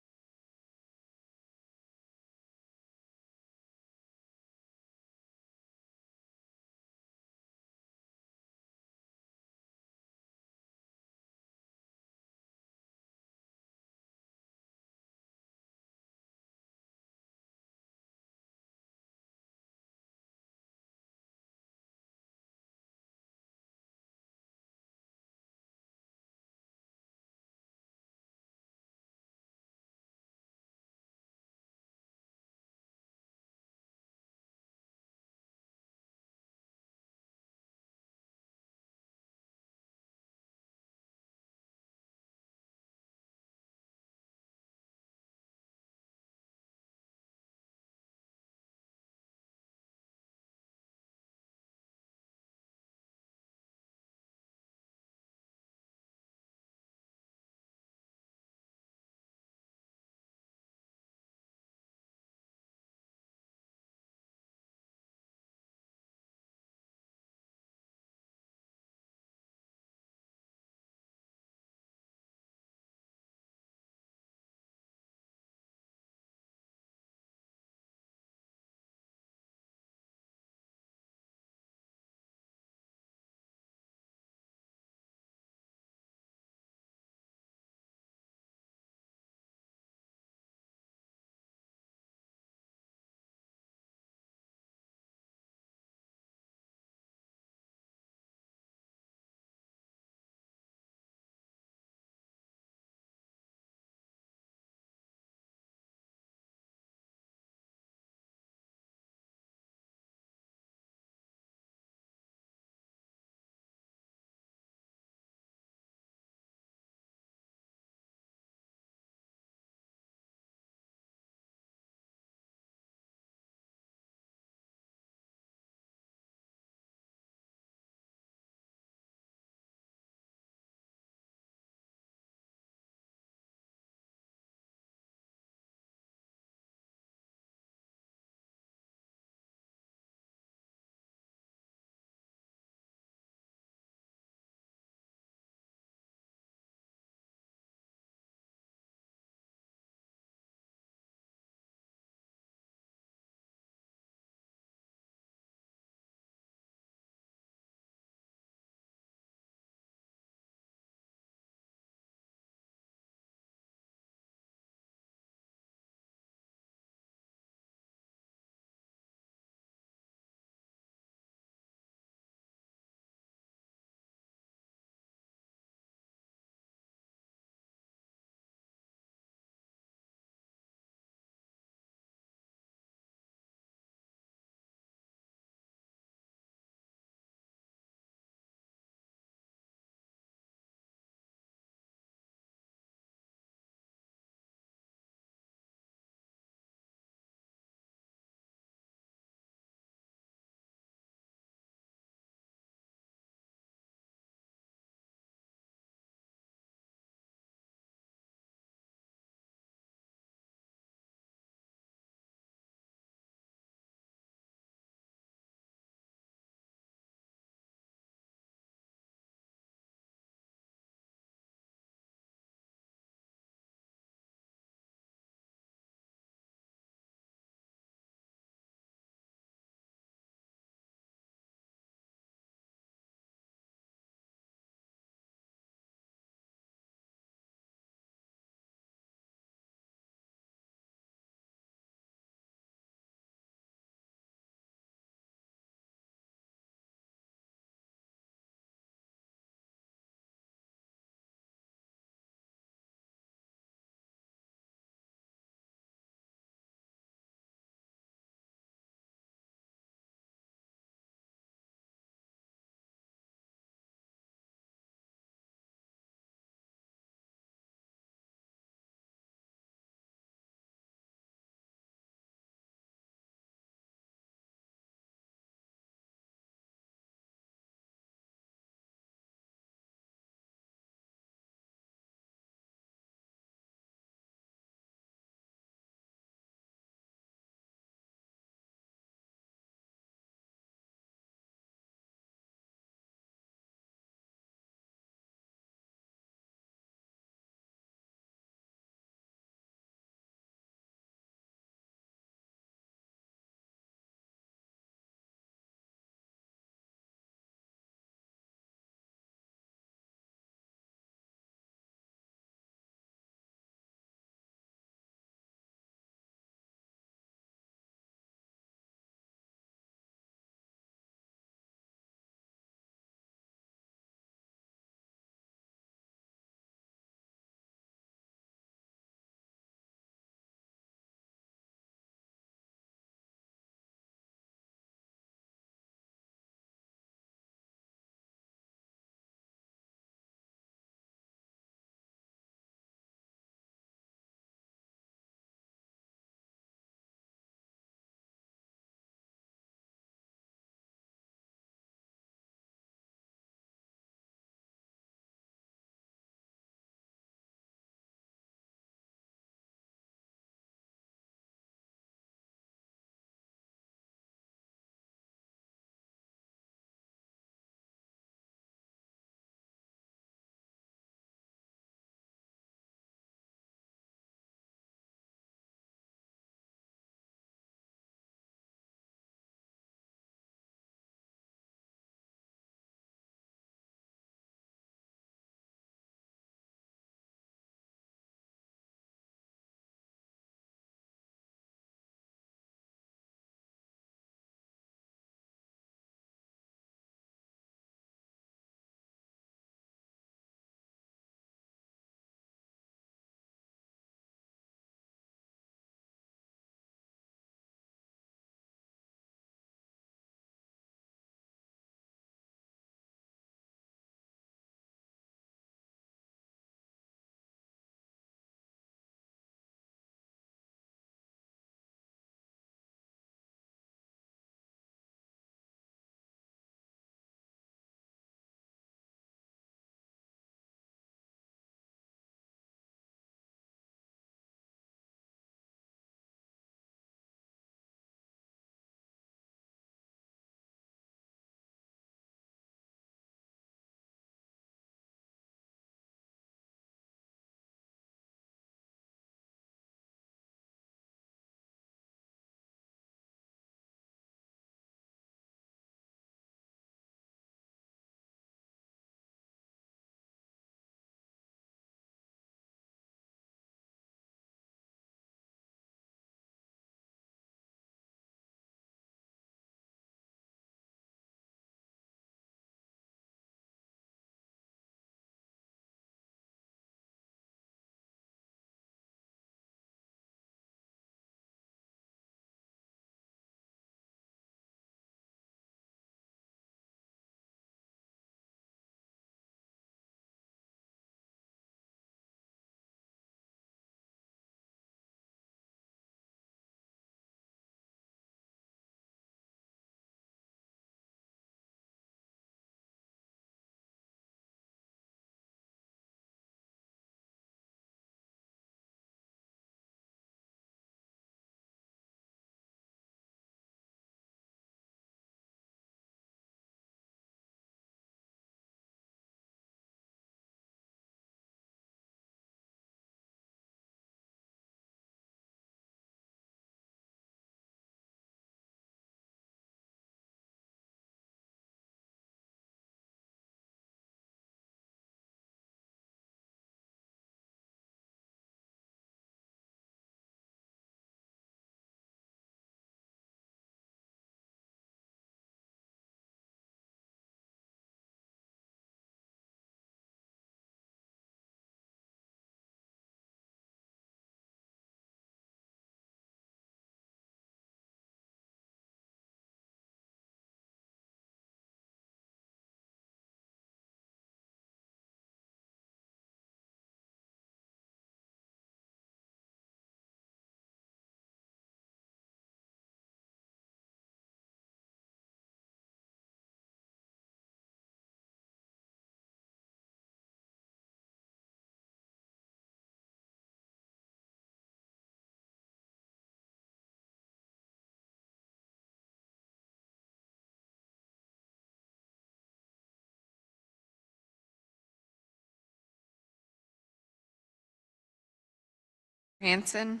Hanson,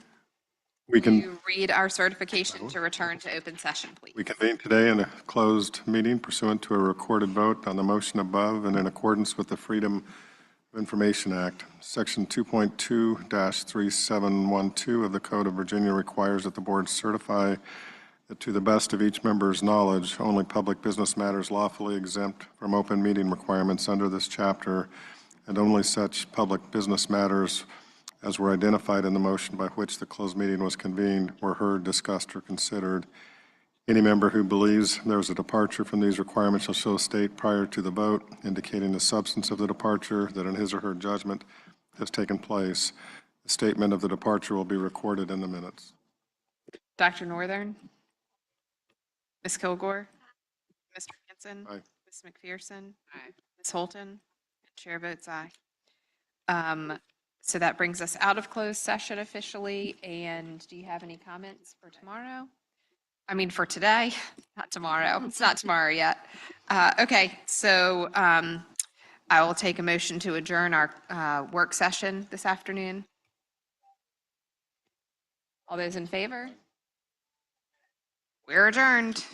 We can can, you read our certification to return to open session, please? we convene today in a closed meeting pursuant to a recorded vote on the motion above and in accordance with the Freedom of Information Act. Section 2.2-3712 of the Code of Virginia requires that the board certify that to the best of each member's knowledge, only public business matters lawfully exempt from open meeting requirements under this chapter, and only such public business matters as were identified in the motion by which the closed meeting was convened were heard, discussed, or considered. Any member who believes there is a departure from these requirements shall show state prior to the vote, indicating the substance of the departure that in his or her judgment has taken place. The statement of the departure will be recorded in the minutes. Dr. Northern? Ms. Kilgore? Mr. Hanson? Aye. Ms. McPherson? Aye. Ms. Holton? Chair votes aye. So that brings us out of closed session officially, and do you have any comments for tomorrow? I mean, for today, not tomorrow. It's not tomorrow yet. Okay, so I will take a motion to adjourn our work session this afternoon. All those in favor? We're adjourned.